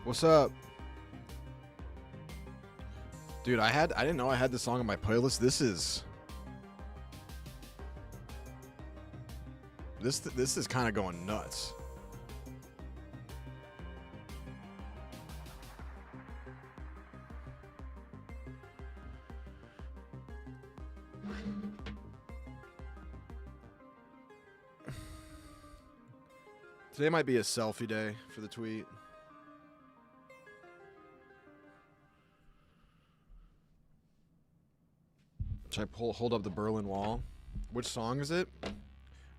What's up? Dude, I didn't know I had this song on my playlist. This is kind of going nuts. Today might be a selfie day for the tweet. Should I hold up the Berlin Wall? Which song is it?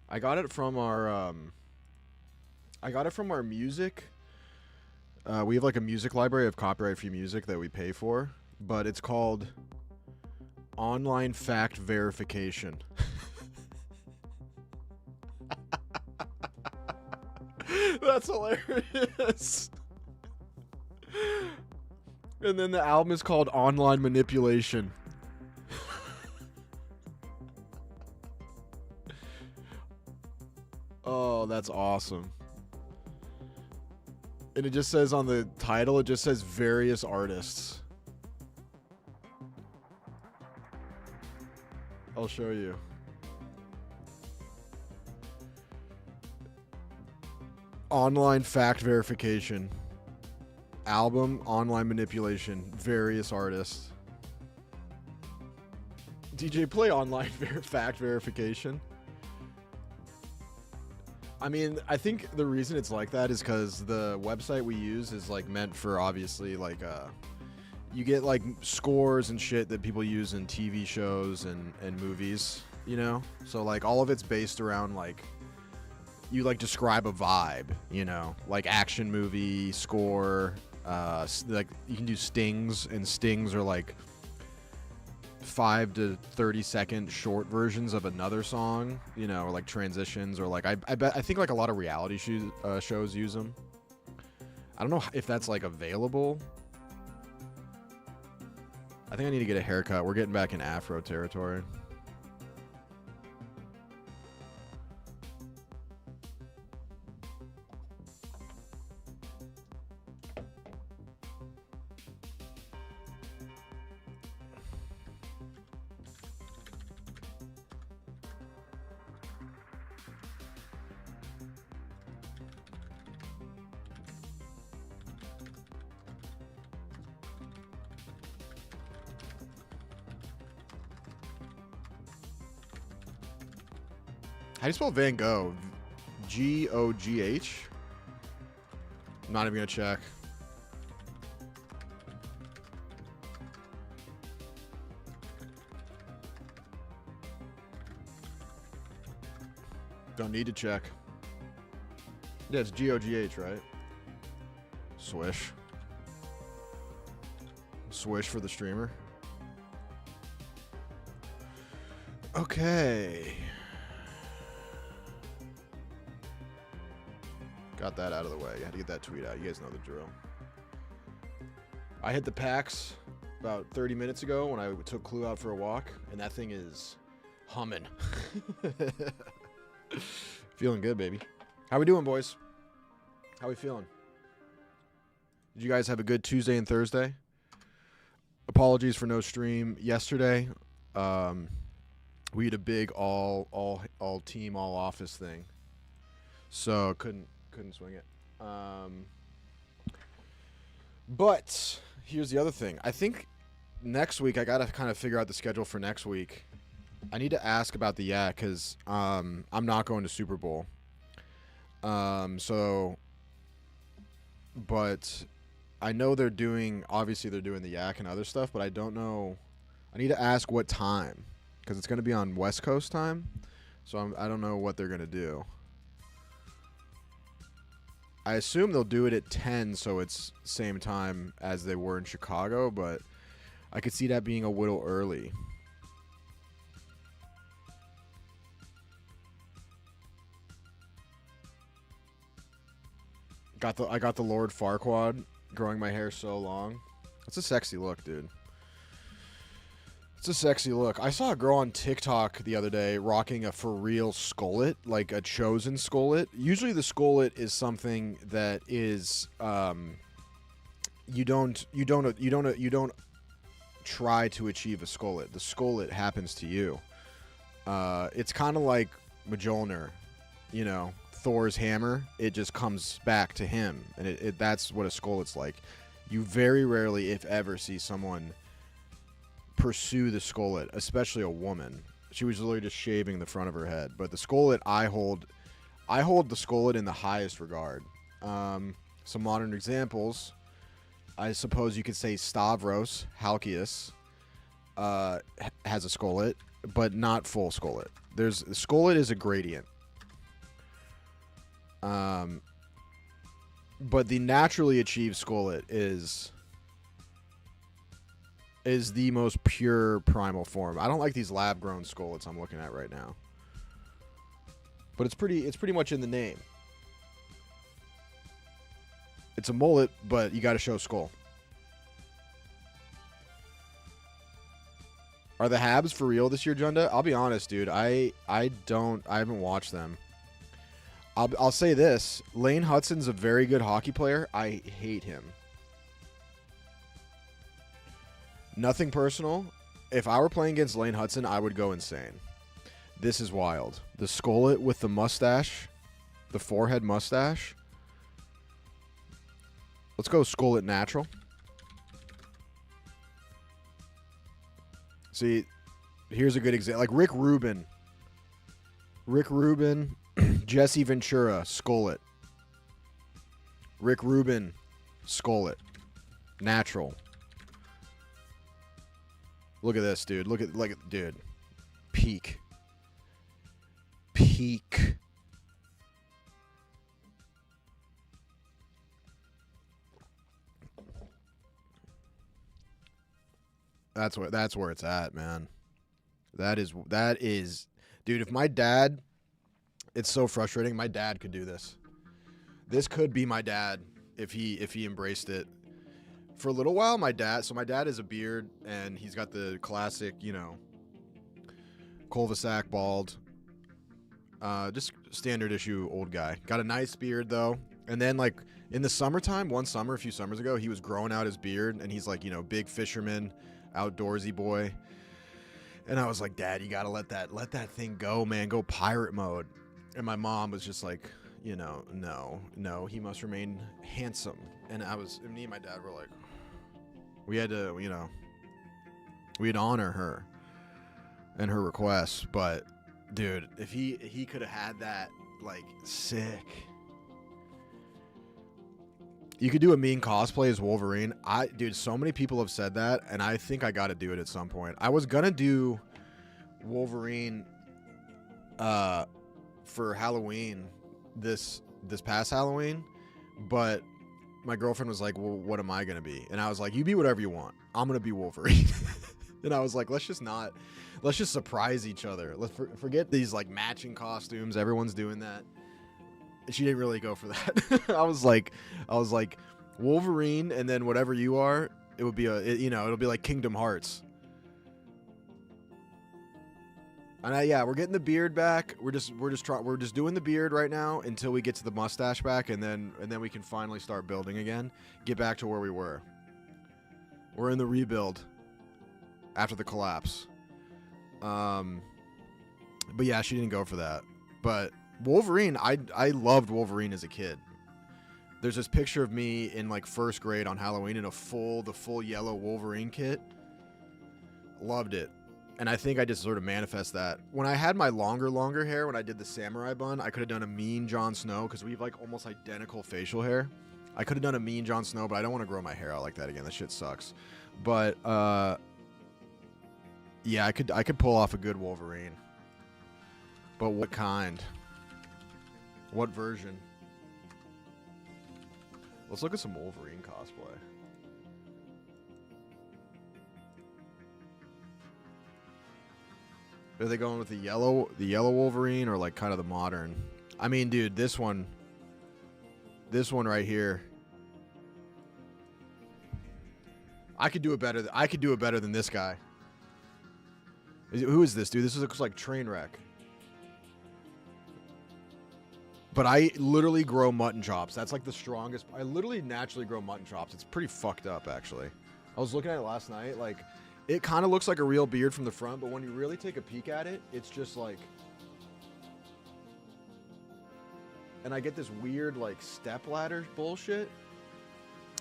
I got it from our music. We have like a music library of copyright-free music that we pay for, but it's called Online Fact Verification. That's hilarious. And then the album is called Online Manipulation. Oh, that's awesome. And it just says on the title, it just says various artists. I'll show you. Online fact verification. Album, online manipulation, various artists. DJ, play online fact verification. I mean, I think the reason it's like that is because the website we use is like meant for obviously like you get like scores and shit that people use in TV shows and movies, you know? So like all of it's based around like you like describe a vibe, you know, like action movie score, like you can do stings, and stings are like 5 to 30-second short versions of another song, you know, or like transitions, or like I think like a lot of reality shows use them. I don't know if that's like available. I think I need to get a haircut. We're getting back in Afro territory. How do you spell Van Gogh? G-O-G-H? I'm not even gonna check. Don't need to check. Yeah, it's G-O-G-H, right? Swish. Swish for the streamer. Okay. Got that out of the way. I had to get that tweet out. You guys know the drill. I hit the PAX about 30 minutes ago when I took Clue out for a walk, and that thing is humming. Feeling good, baby. How we doing, boys? How we feeling? Did you guys have a good Tuesday and Thursday? Apologies for no stream yesterday. We had a big all team, all office thing, so couldn't swing it. But here's the other thing. I think next week I gotta kind of figure out the schedule for next week. I need to ask about the yak because I'm not going to Super Bowl. But I know they're doing the yak and other stuff, but I don't know. I need to ask what time because it's going to be on West Coast time. So I don't know what they're going to do. I assume they'll do it at 10, so it's same time as they were in Chicago, but I could see that being a little early. I got the Lord Farquaad growing my hair so long. It's a sexy look, dude. It's a sexy look. I saw a girl on TikTok the other day rocking a for real skullet, like a chosen skullet. Usually the skullet is something that is you don't try to achieve a Skullet. The Skullet happens to you. It's kind of like Mjolnir, you know, Thor's hammer. It just comes back to him, and that's what a Skullet's like. You very rarely, if ever, see someone pursue the Skullet, especially a woman. She was literally just shaving the front of her head. But the Skullet, I hold the Skullet in the highest regard. Some modern examples, I suppose you could say Stavros Halkias has a Skullet, but not full Skullet. Skullet is a gradient. But the naturally achieved Skullet is the most pure primal form. I don't like these lab-grown Skullets I'm looking at right now. But it's pretty much in the name. It's a mullet, but you got to show skull. Are the Habs for real this year, Junda? I'll be honest, dude. I haven't watched them. I'll say this. Lane Hudson's a very good hockey player. I hate him. Nothing personal. If I were playing against Lane Hudson, I would go insane. This is wild. The Skullet with the mustache. The forehead mustache. Let's go Skullet natural. See, here's a good example. Like Rick Rubin. Jesse Ventura, Skullet. Rick Rubin, Skullet. Natural. Look at this, dude. Look at dude. Peak. That's where it's at, man. That is, dude. If my dad, it's so frustrating. My dad could do this. This could be my dad if he embraced it. For a little while, my dad is a beard, and he's got the classic, you know, cul-de-sac bald, just standard issue old guy. Got a nice beard though, and then like in the summertime, one summer a few summers ago, he was growing out his beard, and he's like, you know, big fisherman, outdoorsy boy. And I was like, Dad, you gotta let that thing go, man. Go pirate mode. And my mom was just like, you know, no, he must remain handsome. And me and my dad were like, we had to, you know, we'd honor her and her requests. But dude, if he could have had that, like, sick. You could do a mean cosplay as Wolverine. Dude, so many people have said that, and I think I got to do it at some point. I was gonna do Wolverine for Halloween this past Halloween, but my girlfriend was like, well, what am I gonna be? And I was like, you be whatever you want. I'm gonna be Wolverine. And I was like, let's just surprise each other. Let's forget these like matching costumes. Everyone's doing that. She didn't really go for that. I was like Wolverine, and then whatever you are, it would be it'll be like Kingdom Hearts. And we're getting the beard back. We're just doing the beard right now until we get to the mustache back, and then we can finally start building again. Get back to where we were. We're in the rebuild after the collapse. But yeah, she didn't go for that. But Wolverine, I loved Wolverine as a kid. There's this picture of me in like first grade on Halloween in the full yellow Wolverine kit. Loved it. And I think I just sort of manifest that. When I had my longer hair, when I did the samurai bun, I could have done a mean Jon Snow, because we have like almost identical facial hair. I could have done a mean Jon Snow, but I don't want to grow my hair out like that again. That shit sucks. But yeah, I could pull off a good Wolverine. But what kind? What version? Let's look at some Wolverine cosplay. Are they going with the yellow Wolverine, or like kind of the modern? I mean, dude, this one right here. I could do it better. I could do it better than this guy. Who is this dude? This looks like Trainwreck. But I literally grow mutton chops. That's like the strongest. I literally naturally grow mutton chops. It's pretty fucked up, actually. I was looking at it last night. Like, it kind of looks like a real beard from the front, but when you really take a peek at it, it's just like... And I get this weird, like, step ladder bullshit.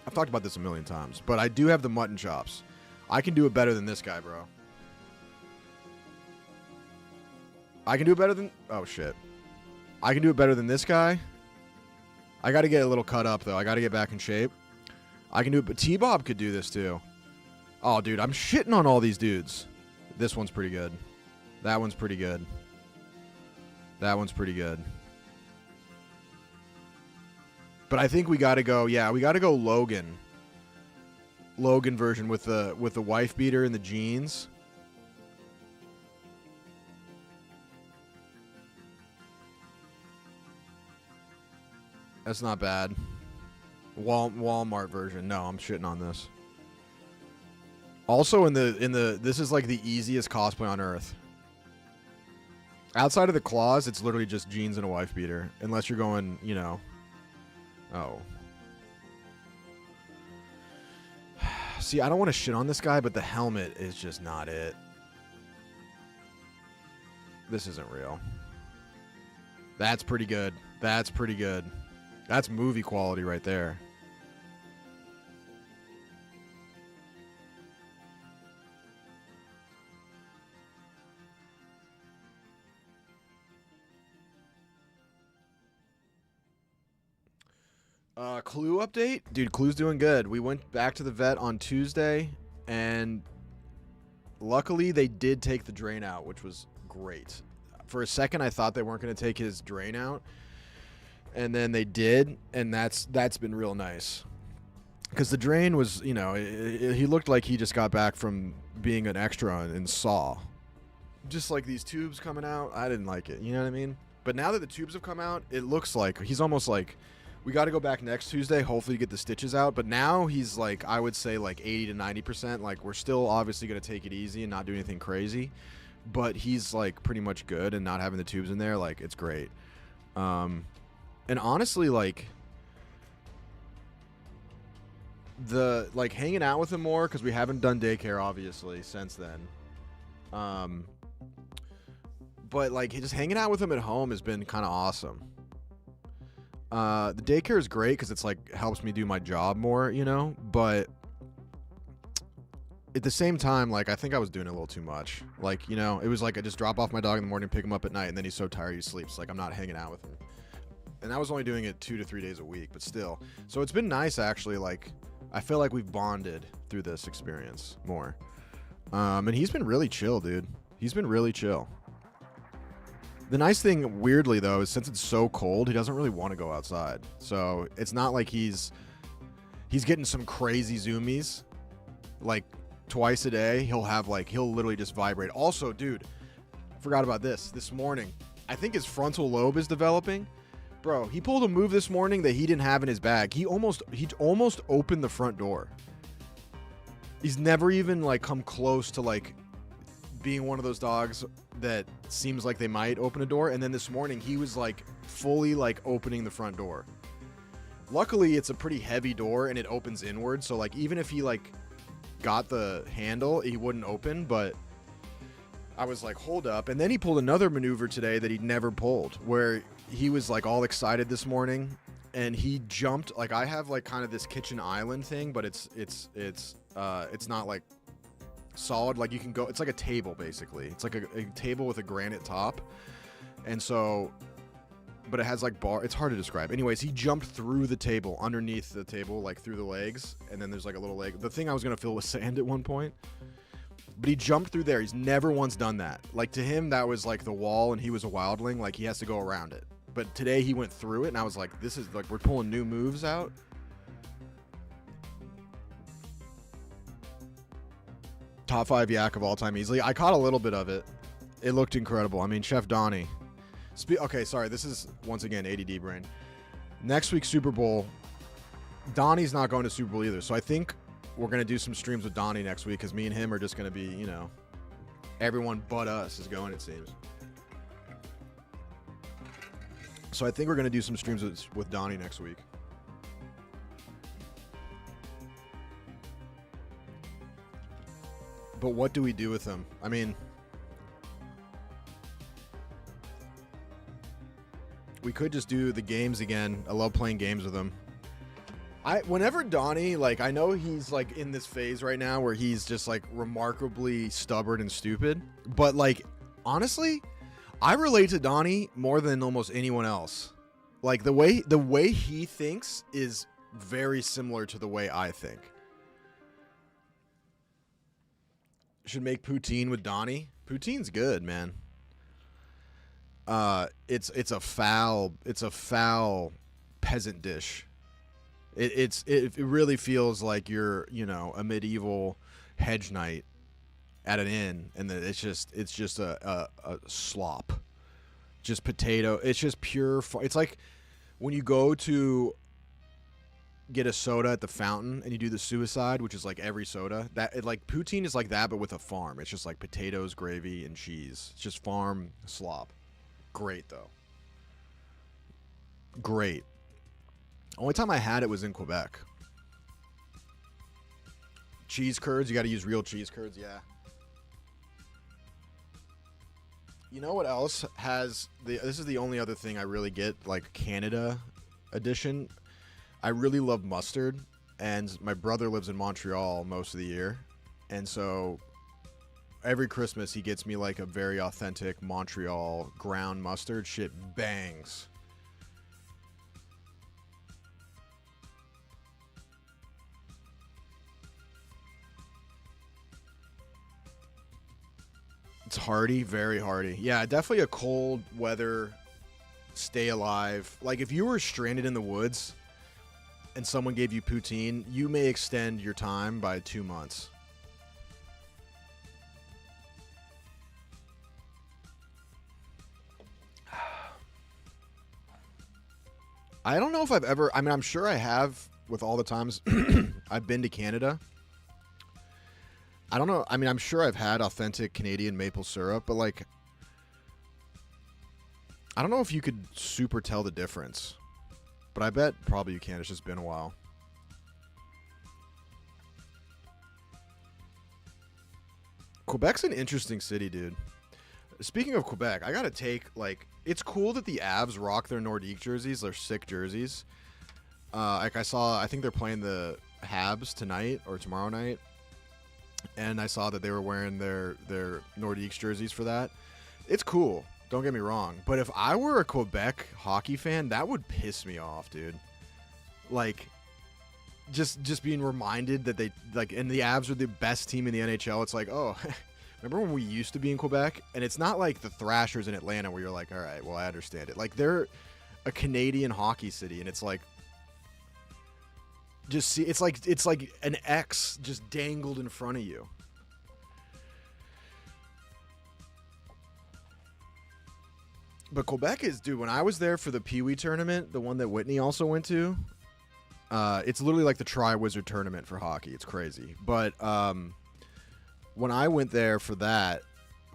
I've talked about this a million times, but I do have the mutton chops. I can do it better than this guy, bro. I can do it better than... Oh, shit. I can do it better than this guy. I got to get a little cut up, though. I got to get back in shape. I can do it, but T-Bob could do this, too. Oh, dude, I'm shitting on all these dudes. This one's pretty good. That one's pretty good. That one's pretty good. But I think we got to go, yeah, we got to go Logan. Logan version with the wife beater and the jeans. That's not bad. Walmart version. No, I'm shitting on this. Also this is like the easiest cosplay on earth. Outside of the claws, it's literally just jeans and a wife beater. Unless you're going, you know. Oh. See, I don't want to shit on this guy, but the helmet is just not it. This isn't real. That's pretty good. That's pretty good. That's movie quality right there. Clue update? Dude, Clue's doing good. We went back to the vet on Tuesday, and luckily they did take the drain out, which was great. For a second, I thought they weren't going to take his drain out, and then they did, and that's been real nice. Because the drain was, you know, he looked like he just got back from being an extra in Saw. Just like these tubes coming out, I didn't like it, you know what I mean? But now that the tubes have come out, it looks like he's almost like... We got to go back next Tuesday, hopefully get the stitches out. But now he's like, I would say like 80 to 90%. Like, we're still obviously going to take it easy and not do anything crazy. But he's like pretty much good, and not having the tubes in there, like, it's great. And honestly, like, like hanging out with him more, because we haven't done daycare obviously since then. But like just hanging out with him at home has been kind of awesome. The daycare is great because it's like helps me do my job more, you know, but at the same time, like, I think I was doing a little too much. Like, you know, it was like I just drop off my dog in the morning, pick him up at night, and then he's so tired he sleeps. Like, I'm not hanging out with him. And I was only doing it 2 to 3 days a week, but still. So it's been nice, actually. Like, I feel like we've bonded through this experience more. And he's been really chill, dude. He's been really chill. The nice thing, weirdly, though, is since it's so cold, he doesn't really want to go outside. So it's not like he's getting some crazy zoomies. Like, twice a day, he'll literally just vibrate. Also, dude, forgot about this morning. I think his frontal lobe is developing. Bro, he pulled a move this morning that he didn't have in his bag. He almost opened the front door. He's never even, like, come close to, like, being one of those dogs that seems like they might open a door. And then this morning, he was, like, fully, like, opening the front door. Luckily, it's a pretty heavy door, and it opens inward. So, like, even if he, like, got the handle, he wouldn't open. But I was like, hold up. And then he pulled another maneuver today that he'd never pulled, where he was, like, all excited this morning. And he jumped, like, I have, like, kind of this kitchen island thing, but it's not, like, solid. Like, you can go, it's like a table, basically. It's like a table with a granite top. And so, but it has, like, it's hard to describe. Anyways, he jumped through the table, underneath the table, like, through the legs. And then there's, like, a little leg. The thing I was going to fill with sand at one point. But he jumped through there. He's never once done that. Like, to him, that was, like, the wall, and he was a wildling. Like, he has to go around it. But today he went through it, and I was like, this is, like, we're pulling new moves out. Top 5 yak of all time easily. I caught a little bit of it. It looked incredible. I mean, Chef Donnie. Okay, sorry. This is, once again, ADD brain. Next week's Super Bowl, Donnie's not going to Super Bowl either. So I think we're going to do some streams with Donnie next week, because me and him are just going to be, you know, everyone but us is going, it seems. So I think we're gonna do some streams with Donnie next week. But what do we do with him? I mean, we could just do the games again. I love playing games with him. Whenever Donnie, like, I know he's like in this phase right now where he's just like remarkably stubborn and stupid, but like, honestly, I relate to Donnie more than almost anyone else. Like the way he thinks is very similar to the way I think. Should make poutine with Donnie. Poutine's good, man. It's a foul peasant dish. It really feels like you're, you know, a medieval hedge knight at an inn, and it's just a slop, just potato. It's just pure. It's like when you go to get a soda at the fountain and you do the suicide, which is like every soda. Like poutine is like that, but with a farm. It's just like potatoes, gravy, and cheese. It's just farm slop. Great though. Great. Only time I had it was in Quebec. Cheese curds, you got to use real cheese curds, yeah. You know what else has this is the only other thing I really get, like Canada edition. I really love mustard, and my brother lives in Montreal most of the year, and so every Christmas he gets me like a very authentic Montreal ground mustard. Shit bangs. It's hearty, very hearty. Yeah, definitely a cold weather stay alive. Like if you were stranded in the woods and someone gave you poutine, you may extend your time by 2 months. I don't know if I've ever, I mean, I'm sure I have with all the times I've been to Canada. I don't know. I mean, I'm sure I've had authentic Canadian maple syrup, but like, I don't know if you could super tell the difference. But I bet probably you can. It's just been a while. Quebec's an interesting city, dude. Speaking of Quebec, I gotta take, like, it's cool that the Avs rock their Nordique jerseys. They're sick jerseys. Like I think they're playing the Habs tonight or tomorrow night. And I saw that they were wearing their Nordiques jerseys for that. It's cool. Don't get me wrong. But if I were a Quebec hockey fan, that would piss me off, dude. Like, just being reminded that they, like, and the Avs are the best team in the NHL. It's like, oh, remember when we used to be in Quebec? And it's not like the Thrashers in Atlanta where you're like, all right, well, I understand it. Like, they're a Canadian hockey city, and it's like, just see, it's like an X just dangled in front of you. But Quebec is, dude, when I was there for the Pee Wee tournament, the one that Whitney also went to, it's literally like the Tri-Wizard tournament for hockey. It's crazy. But when I went there for that,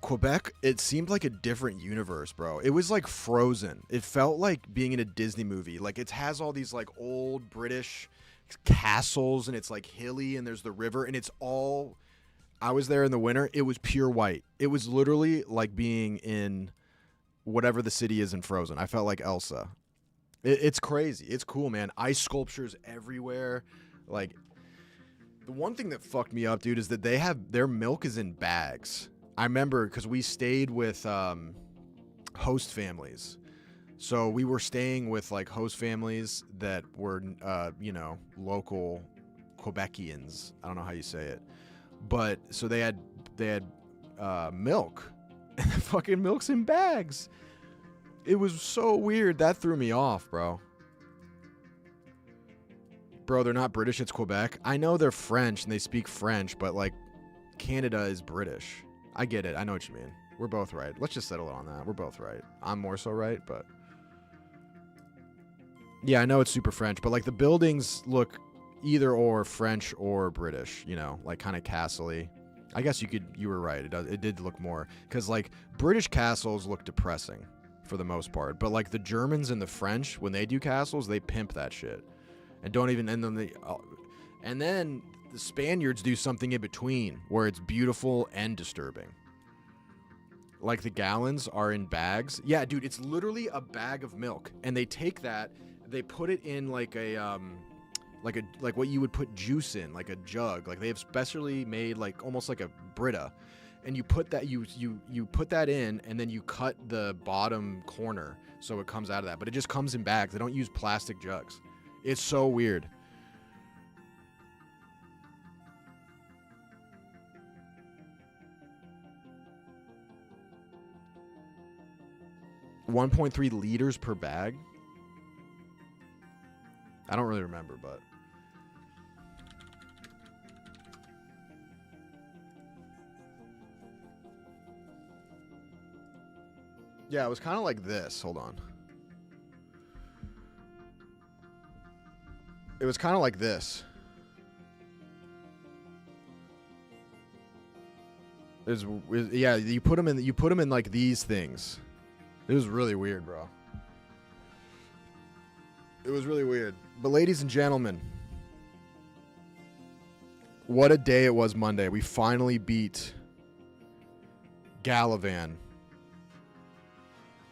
Quebec, it seemed like a different universe, bro. It was like Frozen. It felt like being in a Disney movie. Like, it has all these like old British castles, and it's like hilly, and there's the river, and it's all, I was there in the winter. It was pure white. It was literally like being in whatever the city is in Frozen. I felt like Elsa. It's crazy. It's cool, man. Ice sculptures everywhere. Like, the one thing that fucked me up, dude, is that they have, their milk is in bags. I remember because we stayed with host families. So we were staying with like host families that were, you know, local Quebecians. I don't know how you say it. But so they had milk. And the fucking milk's in bags. It was so weird. That threw me off, bro. Bro, they're not British. It's Quebec. I know they're French and they speak French, but like Canada is British. I get it. I know what you mean. We're both right. Let's just settle on that. We're both right. I'm more so right, but yeah, I know it's super French, but like the buildings look either or French or British, you know, like kind of castle-y. I guess you were right. It did look more, because like British castles look depressing. for the most part. But like the Germans and the French, when they do castles, they pimp that shit, and don't even. And then the Spaniards do something in between where it's beautiful and disturbing. Like the gallons are in bags. Yeah, dude, it's literally a bag of milk, and they take that, they put it in like what you would put juice in, like a jug. Like they have specially made like almost like a Brita, and you put that you put that in, and then you cut the bottom corner so it comes out of that. But it just comes in bags. They don't use plastic jugs. It's so weird. $1.3 liters per bag. I don't really remember, but yeah, it was kind of like this. Hold on. It was kind of like this. Yeah, you put them in like these things. It was really weird, bro. It was really weird. But ladies and gentlemen, what a day it was Monday. We finally beat Galavan.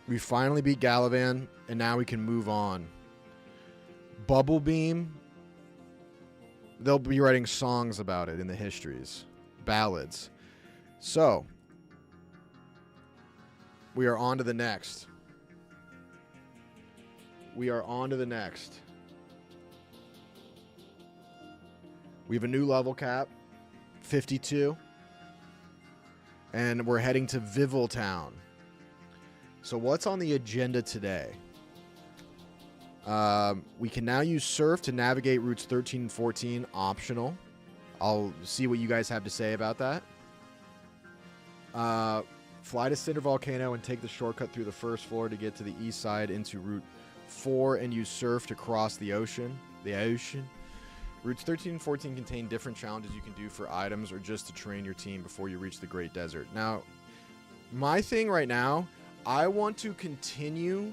We finally beat Galavan, and now we can move on. Bubble Beam, they'll be writing songs about it in the histories. Ballads. So, we are on to the next. We are on to the next. We have a new level cap, 52. And we're heading to Viviltown. So what's on the agenda today? We can now use Surf to navigate routes 13 and 14, optional. I'll see what you guys have to say about that. Fly to Cinder Volcano and take the shortcut through the first floor to get to the east side into Route 4 and use Surf to cross the ocean. Routes 13 and 14 contain different challenges you can do for items or just to train your team before you reach the Great Desert. Now, my thing right now, I want to continue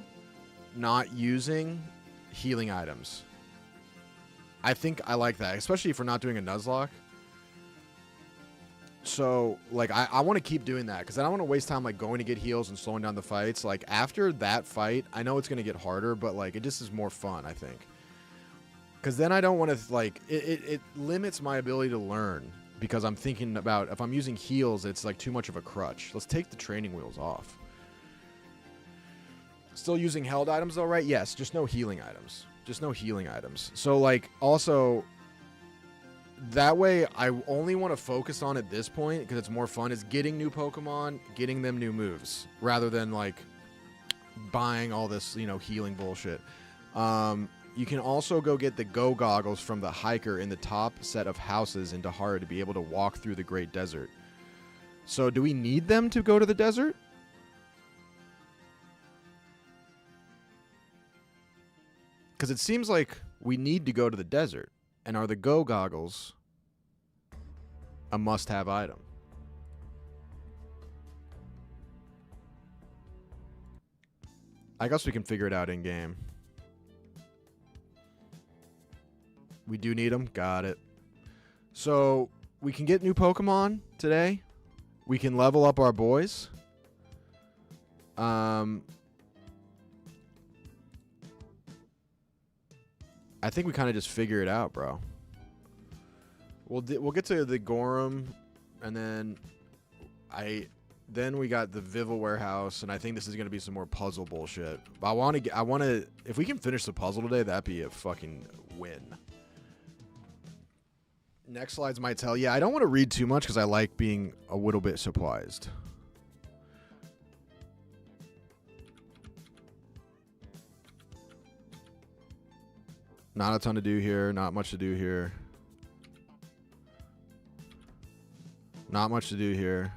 not using healing items. I think I like that, especially if we're not doing a Nuzlocke. So, like, I want to keep doing that because I don't want to waste time, like, going to get heals and slowing down the fights. Like, after that fight, I know it's going to get harder, but, like, it just is more fun, I think. Because then I don't want to, like, it limits my ability to learn because I'm thinking about, if I'm using heals, it's, like, too much of a crutch. Let's take the training wheels off. Still using held items, though, right? Yes, just no healing items. Just no healing items. So, like, also, that way, I only want to focus on at this point, because it's more fun, is getting new Pokemon, getting them new moves, rather than, like, buying all this, you know, healing bullshit. You can also go get the Go Goggles from the hiker in the top set of houses in Dahara to be able to walk through the Great Desert. So, do we need them to go to the desert? Because it seems like we need to go to the desert. And are the Go Goggles a must-have item? I guess we can figure it out in-game. We do need them. Got it. So, we can get new Pokemon today. We can level up our boys. I think we kind of just figure it out, bro. We'll get to the Gorham, and then we got the Vival warehouse, and I think this is gonna be some more puzzle bullshit. But I want to, if we can finish the puzzle today, that'd be a fucking win. Next slides might tell. Yeah, I don't want to read too much because I like being a little bit surprised. Not a ton to do here. Not much to do here. Not much to do here.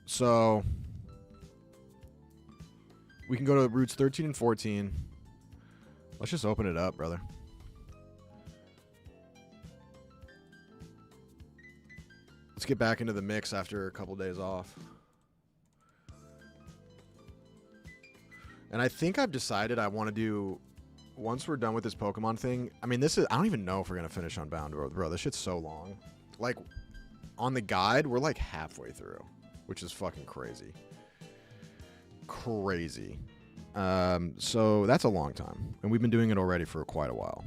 So, we can go to routes 13 and 14. Let's just open it up, brother. Let's get back into the mix after a couple days off. And I think I've decided I want to do, once we're done with this Pokemon thing, I mean, this is, I don't even know if we're going to finish Unbound, bro. This shit's so long. Like, on the guide, we're like halfway through, which is fucking crazy. Crazy. So that's a long time. And we've been doing it already for quite a while.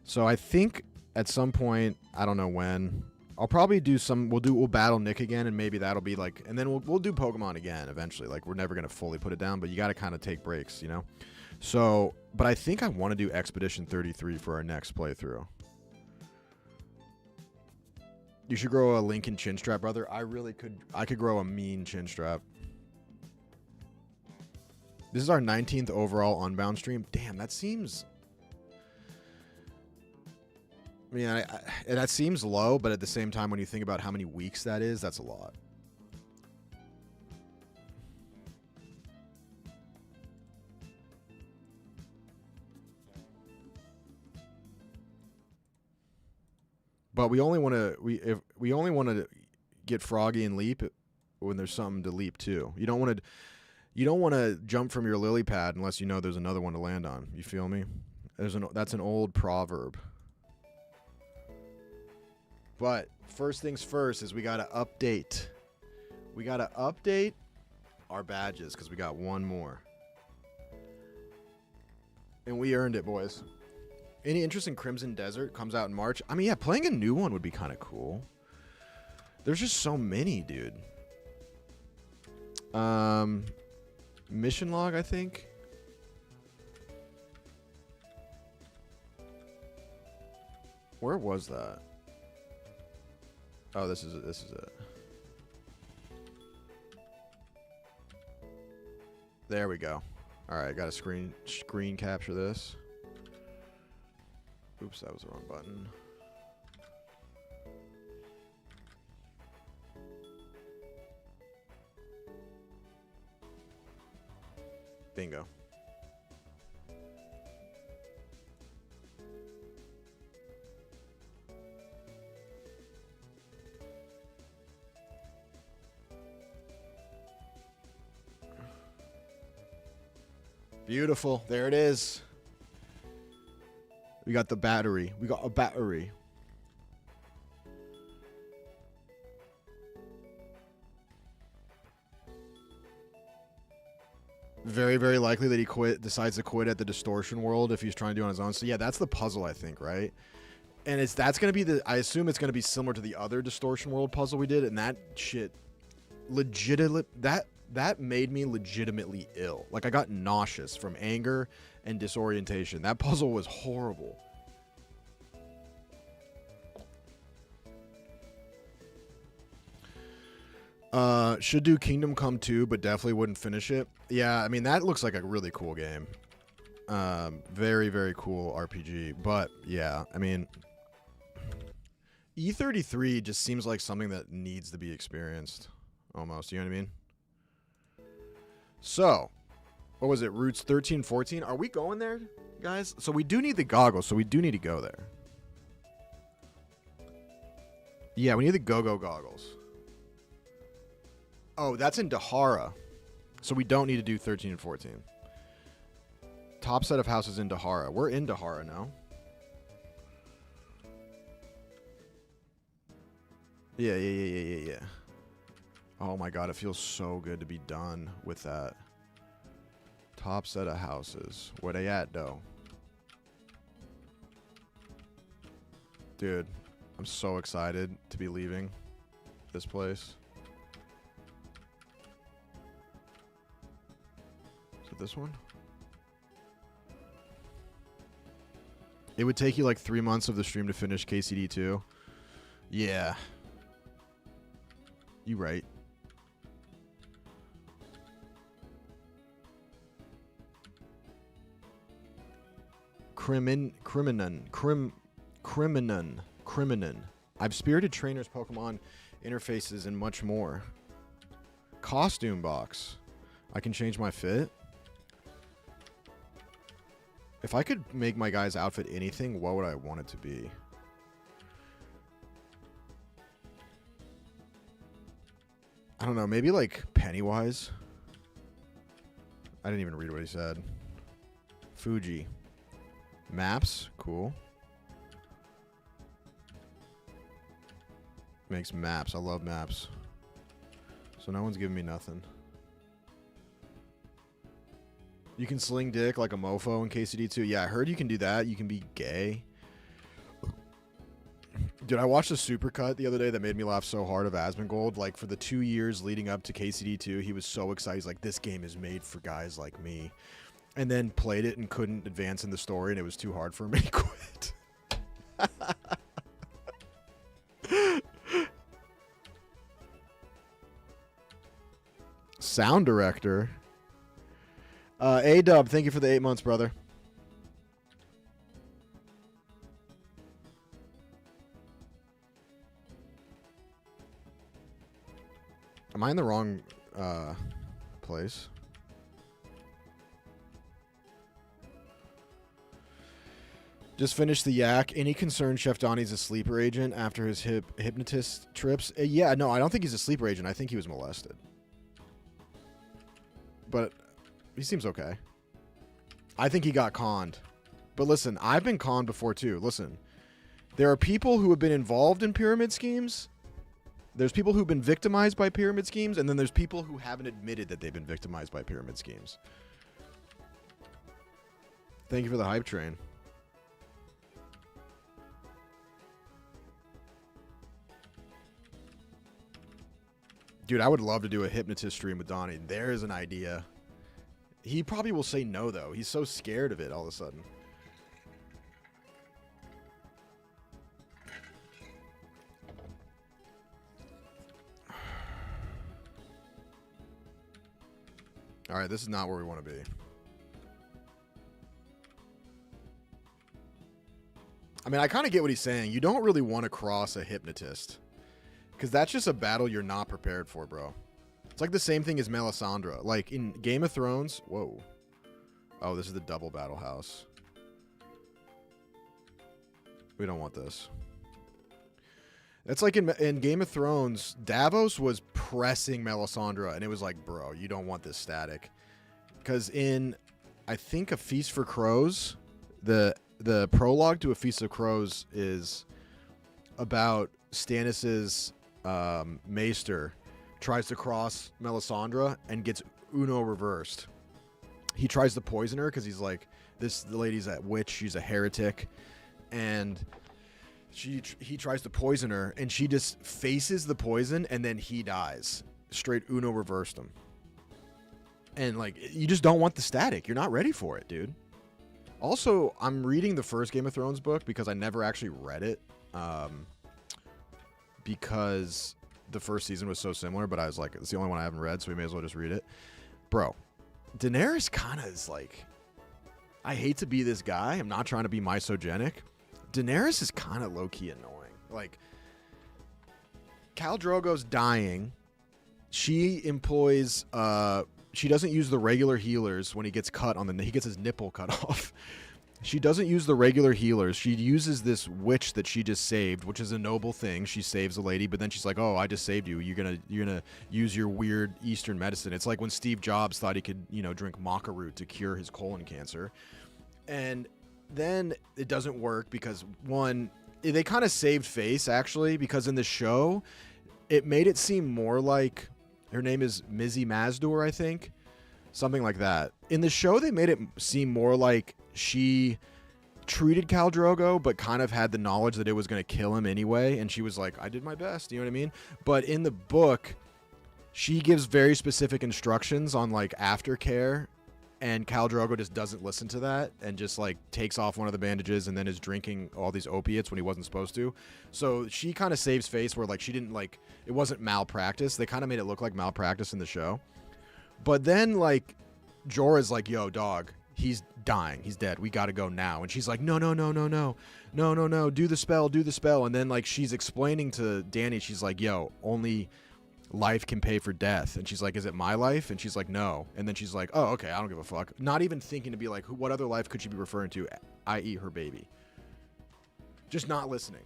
So I think at some point, I don't know when, I'll probably do some, we'll battle Nick again, and maybe that'll be like, and then we'll do Pokemon again eventually. Like, we're never going to fully put it down, but you got to kind of take breaks, you know? So, but I think I want to do Expedition 33 for our next playthrough. You should grow a Lincoln chin strap, brother. I really could, I could grow a mean chin strap. This is our 19th overall Unbound stream. Damn, that seems... I mean, that seems low, but at the same time, when you think about how many weeks that is, that's a lot. But we only want to we only want to get Froggy and leap when there's something to leap to. You don't want to jump from your lily pad unless you know there's another one to land on. You feel me? That's an old proverb. But first things first is we got to update. We got to update our badges because we got one more. And we earned it, boys. Any interest in Crimson Desert? Comes out in March. I mean, yeah, playing a new one would be kind of cool. There's just so many, dude. Mission log, I think. Where was that? Oh, this is it. This is it. There we go. All right, got to screen capture this. Oops, that was the wrong button. Bingo. Beautiful. There it is. We got the battery. We got a battery. Very, very likely that he decides to quit at the distortion world if he's trying to do it on his own. So yeah, that's the puzzle, I think, right? And that's going to be I assume it's going to be similar to the other distortion world puzzle we did, and that shit that made me legitimately ill. Like, I got nauseous from anger and disorientation. That puzzle was horrible. Should do Kingdom Come 2, but definitely wouldn't finish it. Yeah, I mean, that looks like a really cool game. Very, very cool RPG. But, yeah, I mean, E33 just seems like something that needs to be experienced. Almost, you know what I mean? So, what was it? Routes 13, 14? Are we going there, guys? So we do need the goggles, so we do need to go there. Yeah, we need the go-go goggles. Oh, that's in Dahara. So we don't need to do 13 and 14. Top set of houses in Dahara. We're in Dahara now. Yeah. Oh my god, it feels so good to be done with that. Top set of houses. Where they at, though? Dude, I'm so excited to be leaving this place. Is it this one? It would take you like 3 months of the stream to finish KCD 2. Yeah. You right. Criminon. I've spirited trainers, Pokemon interfaces, and much more. Costume box. I can change my fit. If I could make my guy's outfit anything, what would I want it to be? I don't know, maybe like Pennywise. I didn't even read what he said. Fuji. Maps. Cool. Makes maps. I love maps. So no one's giving me nothing. You can sling dick like a mofo in KCD2. Yeah, I heard you can do that. You can be gay. Dude, I watched a supercut the other day that made me laugh so hard of Asmongold. Like, for the 2 years leading up to KCD2, he was so excited. He's like, this game is made for guys like me. And then played it and couldn't advance in the story, and it was too hard for him, and he quit. Sound director. A-Dub, thank you for the 8 months, brother. Am I in the wrong place? Just finished the yak. Any concern Chef Donnie's a sleeper agent after his hypnotist trips? Yeah, no, I don't think he's a sleeper agent. I think he was molested. But he seems okay. I think he got conned. But listen, I've been conned before too. Listen, there are people who have been involved in pyramid schemes. There's people who've been victimized by pyramid schemes, and then there's people who haven't admitted that they've been victimized by pyramid schemes. Thank you for the hype train. Dude, I would love to do a hypnotist stream with Donnie. There is an idea. He probably will say no, though. He's so scared of it all of a sudden. All right, this is not where we want to be. I mean, I kind of get what he's saying. You don't really want to cross a hypnotist. Because that's just a battle you're not prepared for, bro. It's like the same thing as Melisandre. Like, in Game of Thrones... Whoa. Oh, this is the double battle house. We don't want this. It's like in Game of Thrones, Davos was pressing Melisandre, and it was like, bro, you don't want this static. Because in, I think, A Feast for Crows, the prologue to A Feast of Crows is about Stannis's maester tries to cross Melisandre and gets Uno reversed. He tries to poison her because he's like, the lady's a witch, she's a heretic, and he tries to poison her, and she just faces the poison, and then he dies. Straight Uno reversed him. And like, you just don't want the static. You're not ready for it, dude. Also, I'm reading the first Game of Thrones book because I never actually read it. Because the first season was so similar, but I was like, it's the only one I haven't read, so we may as well just read it. Bro, Daenerys kind of is like, I hate to be this guy. I'm not trying to be misogenic. Daenerys is kind of low-key annoying. Like, Khal Drogo's dying. She employs, she doesn't use the regular healers when he gets cut on he gets his nipple cut off. She doesn't use the regular healers. She uses this witch that she just saved, which is a noble thing. She saves a lady, but then she's like, "Oh, I just saved you. You're gonna use your weird Eastern medicine." It's like when Steve Jobs thought he could, drink maca root to cure his colon cancer, and then it doesn't work because one, they kind of saved face actually, because in the show, it made it seem more like her name is Mizzy Mazdur, I think, something like that. In the show, they made it seem more like she treated Khal Drogo, but kind of had the knowledge that it was going to kill him anyway, and she was like, I did my best, you know what I mean? But in the book, she gives very specific instructions on, like, aftercare, and Khal Drogo just doesn't listen to that, and just, like, takes off one of the bandages and then is drinking all these opiates when he wasn't supposed to. So she kind of saves face where, like, she didn't, like, it wasn't malpractice. They kind of made it look like malpractice in the show. But then, like, Jorah's like, yo, dog, he's dying. He's dead. We got to go now. And she's like, no. Do the spell. And then, like, she's explaining to Dany, she's like, yo, only life can pay for death. And she's like, is it my life? And she's like, no. And then she's like, oh, okay, I don't give a fuck. Not even thinking to be like, what other life could she be referring to, i.e. her baby? Just not listening.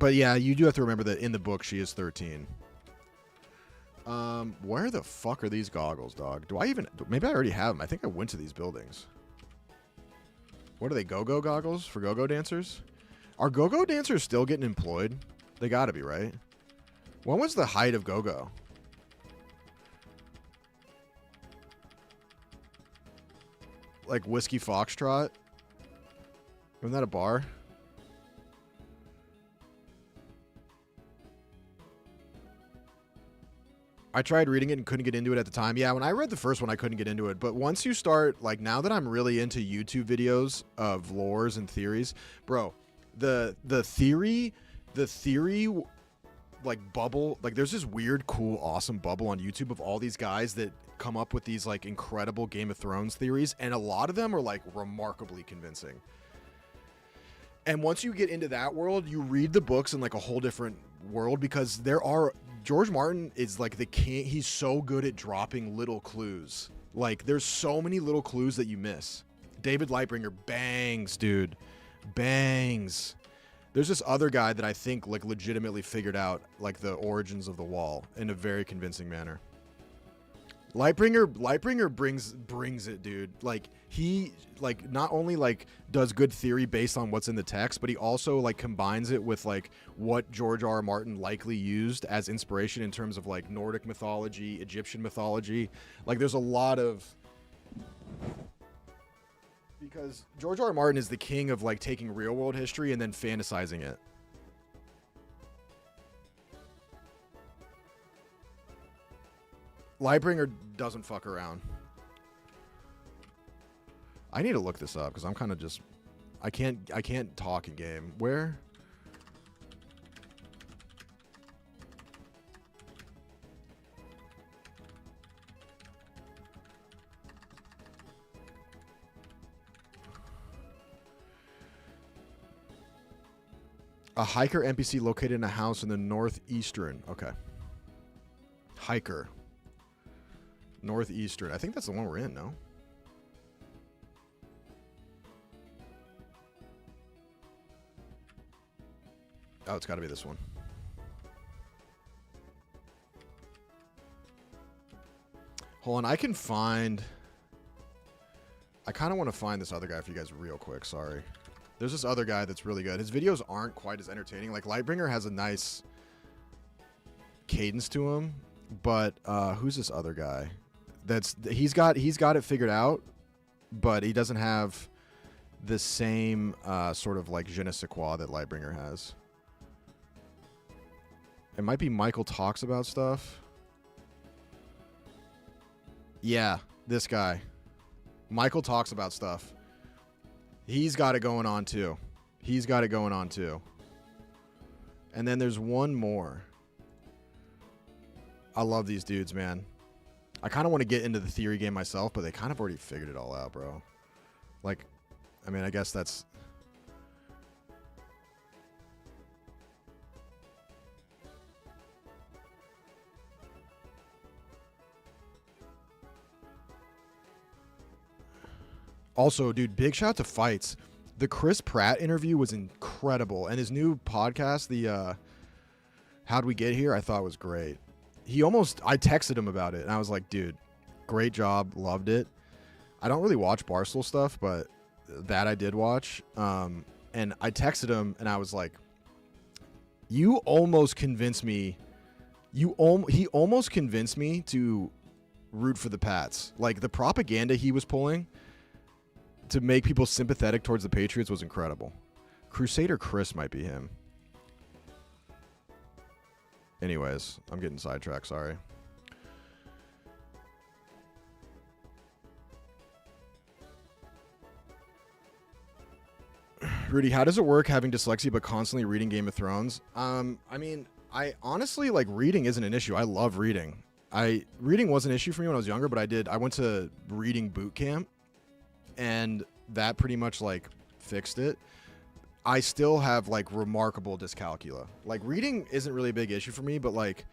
But yeah, you do have to remember that in the book she is 13. Where the fuck are these goggles, dog? Do I even... Maybe I already have them. I think I went to these buildings. What are they, go-go goggles for go-go dancers? Are go-go dancers still getting employed? They gotta be, right? When was the height of go-go? Like Whiskey Foxtrot? Isn't that a bar? I tried reading it and couldn't get into it at the time. Yeah, when I read the first one, I couldn't get into it. But once you start, like, now that I'm really into YouTube videos of lores and theories, bro, the theory, like, bubble, like, there's this weird, cool, awesome bubble on YouTube of all these guys that come up with these, like, incredible Game of Thrones theories, and a lot of them are, like, remarkably convincing. And once you get into that world, you read the books in, like, a whole different world, because George Martin is like the king. He's so good at dropping little clues. Like, there's so many little clues that you miss. David Lightbringer bangs, dude. Bangs. There's this other guy that I think, like, legitimately figured out, like, the origins of the wall in a very convincing manner. Lightbringer brings it, dude. Like, he, like, not only, like, does good theory based on what's in the text, but he also, like, combines it with, like, what George R. R. Martin likely used as inspiration in terms of, like, Nordic mythology, Egyptian mythology. Like, there's a lot of... Because George R. R. Martin is the king of, like, taking real-world history and then fantasizing it. Lightbringer doesn't fuck around. I need to look this up because I'm kind of just... I can't talk in game. Where? A hiker NPC located in a house in the northeastern. Okay. Hiker. Northeastern. I think that's the one we're in, no? Oh, it's got to be this one. Hold on, I can find... I kind of want to find this other guy for you guys real quick, sorry. There's this other guy that's really good. His videos aren't quite as entertaining. Like, Lightbringer has a nice cadence to him, but who's this other guy? He's got it figured out, but he doesn't have the same sort of, like, je ne sais quoi that Lightbringer has. It might be Michael Talks About Stuff. Yeah, this guy. Michael Talks About Stuff. He's got it going on too. He's got it going on too. And then there's one more. I love these dudes, man. I kind of want to get into the theory game myself, but they kind of already figured it all out, bro. Like, I mean, I guess that's... Also, dude, big shout out to Fights. The Chris Pratt interview was incredible, and his new podcast, the How'd We Get Here, I thought was great. I texted him about it, and I was like, dude, great job, loved it. I don't really watch Barstool stuff, but that I did watch. And I texted him, and I was like, you almost convinced me. He almost convinced me to root for the Pats. Like, the propaganda he was pulling to make people sympathetic towards the Patriots was incredible. Crusader Chris might be him. Anyways, I'm getting sidetracked, sorry. Rudy, how does it work having dyslexia but constantly reading Game of Thrones? I mean, I honestly, like, reading isn't an issue. I love reading. Reading was an issue for me when I was younger, but I went to reading boot camp, and that pretty much, like, fixed it. I still have, like, remarkable dyscalculia. Like, reading isn't really a big issue for me, but, like,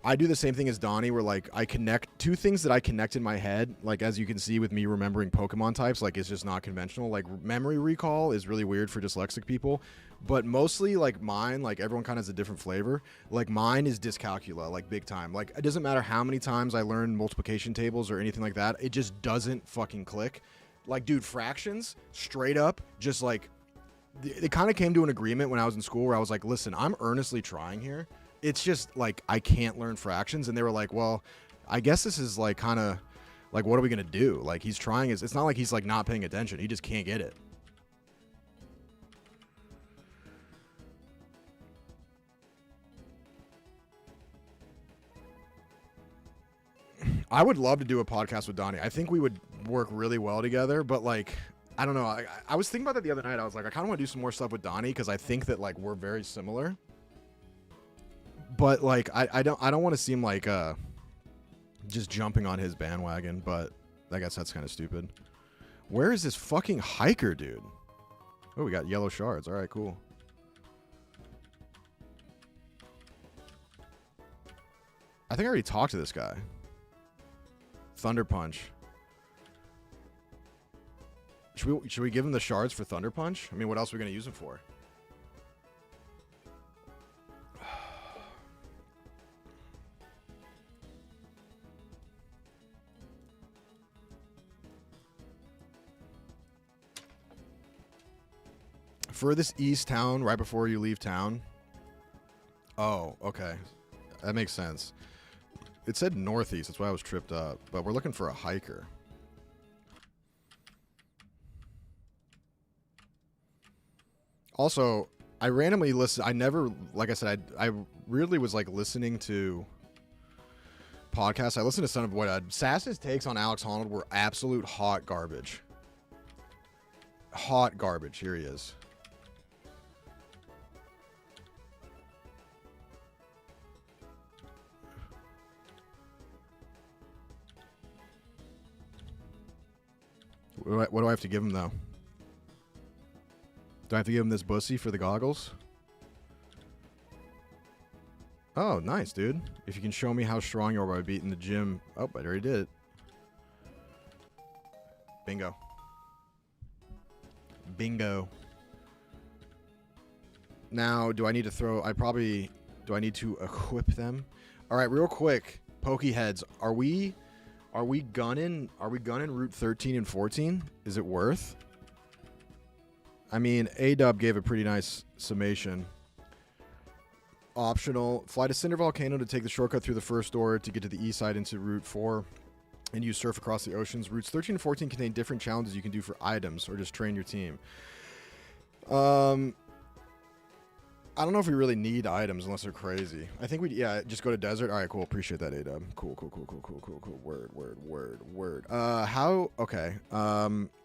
I do the same thing as Donnie, where like I connect two things that I connect in my head. Like as you can see with me remembering Pokemon types, like it's just not conventional. Like memory recall is really weird for dyslexic people, but mostly like mine, like everyone kind of has a different flavor. Like mine is dyscalculia, like big time. Like it doesn't matter how many times I learn multiplication tables or anything like that, it just doesn't fucking click. Like dude, fractions, straight up, just like it kind of came to an agreement when I was in school where I was like, listen, I'm earnestly trying here. It's just like I can't learn fractions, and they were like, well, I guess this is like kind of like, what are we gonna do? Like he's trying, it's not like he's like not paying attention, he just can't get it. I would love to do a podcast with Donnie. I think we would work really well together, but like I don't know, I was thinking about that the other night. I was like, I kind of want to do some more stuff with Donnie because I think that like we're very similar. But like I don't want to seem like just jumping on his bandwagon, but I guess that's kind of stupid. Where is this fucking hiker, dude? Oh, we got yellow shards. All right, cool. I think I already talked to this guy. Thunder Punch. Should we give him the shards for Thunder Punch? I mean, what else are we going to use him for? Furthest east town right before you leave town. Oh, okay. That makes sense. It said northeast. That's why I was tripped up. But we're looking for a hiker. Also, I randomly listen. I never, like I said, I really was like listening to podcasts. I listened to some of what Sass's takes on Alex Honnold were absolute hot garbage. Hot garbage. Here he is. What do I have to give him, though? Do I have to give him this bussy for the goggles? Oh, nice, dude. If you can show me how strong you are by beating the gym. Oh, I already did it. Bingo. Bingo. Now, do I need to throw... Do I need to equip them? All right, real quick. Pokeheads, are we gunning Route 13 and 14? Is it worth? I mean, A-Dub gave a pretty nice summation. Optional. Fly to Cinder Volcano to take the shortcut through the first door to get to the east side into Route 4 and use surf across the oceans. Routes 13 and 14 contain different challenges you can do for items or just train your team. I don't know if we really need items unless they're crazy. I think yeah, just go to desert. All right, cool. Appreciate that, A-Dub. Cool. Word. Okay.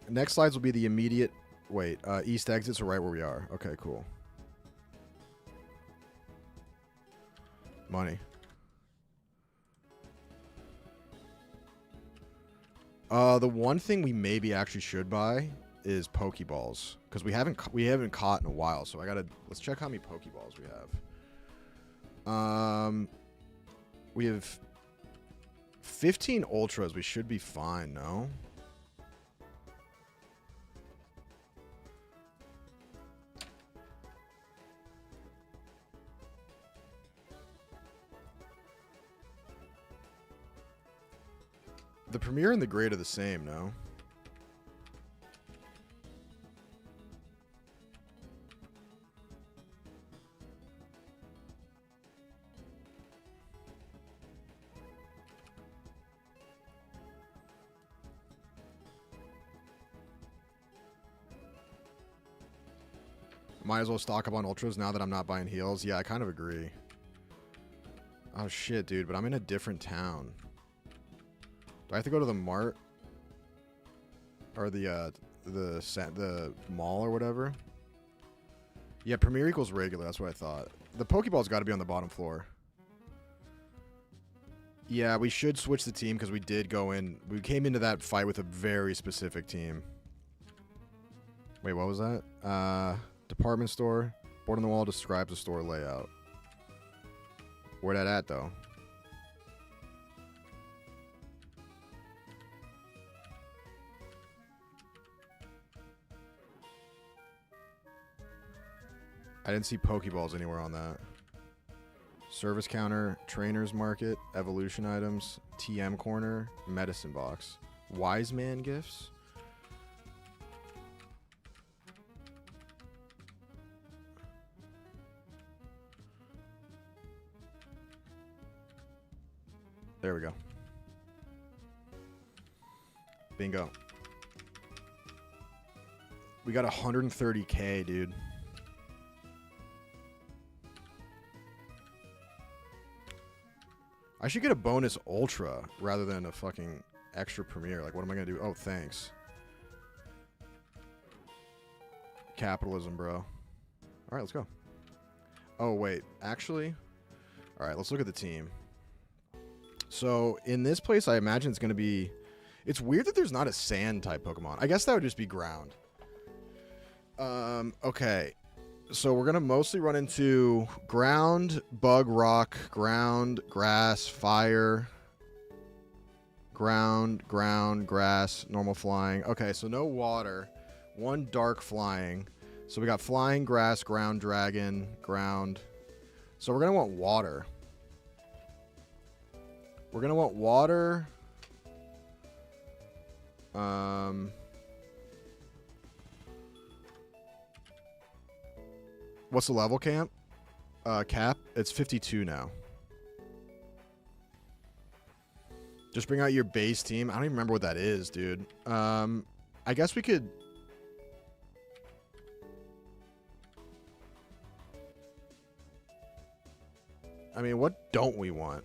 Next slides will be the immediate, east exits are right where we are. Okay, cool. Money. The one thing we maybe actually should buy is Pokeballs, because we haven't caught in a while. So let's check how many Pokeballs we have. We have 15 Ultras. We should be fine, no? The Premier and the Great are the same, no? Might as well stock up on Ultras now that I'm not buying heals. Yeah, I kind of agree. Oh, shit, dude. But I'm in a different town. Do I have to go to the mart? Or the mall or whatever? Yeah, Premier equals regular. That's what I thought. The Pokeball's got to be on the bottom floor. Yeah, we should switch the team because we did go in. We came into that fight with a very specific team. Wait, what was that? Department store. Board on the wall describes the store layout. Where that at, though? I didn't see Pokeballs anywhere on that. Service counter, trainers market, evolution items, TM corner, medicine box, wise man gifts. There we go. Bingo. We got 130K, dude. I should get a bonus ultra rather than a fucking extra premiere. Like, what am I gonna do? Oh, thanks. Capitalism, bro. All right, let's go. Oh, wait. Actually, all right, let's look at the team. So in this place, I imagine it's gonna be... It's weird that there's not a sand type Pokemon. I guess that would just be ground. Okay. So we're going to mostly run into ground, bug, rock, ground, grass, fire, ground, grass, normal flying. Okay, so no water. One dark flying. So we got flying, grass, ground, dragon, ground. So we're going to want water. We're going to want water. What's the level cap? It's 52 now. Just bring out your base team. I don't even remember what that is, dude. I guess we could... I mean, what don't we want?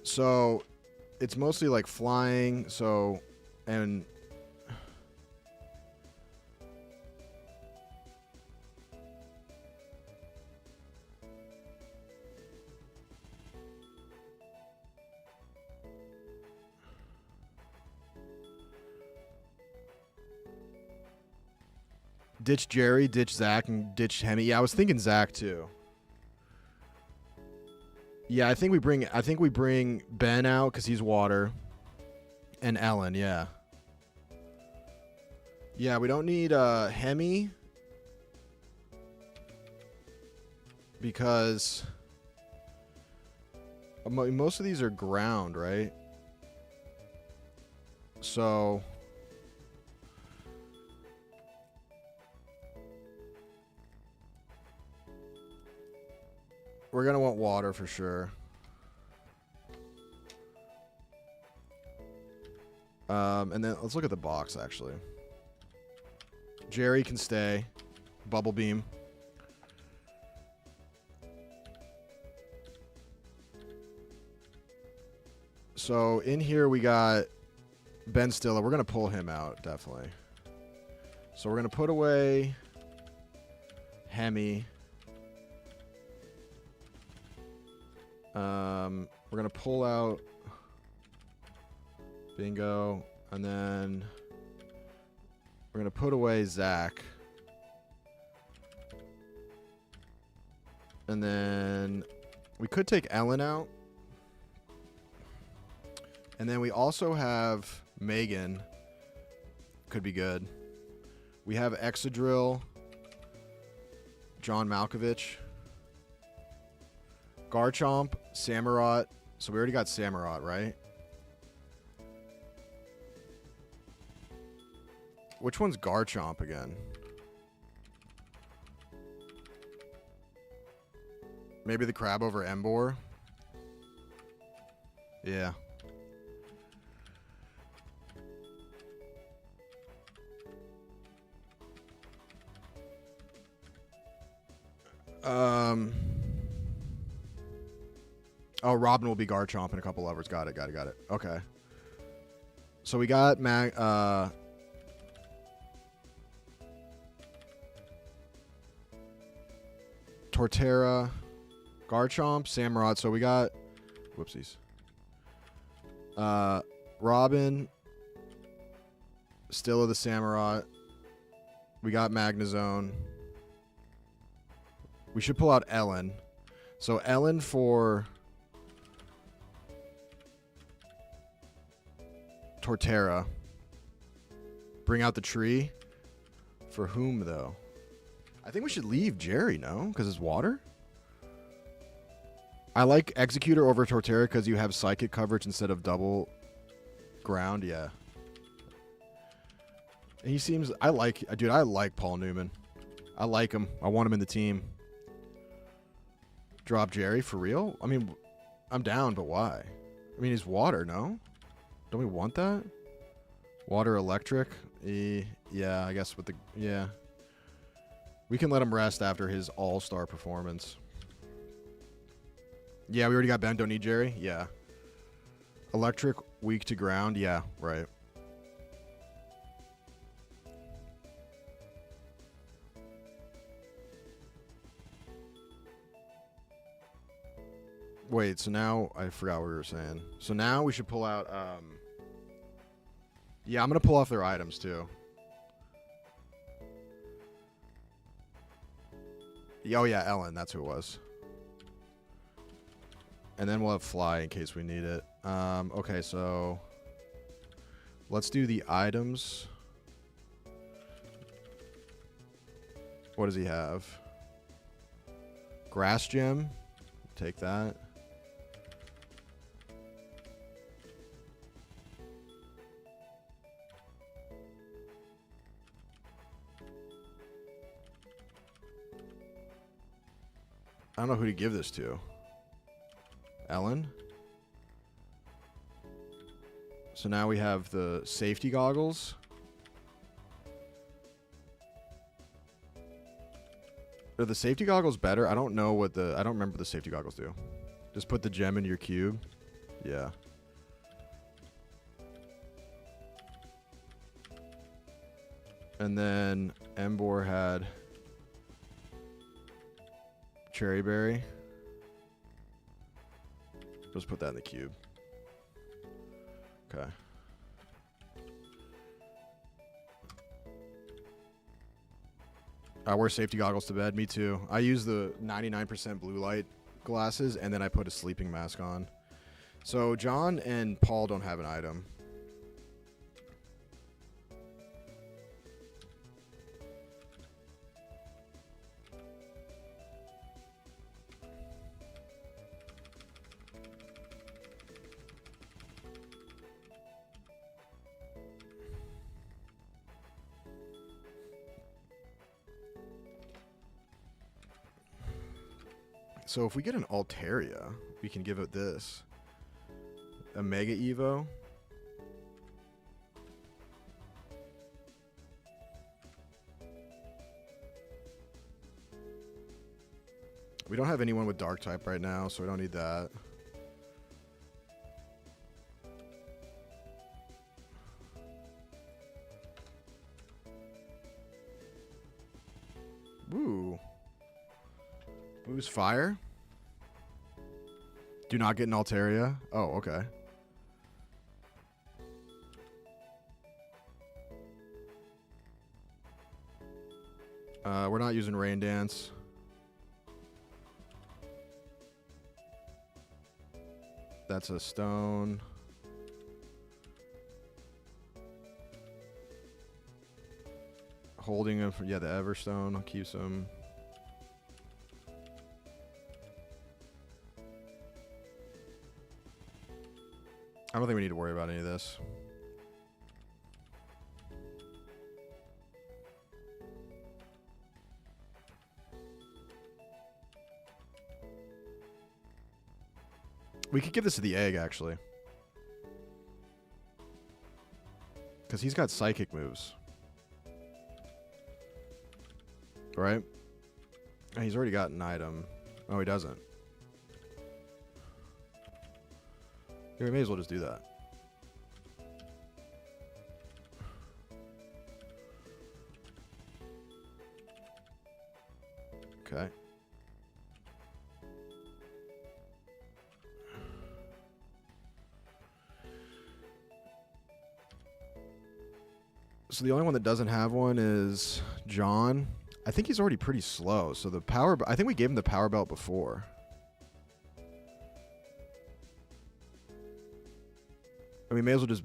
So, it's mostly like flying, so, and... Ditch Jerry, ditch Zach, and ditch Hemi. Yeah, I was thinking Zach too. Yeah, I think we bring Ben out because he's water, and Ellen. Yeah. Yeah, we don't need Hemi because most of these are ground, right? So we're going to want water for sure. And then let's look at the box, actually. Jerry can stay. Bubble Beam. So in here we got Ben Stiller. We're going to pull him out, definitely. So we're going to put away Hemi. We're going to pull out Bingo, and then we're going to put away Zach. And then we could take Ellen out. And then we also have Megan. Could be good. We have Exadrill, John Malkovich, Garchomp, Samurott. So we already got Samurott, right? Which one's Garchomp again? Maybe the crab over Emboar? Yeah. Oh, Robin will be Garchomp in a couple levers. Got it. Okay. So we got Torterra, Garchomp, Samurott. So we got, whoopsies. Robin, Stilla the Samurott. We got Magnezone. We should pull out Ellen. So Ellen for Torterra. Bring out the tree. For whom, though? I think we should leave Jerry, no? Because it's water? I like Executor over Torterra because you have Psychic coverage instead of double ground. Yeah. He seems... I like... Dude, I like Paul Newman. I like him. I want him in the team. Drop Jerry? For real? I mean, I'm down, but why? I mean, he's water, no? Don't we want that? Water, electric? Yeah, I guess with the... Yeah. We can let him rest after his all-star performance. Yeah, we already got Ben. Don't need Jerry? Yeah. Electric, weak to ground? Yeah, right. Wait, so now... I forgot what we were saying. So now we should pull out... Yeah, I'm going to pull off their items, too. Oh, yeah, Ellen. That's who it was. And then we'll have Fly in case we need it. Okay, so... Let's do the items. What does he have? Grass Gem. Take that. I don't know who to give this to. Ellen? So now we have the safety goggles. Are the safety goggles better? I don't know what the... I don't remember what the safety goggles do. Just put the gem into your cube. Yeah. And then Emboar had... Cherry Berry. Let's put that in the cube. Okay. I wear safety goggles to bed. Me too. I use the 99% blue light glasses, and then I put a sleeping mask on. So John and Paul don't have an item. So if we get an Altaria, we can give it this. A Mega Evo. We don't have anyone with Dark type right now, so we don't need that. Ooh. Who's fire? Do not get an Altaria. Oh, okay. We're not using Rain Dance. That's a stone. Holding him for, yeah, the Everstone. I'll keep some. I don't think we need to worry about any of this. We could give this to the egg, actually. Because he's got psychic moves. Right? He's already got an item. Oh, he doesn't. Yeah, we may as well just do that. So the only one that doesn't have one is John. I think he's already pretty slow. So the power... I think we gave him the power belt before. And we may as well just...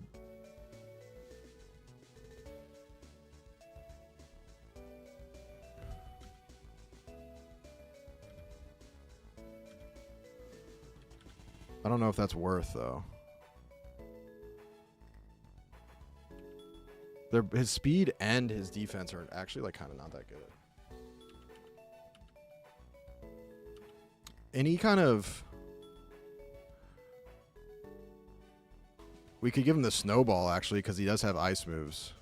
I don't know if that's worth, though. His speed and his defense are actually, like, kind of not that good. And he kind of... We could give him the snowball, actually, because he does have ice moves.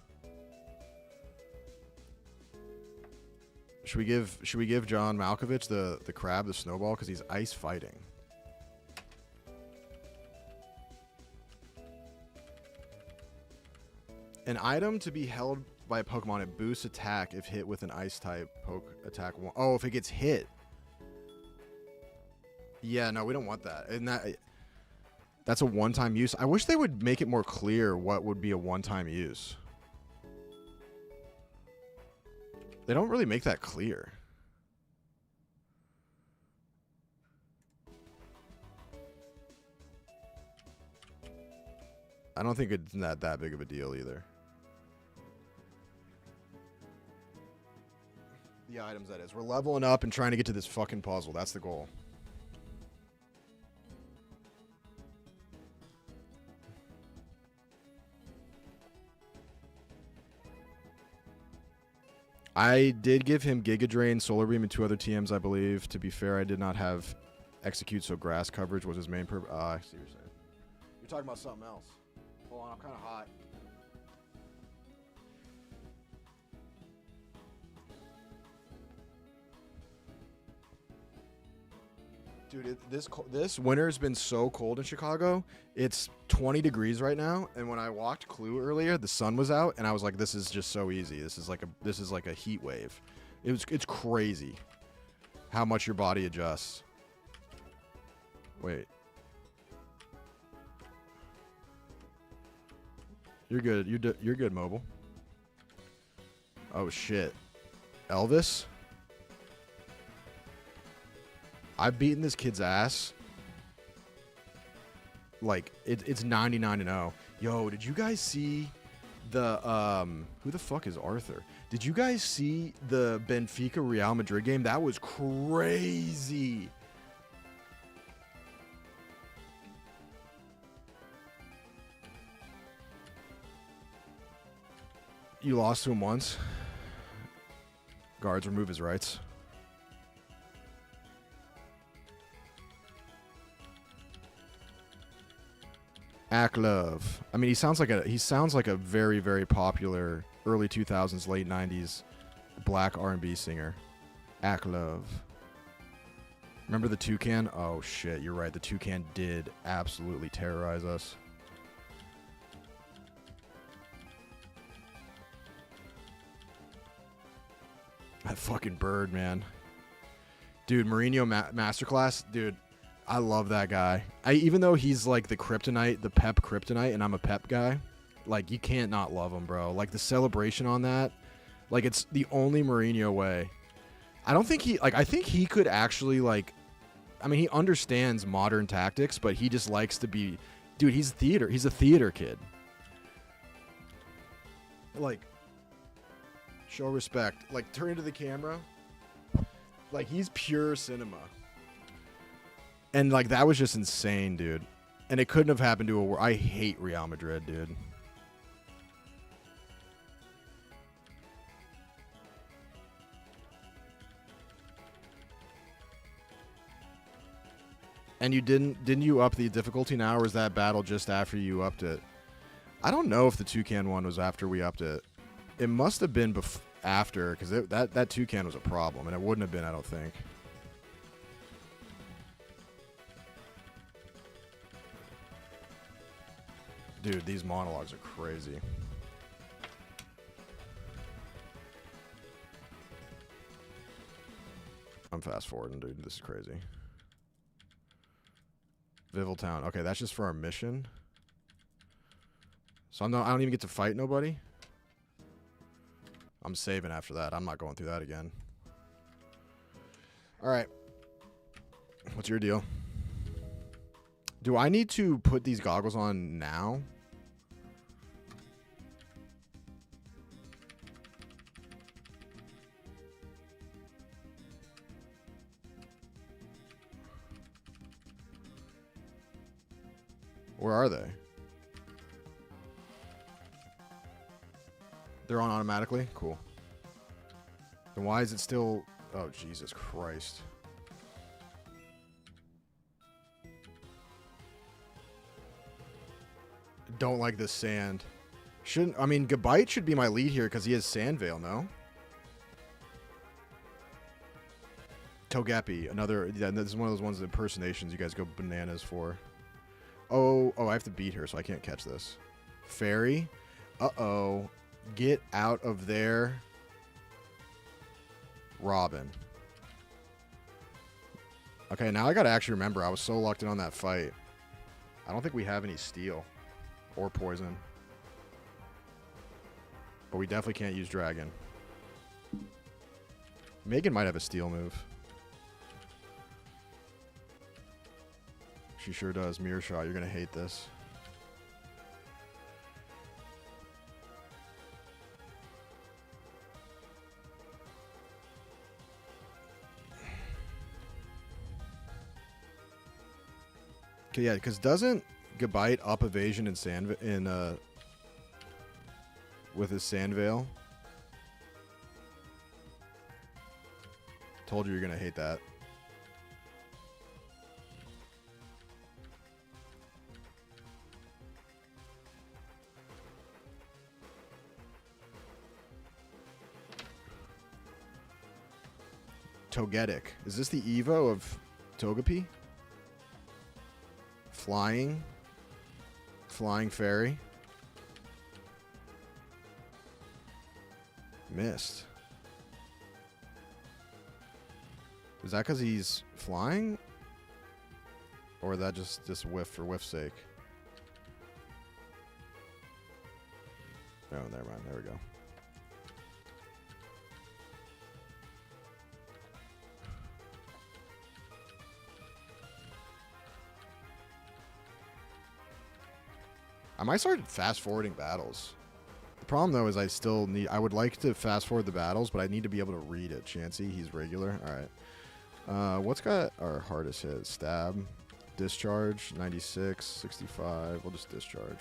Should we give John Malkovich the crab the snowball because he's ice fighting? An item to be held by a Pokemon, it boosts attack if hit with an ice type poke attack. Oh, if it gets hit. Yeah, no, we don't want that. And that's a one-time use. I wish they would make it more clear what would be a one-time use. They don't really make that clear. I don't think it's not that big of a deal either. The items, that is. We're leveling up and trying to get to this fucking puzzle. That's the goal. I did give him Giga Drain, Solar Beam, and 2 other TMs, I believe. To be fair, I did not have Execute, so grass coverage was his main purpose. I see what you're saying. You're talking about something else. Hold on, I'm kind of hot. Dude, this winter's been so cold in Chicago. It's 20 degrees right now, and when I walked Clue earlier, the sun was out, and I was like, "This is just so easy. This is like a heat wave." It's crazy how much your body adjusts. Wait, you're good. You're good, mobile. Oh shit, Elvis. I've beaten this kid's ass. Like, it's 99-0. Yo, did you guys see the, who the fuck is Arthur? Did you guys see the Benfica Real Madrid game? That was crazy. You lost to him once. Guards, remove his rights. Aklove. I mean, he sounds like a very, very popular early 2000s, late 90s black R&B singer. Aklove. Remember the toucan? Oh shit, you're right. The toucan did absolutely terrorize us. That fucking bird, man. Dude, Mourinho Masterclass, dude. I love that guy. Even though he's like the kryptonite, the Pep kryptonite, and I'm a Pep guy, like, you can't not love him, bro. Like, the celebration on that, like, it's the only Mourinho way. I think he could actually, like, I mean, he understands modern tactics, but he just likes to be, dude, he's theater. He's a theater kid. Like, show respect. Like, turn into the camera. Like, he's pure cinema. And, like, that was just insane, dude. And it couldn't have happened to I hate Real Madrid, dude. And you didn't you up the difficulty now, or was that battle just after you upped it? I don't know if the toucan one was after we upped it. It must have been after, because that toucan was a problem, and it wouldn't have been, I don't think. Dude, these monologues are crazy. I'm fast forwarding, dude. This is crazy. Viviltown. Okay, that's just for our mission. So I don't even get to fight nobody. I'm saving after that. I'm not going through that again. All right. What's your deal? Do I need to put these goggles on now? Where are they? They're on automatically? Cool. Then why is it still... Oh, Jesus Christ. Don't like this sand. Shouldn't... I mean, Gabite should be my lead here because he has Sand Veil, no? Togepi, another... Yeah, this is one of those ones, the impersonations you guys go bananas for. Oh, I have to beat her, so I can't catch this. Fairy. Uh-oh. Get out of there. Robin. Okay, now I gotta actually remember. I was so locked in on that fight. I don't think we have any steel. Or poison. But we definitely can't use dragon. Megan might have a steel move. She sure does. Mirror shot. You're going to hate this. Okay, yeah, because doesn't Gabite up evasion in sand with his Sand Veil? Told you you're going to hate that. Togetic. Is this the Evo of Togepi? Flying. Flying Fairy. Missed. Is that because he's flying? Or that just whiff for whiff's sake? Oh, never mind. There we go. I might start fast forwarding battles. The problem though is I would like to fast forward the battles, but I need to be able to read it. Chansey, he's regular. Alright. What's got our hardest hit? Stab. Discharge. 96. 65. We'll just discharge.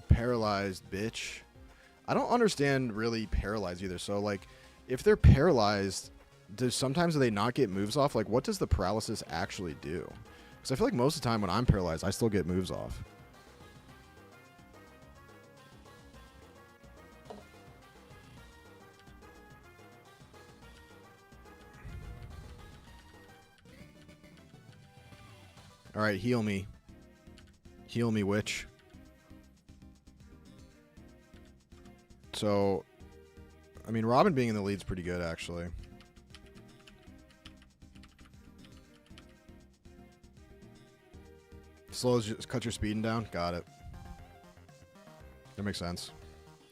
Paralyzed, bitch. I don't understand really paralyzed either. So, like, if they're paralyzed, sometimes do they not get moves off? Like, what does the paralysis actually do? Because I feel like most of the time when I'm paralyzed, I still get moves off. Alright, heal me. Heal me, witch. So, I mean, Robin being in the lead's pretty good, actually. Slows, just cut your speeding down. Got it. That makes sense.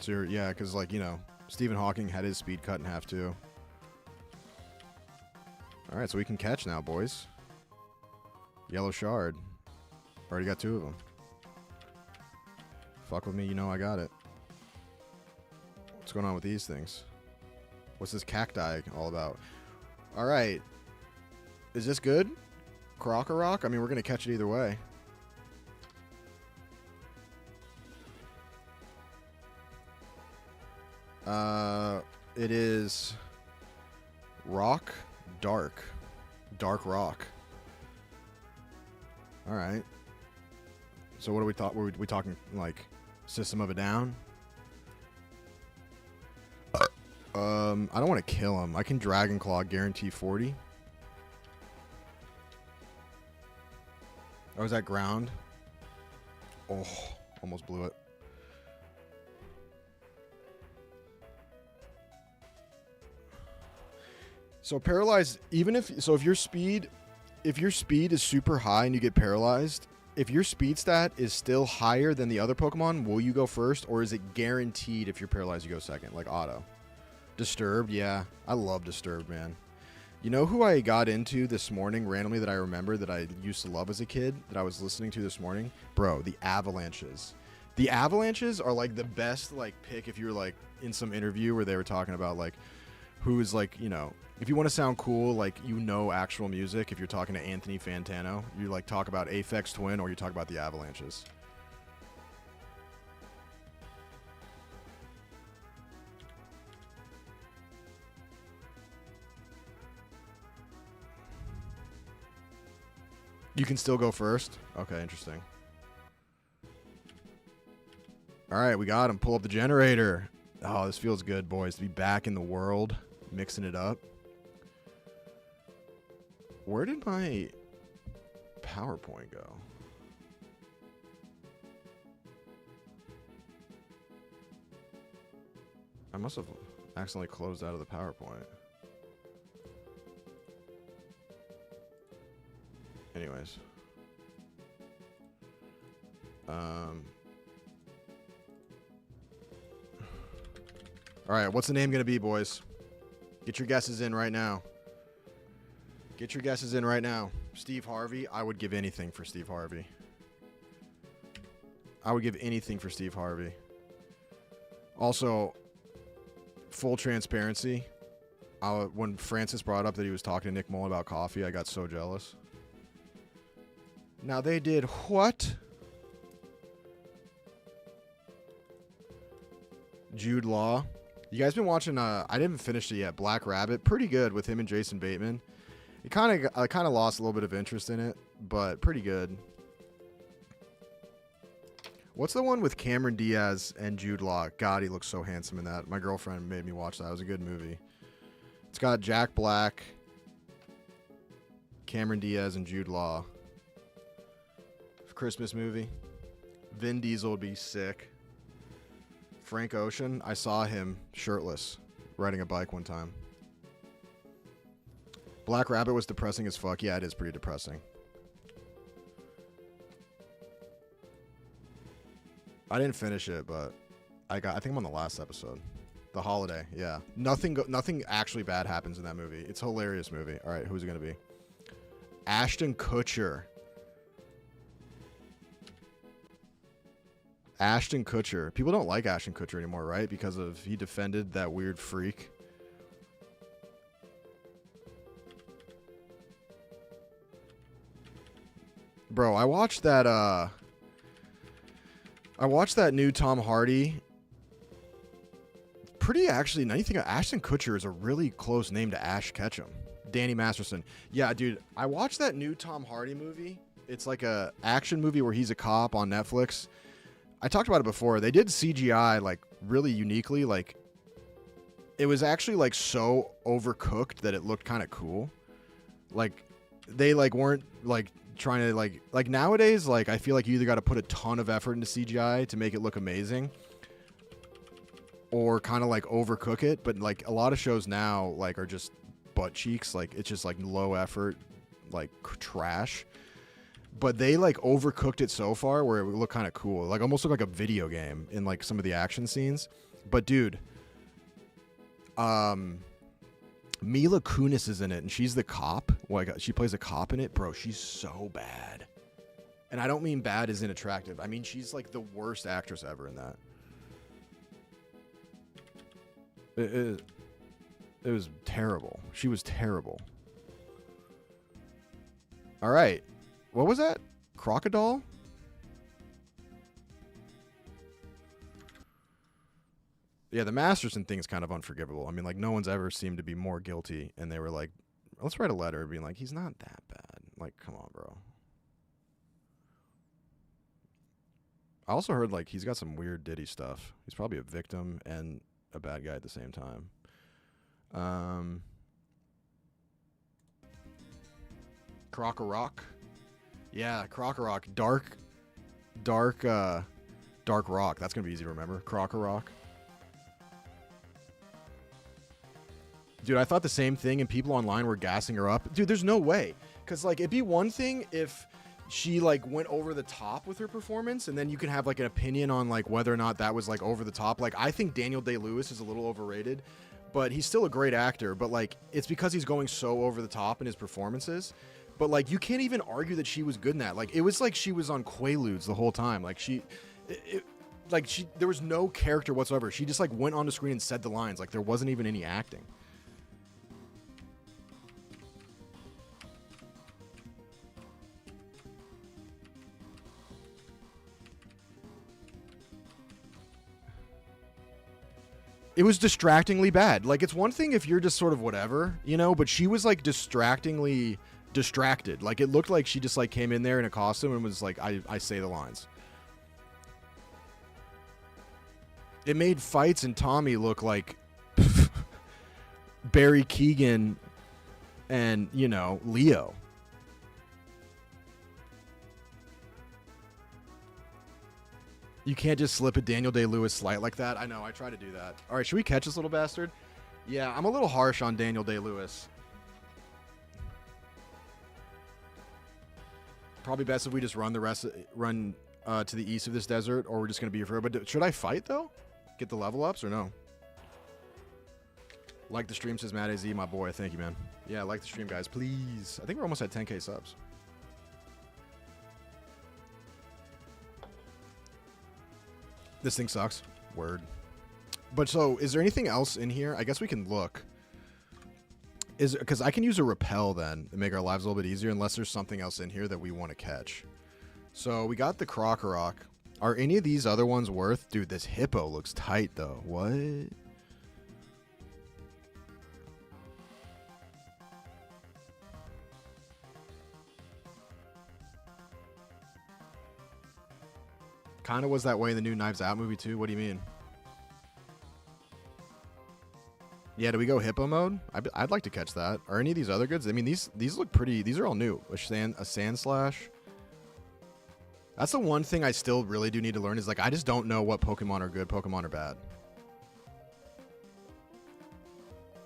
So, yeah, because, like, you know, Stephen Hawking had his speed cut in half, too. Alright, so we can catch now, boys. Yellow Shard. Already got 2 of them. Fuck with me, you know I got it. What's going on with these things? What's this cacti all about? Alright. Is this good? Croc-a-rock? I mean, we're going to catch it either way. It is rock, dark. Dark rock. Alright. So what do we thought? Were we talking, like, System of a Down? I don't want to kill him. I can Dragon Claw, guarantee 40. Oh, is that ground? Oh, almost blew it. So paralyzed, even if your speed is super high and you get paralyzed, if your speed stat is still higher than the other Pokemon, will you go first, or is it guaranteed if you're paralyzed you go second, like auto? Disturbed, yeah. I love Disturbed, man. You know who I got into this morning randomly that I remember that I used to love as a kid that I was listening to this morning? Bro, the Avalanches. The Avalanches are like the best like pick if you were like in some interview where they were talking about like who is like, you know, if you want to sound cool, like you know actual music, if you're talking to Anthony Fantano, you like talk about Aphex Twin or you talk about the Avalanches. You can still go first? Okay, interesting. All right, we got him. Pull up the generator. Oh, this feels good, boys, to be back in the world, mixing it up. Where did my PowerPoint go? I must have accidentally closed out of the PowerPoint. Anyways. All right, what's the name going to be, boys? Get your guesses in right now. Get your guesses in right now. Steve Harvey. I would give anything for Steve Harvey. I would give anything for Steve Harvey. Also, full transparency. When Francis brought up that he was talking to Nick Mullen about coffee, I got so jealous. Now they did what? Jude Law. You guys been watching? I didn't finish it yet. Black Rabbit, pretty good with him and Jason Bateman. I kind of lost a little bit of interest in it, but pretty good. What's the one with Cameron Diaz and Jude Law? God, he looks so handsome in that. My girlfriend made me watch that. It was a good movie. It's got Jack Black, Cameron Diaz, and Jude Law. Christmas movie. Vin Diesel would be sick. Frank Ocean, I saw him shirtless riding a bike one time. Black Rabbit was depressing as fuck. Yeah, it is pretty depressing. I didn't finish it, but I think I'm on the last episode. The Holiday, yeah. Nothing actually bad happens in that movie. It's a hilarious movie. All right, who's it going to be? Ashton Kutcher. Ashton Kutcher. People don't like Ashton Kutcher anymore, right? Because he defended that weird freak. Bro, I watched that new Tom Hardy. Pretty actually, now you think Ashton Kutcher is a really close name to Ash Ketchum. Danny Masterson. Yeah, dude, I watched that new Tom Hardy movie. It's like a action movie where he's a cop on Netflix. I talked about it before. They did CGI like really uniquely. Like it was actually like so overcooked that it looked kind of cool. Like they like weren't like trying to like nowadays. Like I feel like you either got to put a ton of effort into CGI to make it look amazing, or kind of like overcook it. But like a lot of shows now like are just butt cheeks. Like it's just like low effort, like trash. But they like overcooked it so far where it would look kind of cool. Like almost look like a video game in like some of the action scenes. But dude, Mila Kunis is in it and she's the cop. Like she plays a cop in it. Bro, she's so bad. And I don't mean bad as in attractive. I mean she's like the worst actress ever in that. It was terrible. She was terrible. All right. What was that? Crocodile? Yeah, the Masterson thing is kind of unforgivable. I mean, like, no one's ever seemed to be more guilty, and they were like, let's write a letter being like, he's not that bad. Like, come on, bro. I also heard, like, he's got some weird Diddy stuff. He's probably a victim and a bad guy at the same time. Croc-a-Rock. Yeah, Rock. Dark Rock. That's going to be easy to remember. Rock. Dude, I thought the same thing, and people online were gassing her up. Dude, there's no way. Because, like, it'd be one thing if she, like, went over the top with her performance, and then you can have, like, an opinion on, like, whether or not that was, like, over the top. Like, I think Daniel Day-Lewis is a little overrated, but he's still a great actor. But, like, it's because he's going so over the top in his performances. But, like, you can't even argue that she was good in that. Like, it was like she was on Quaaludes the whole time. Like, there was no character whatsoever. She just, like, went on the screen and said the lines. Like, there wasn't even any acting. It was distractingly bad. Like, it's one thing if you're just sort of whatever, you know, but she was, like, distractingly distracted. Like, it looked like she just, like, came in there in a costume and was like, I say the lines. It made Fights and Tommy look like Barry Keoghan and, you know, Leo. You can't just slip a Daniel Day-Lewis slight like that. I know, I try to do that. All right, should we catch this little bastard? Yeah, I'm a little harsh on Daniel Day-Lewis. Probably best if we just run to the east of this desert, or we're just going to be here forever. But should I fight, though? Get the level ups, or no? Like the stream, says Matt AZ, my boy. Thank you, man. Yeah, like the stream, guys. Please. I think we're almost at 10K subs. This thing sucks. Word. But so, is there anything else in here? I guess we can look. Because I can use a repel then to make our lives a little bit easier, unless there's something else in here that we want to catch. So we got the Rock. Are any of these other ones worth? Dude, this hippo looks tight though. What? Kind of was that way in the new Knives Out movie too. What do you mean? Yeah, do we go hippo mode? I'd like to catch that. Are any of these other goods? I mean, these look pretty. These are all new. A sand slash. That's the one thing I still really do need to learn is, like, I just don't know what Pokemon are good, Pokemon are bad.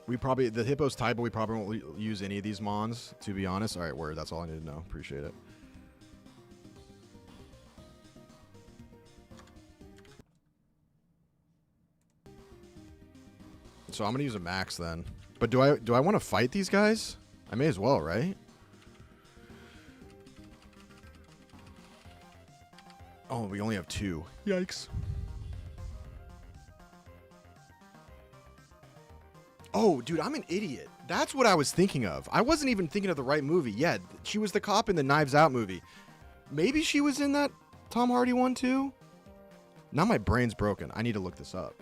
The hippo's tight, but we probably won't use any of these mons, to be honest. All right, word. That's all I need to know. Appreciate it. So I'm gonna use a max then. But do I want to fight these guys? I may as well, right? Oh, we only have 2. Yikes. Oh, dude, I'm an idiot. That's what I was thinking of. I wasn't even thinking of the right movie. Yeah, she was the cop in the Knives Out movie. Maybe she was in that Tom Hardy one too? Now my brain's broken. I need to look this up.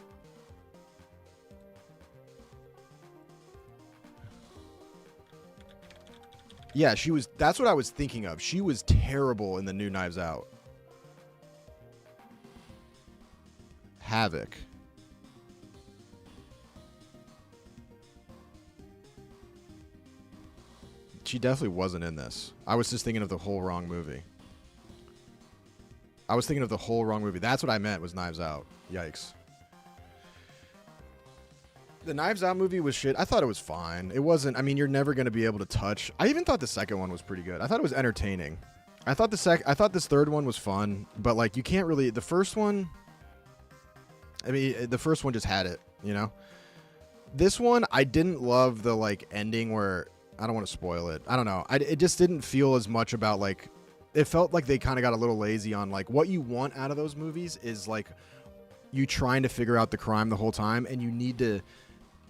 Yeah, she was. That's what I was thinking of. She was terrible in the new Knives Out. Havoc. She definitely wasn't in this. I was just thinking of the whole wrong movie. That's what I meant was Knives Out. Yikes. The Knives Out movie was shit. I thought it was fine. It wasn't. I mean, you're never going to be able to touch. I even thought the second one was pretty good. I thought it was entertaining. I thought this third one was fun, but like you can't really. The first one. I mean, the first one just had it, you know. This one, I didn't love the like ending where I don't want to spoil it. I don't know. It just didn't feel as much about like. It felt like they kind of got a little lazy on like what you want out of those movies is like you trying to figure out the crime the whole time, and you need to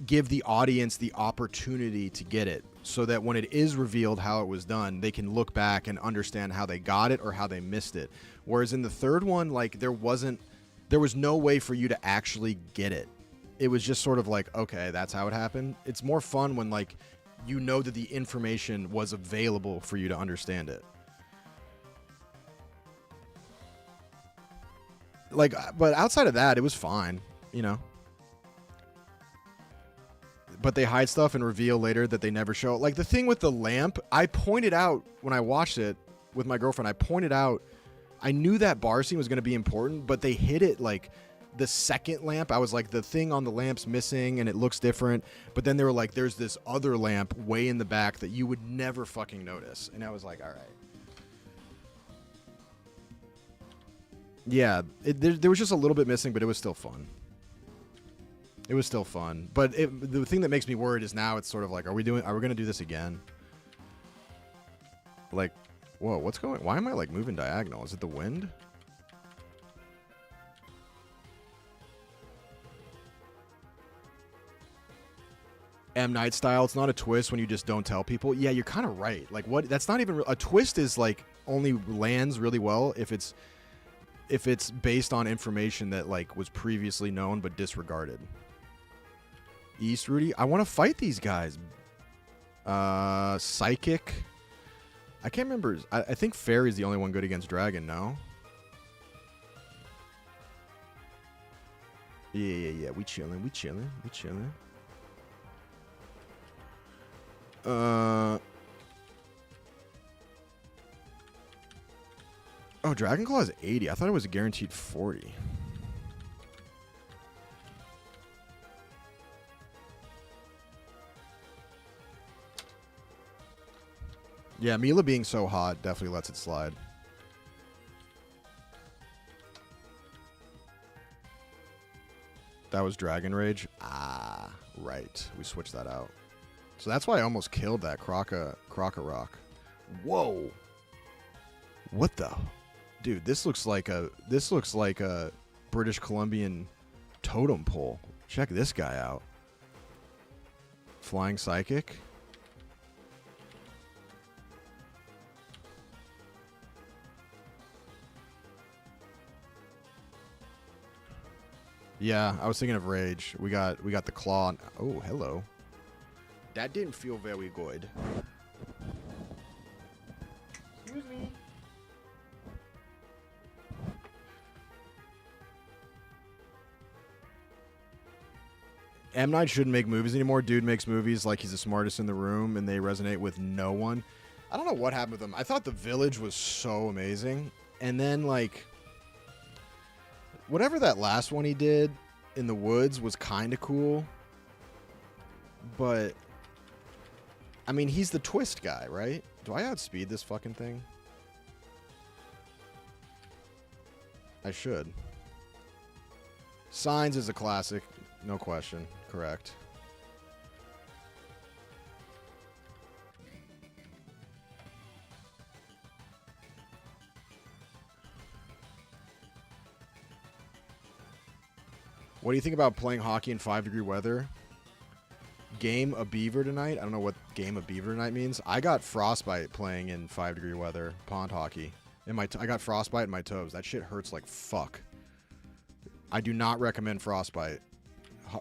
give the audience the opportunity to get it so that when it is revealed how it was done, they can look back and understand how they got it or how they missed it. Whereas in the third one, like there was no way for you to actually get it. It was just sort of like, okay, that's how it happened. It's more fun when like you know that the information was available for you to understand it. Like, but outside of that, it was fine, you know. But they hide stuff and reveal later that they never show. Like the thing with the lamp, I pointed out when I watched it, with my girlfriend, I pointed out, I knew that bar scene was going to be important, but they hit it like the second lamp. I was like, the thing on the lamp's missing and it looks different. But then they were like, there's this other lamp way in the back that you would never fucking notice. And I was like, all right. Yeah, there was just a little bit missing, but it was still fun. It was still fun. But the thing that makes me worried is now it's sort of like, are we going to do this again? Like, whoa, why am I like moving diagonal? Is it the wind? M. Night style. It's not a twist when you just don't tell people. Yeah, you're kind of right. Like, what? That's not even a twist. Is like only lands really well if it's based on information that like was previously known but disregarded. East Rudy. I want to fight these guys. Psychic. I can't remember. I think Fairy's the only one good against Dragon. No. Yeah. We chilling. Oh, Dragon Claw is 80. I thought it was a guaranteed 40. Yeah, Mila being so hot definitely lets it slide. That was Dragon Rage. Ah, right. We switched that out. So that's why I almost killed that Croca Rock. Whoa. What the? Dude, this looks like a British Columbian totem pole. Check this guy out. Flying Psychic. Yeah, I was thinking of Rage. We got the claw. Oh, hello. That didn't feel very good. Excuse me. M. Night shouldn't make movies anymore. Dude makes movies like he's the smartest in the room and they resonate with no one. I don't know what happened with him. I thought The Village was so amazing. And then, like, whatever that last one he did in the woods was kind of cool. But, I mean, he's the twist guy, right? Do I outspeed this fucking thing? I should. Signs is a classic. No question. Correct. What do you think about playing hockey in 5-degree weather? Game a beaver tonight? I don't know what game a beaver tonight means. I got frostbite playing in 5-degree weather. Pond hockey. I got frostbite in my toes. That shit hurts like fuck. I do not recommend frostbite.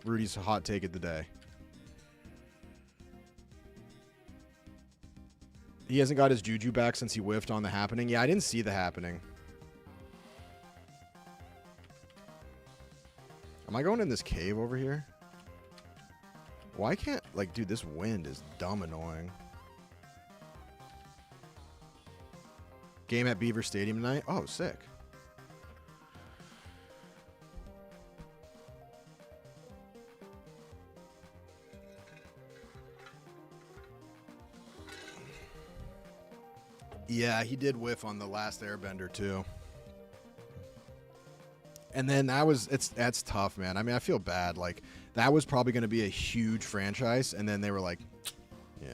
Rudy's hot take of the day. He hasn't got his juju back since he whiffed on the happening. Yeah, I didn't see the happening. Am I going in this cave over here? Why can't... Like, dude, this wind is dumb annoying. Game at Beaver Stadium tonight? Oh, sick. Yeah, he did whiff on the last Airbender, too. And then that's tough, man. I mean, I feel bad. Like, that was probably going to be a huge franchise, and then they were like, yeah.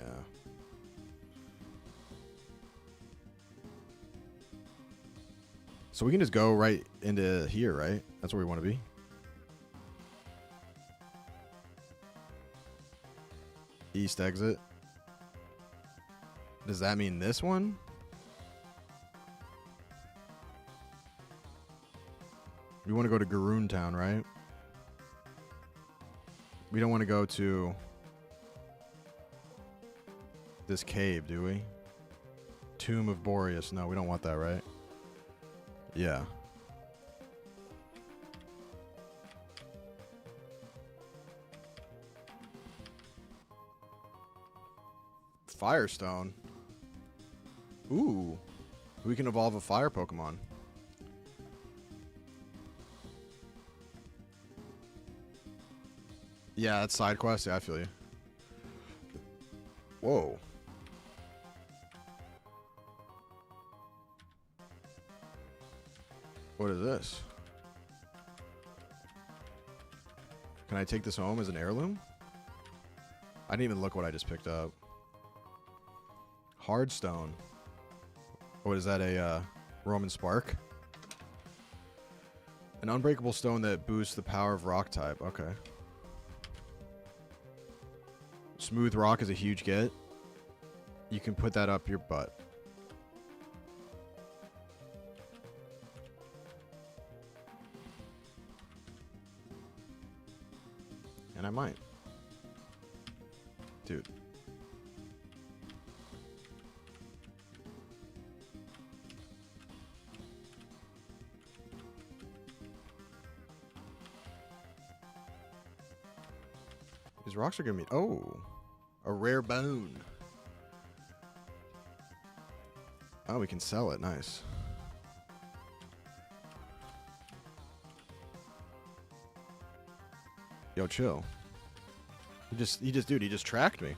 So we can just go right into here, right? That's where we want to be. East exit. Does that mean this one? We want to go to Garoon Town, right? We don't want to go to this cave, do we? Tomb of Boreas. No, we don't want that, right? Yeah. Firestone. Ooh. We can evolve a fire Pokemon. Yeah, that's side quest. Yeah, I feel you. Whoa. What is this? Can I take this home as an heirloom? I didn't even look what I just picked up. Hardstone. What is that, a Roman Spark? An unbreakable stone that boosts the power of rock type. Okay. Smooth rock is a huge get. You can put that up your butt. And I might. Dude. These rocks are gonna be... Oh. A rare bone. Oh, we can sell it. Nice. Yo, chill. He just tracked me.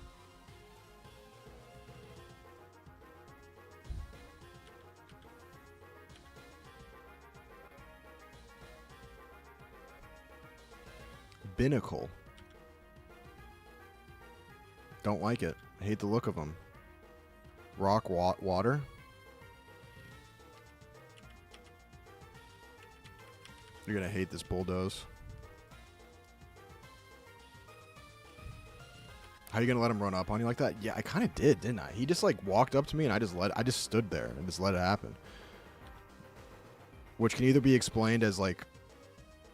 Binnacle. Don't like it. Hate the look of them. Rock water. You're gonna hate this bulldoze. How are you gonna let him run up on you like that? Yeah, I kind of did, didn't I? He just like walked up to me and I just stood there and just let it happen. Which can either be explained as like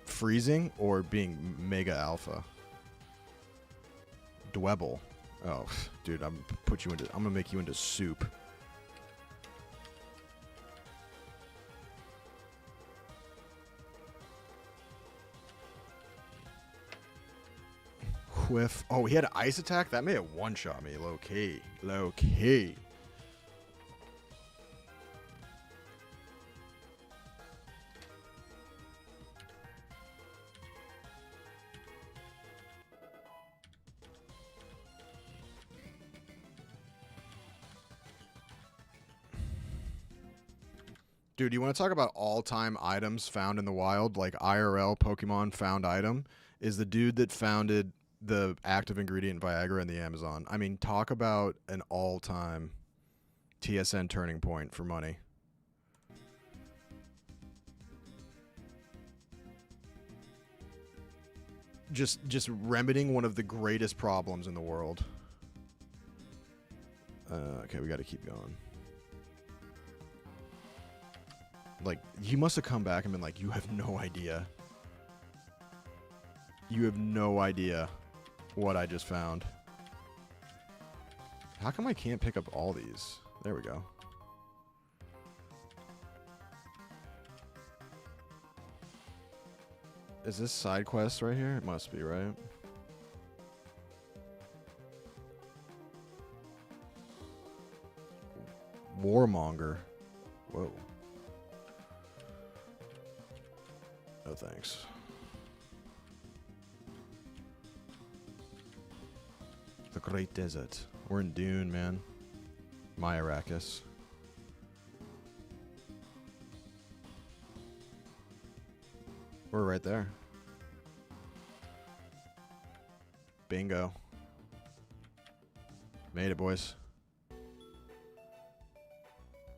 freezing or being mega alpha. Dwebble. Oh, dude, I'm gonna make you into soup. Whiff. Oh, he had an ice attack? That may have one-shot me. Low key. Low key. Dude, you want to talk about all-time items found in the wild? Like IRL Pokemon found item is the dude that founded the active ingredient Viagra in the Amazon. I mean, talk about an all-time TSN turning point for money. Just remedying one of the greatest problems in the world. Okay, we got to keep going. Like, he must have come back and been like, you have no idea. You have no idea what I just found. How come I can't pick up all these? There we go. Is this side quest right here? It must be, right? Warmonger. Whoa. No thanks. The Great Desert. We're in Dune, man. My Arrakis. We're right there. Bingo. Made it, boys.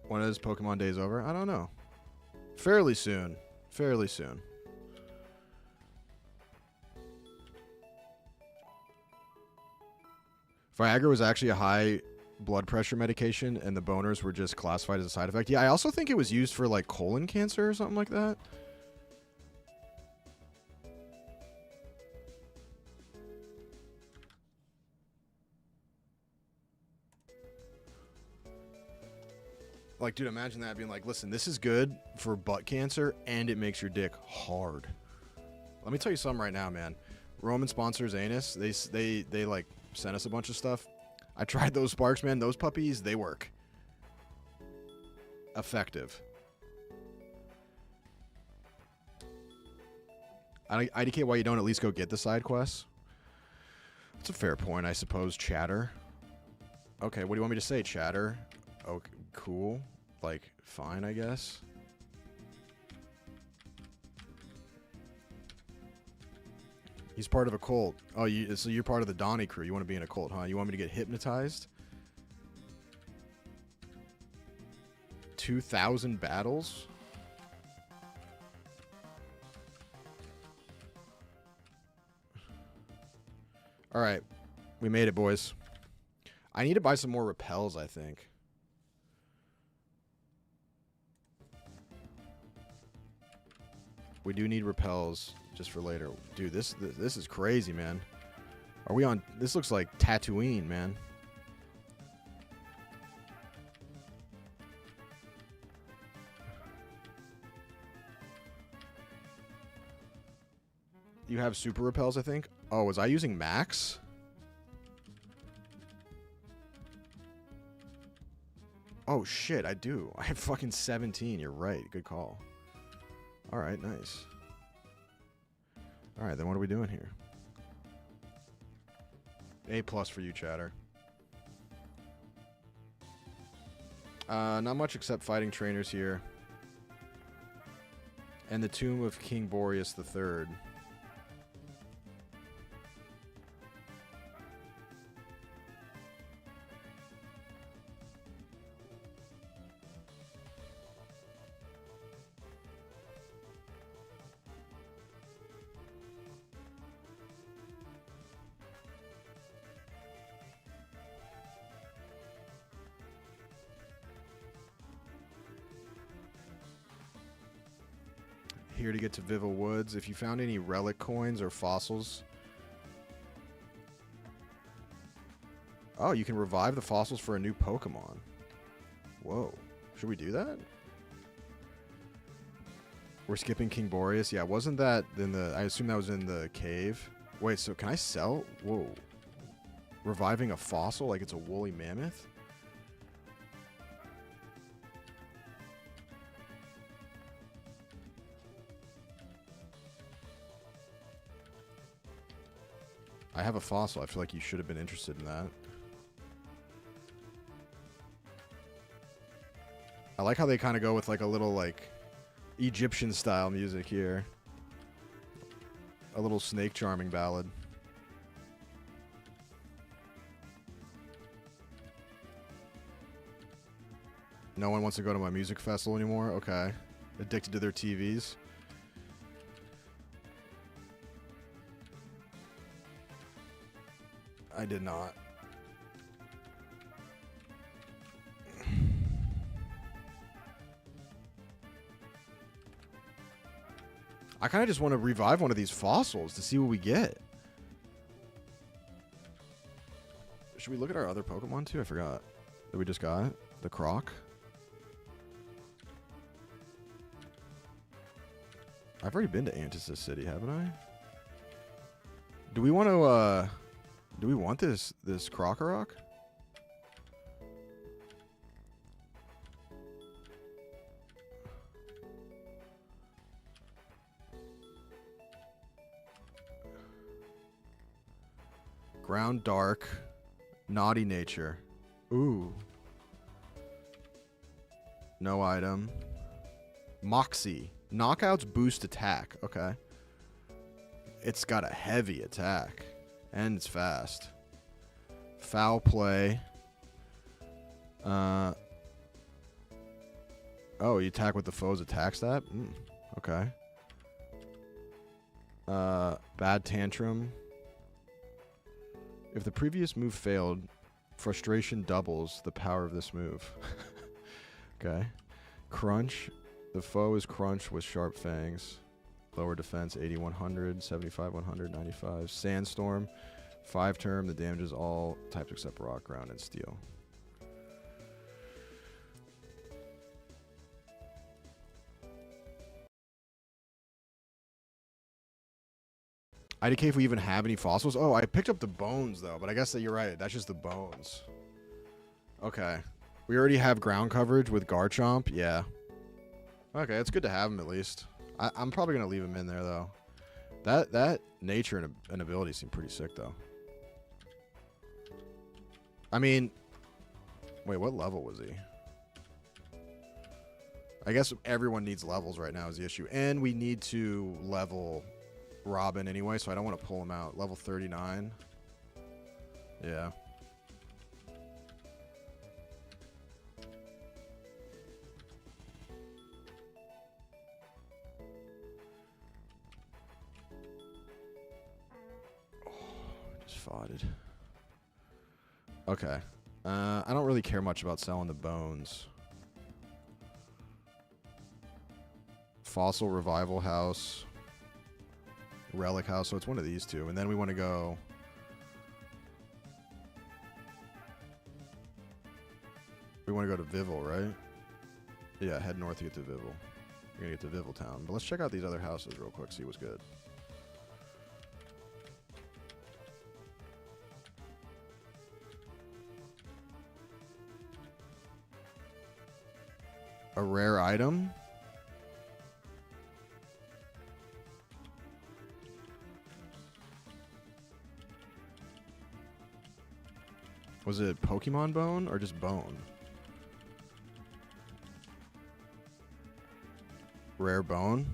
When is Pokemon Days over? I don't know. Fairly soon. Fairly soon. Viagra was actually a high blood pressure medication, and the boners were just classified as a side effect. Yeah, I also think it was used for, like, colon cancer or something like that. Like, dude, imagine that being like, listen, this is good for butt cancer, and it makes your dick hard. Let me tell you something right now, man. Roman sponsors Anus. They like, sent us a bunch of stuff. I tried those Sparks, man. Those puppies, they work. effective. IDK, why you don't at least go get the side quests? That's a fair point, I suppose, chatter. Okay, what do you want me to say, chatter? Okay, cool. Like, fine, I guess. He's part of a cult. Oh, so you're part of the Donnie crew. You want to be in a cult, huh? You want me to get hypnotized? 2,000 battles? Alright. We made it, boys. I need to buy some more repels, I think. We do need repels just for later. Dude, this is crazy, man. Are we on... This looks like Tatooine, man. You have super repels, I think? Oh, was I using max? Oh, shit, I do. I have fucking 17. You're right. Good call. Alright, nice. Alright, then what are we doing here? A+ for you, chatter. Not much except fighting trainers here. And the tomb of King Boreas III. Here to get to Viva Woods. If you found any relic coins or fossils. Oh, you can revive the fossils for a new Pokemon. Whoa. Should we do that? We're skipping King Boreas. Yeah, wasn't that in the... I assume that was in the cave. Wait, so can I sell? Whoa. Reviving a fossil like it's a woolly mammoth? I have a fossil. I feel like you should have been interested in that. I like how they kind of go with like a little like Egyptian style music here. A little snake charming ballad. No one wants to go to my music festival anymore? Okay. Addicted to their TVs. I did not. I kind of just want to revive one of these fossils to see what we get. Should we look at our other Pokemon too? I forgot. That we just got? The Croc? I've already been to Antisis City, haven't I? Do we want to, do we want this Krokorok? Ground Dark. Naughty Nature. Ooh. No item. Moxie. Knockouts boost attack. Okay. It's got a heavy attack. And it's fast. Foul Play. Oh, you attack with the foe's attack stat? Okay. Bad Tantrum. If the previous move failed, frustration doubles the power of this move. Okay. Crunch. The foe is crunched with sharp fangs. Lower defense 8100, 7500, 95. Sandstorm. 5 term. The damage is all types except rock, ground, and steel. IDK if we even have any fossils. Oh, I picked up the bones, though. But I guess that you're right. That's just the bones. Okay. We already have ground coverage with Garchomp. Yeah. Okay, it's good to have him at least. I'm probably going to leave him in there, though. That nature and ability seem pretty sick, though. I mean... Wait, what level was he? I guess everyone needs levels right now is the issue. And we need to level Robin anyway, so I don't want to pull him out. Level 39. Yeah. Just foughted. Okay. I don't really care much about selling the bones. Fossil Revival House. Relic House. So it's one of these two. And then we want to go... We want to go to Vival, right? Yeah, head north to get to Vival. We're going to get to Vival Town. But let's check out these other houses real quick, see what's good. A rare item? Was it Pokemon bone or just bone? Rare bone?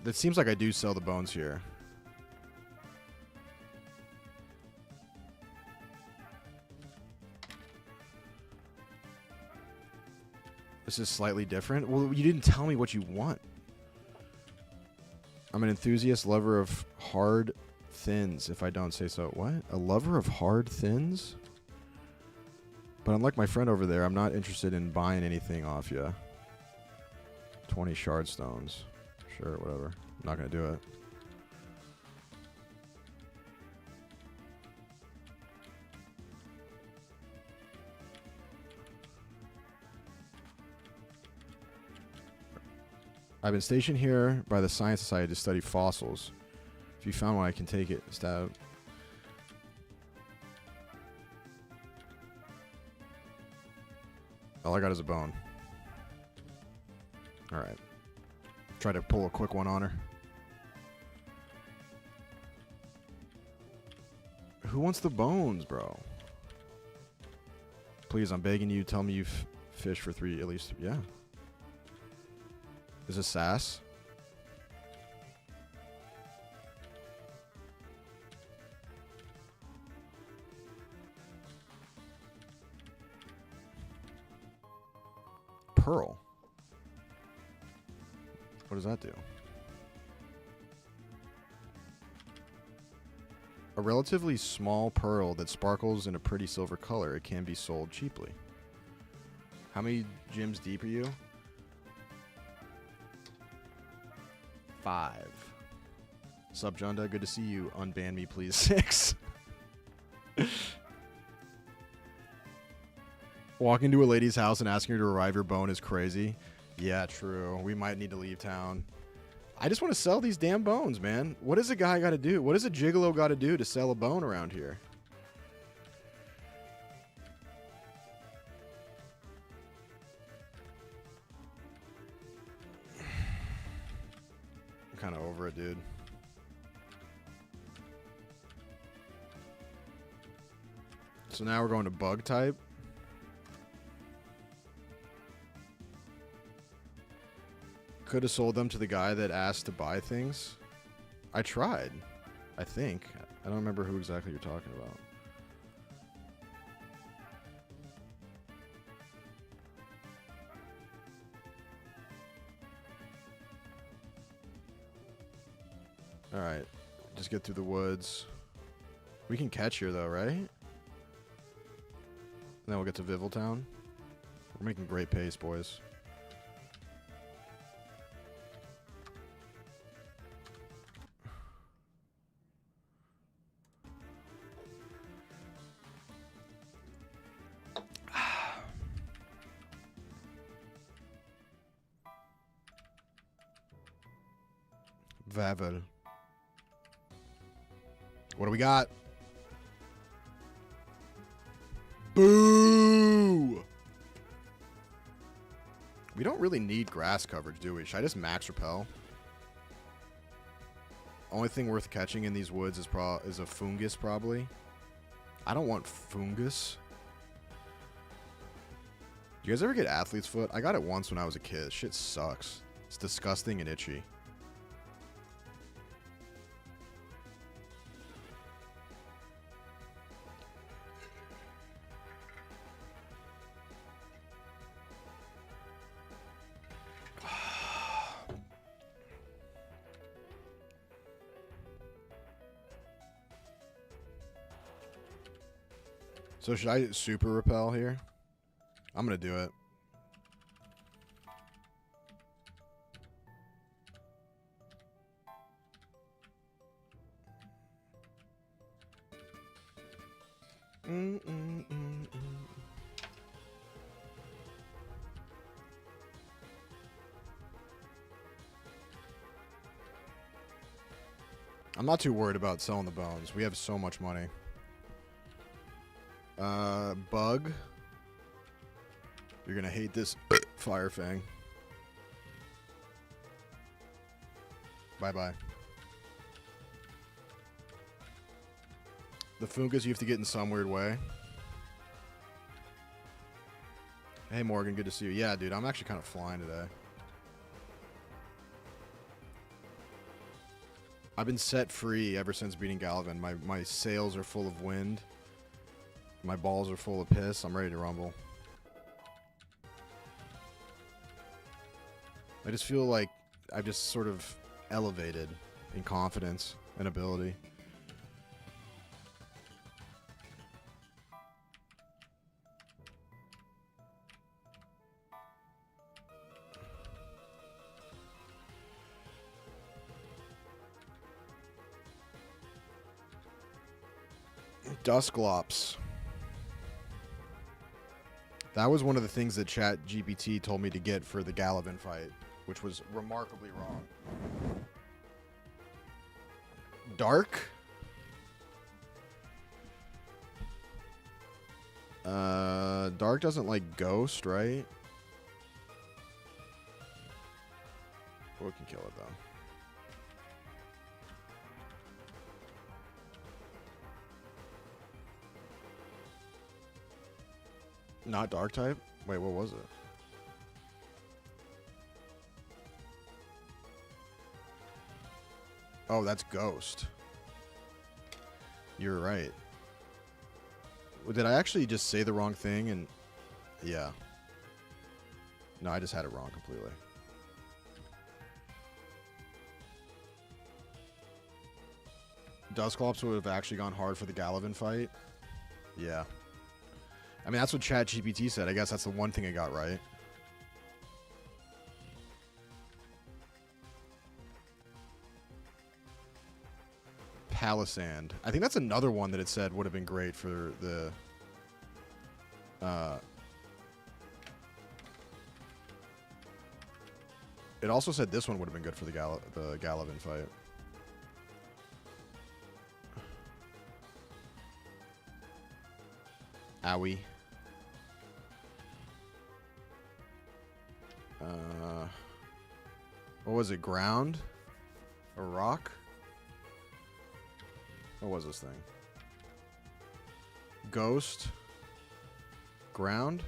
It seems like I do sell the bones here. This is slightly different. Well, you didn't tell me what you want. I'm an enthusiast lover of hard thins, if I don't say so. What? A lover of hard thins? But unlike my friend over there, I'm not interested in buying anything off you. 20 shard stones. Sure, whatever. I'm not going to do it. I've been stationed here by the Science Society to study fossils. If you found one, I can take it. Stab. All I got is a bone. Alright. Try to pull a quick one on her. Who wants the bones, bro? Please, I'm begging you, tell me you've fished for 3 at least. Yeah. Is this sass? Pearl. What does that do? A relatively small pearl that sparkles in a pretty silver color. It can be sold cheaply. How many gyms deep are you? 5. Sup, Jonda? Good to see you. Unban me, please. 6. Walking to a lady's house and asking her to revive your bone is crazy. Yeah, true. We might need to leave town. I just want to sell these damn bones, man. What does a guy got to do? What does a gigolo got to do to sell a bone around here? I'm kind of over it, dude. So now we're going to bug type. Could have sold them to the guy that asked to buy things. I tried. I think. I don't remember who exactly you're talking about. Alright. Just get through the woods. We can catch here though, right? And then we'll get to Vival Town. We're making great pace, boys. Vavel. What do we got? Boo! We don't really need grass coverage, do we? Should I just max repel? Only thing worth catching in these woods is a fungus, probably. I don't want fungus. Do you guys ever get athlete's foot? I got it once when I was a kid. Shit sucks. It's disgusting and itchy. So should I super repel here? I'm going to do it. I'm not too worried about selling the bones. We have so much money. Bug. You're gonna hate this fire fang. Bye-bye. The fungus you have to get in some weird way. Hey, Morgan, good to see you. Yeah, dude, I'm actually kind of flying today. I've been set free ever since beating Galvin. My sails are full of wind. My balls are full of piss. I'm ready to rumble. I just feel like I've just sort of elevated in confidence and ability. Dusclops. That was one of the things that ChatGPT told me to get for the Galvin fight, which was remarkably wrong. Dark? Dark doesn't like ghost, right? We can kill it, though. Not dark type? Wait, what was it? Oh, that's ghost. You're right. Did I actually just say the wrong thing? And yeah. No, I just had it wrong completely. Dusclops would have actually gone hard for the Galvin fight. Yeah. I mean, that's what ChatGPT said. I guess that's the one thing I got right. Palisand. I think that's another one that it said would have been great for the... It also said this one would have been good for the Galvin fight. Owie. What was it? Ground? A rock? What was this thing? Ghost? Ground?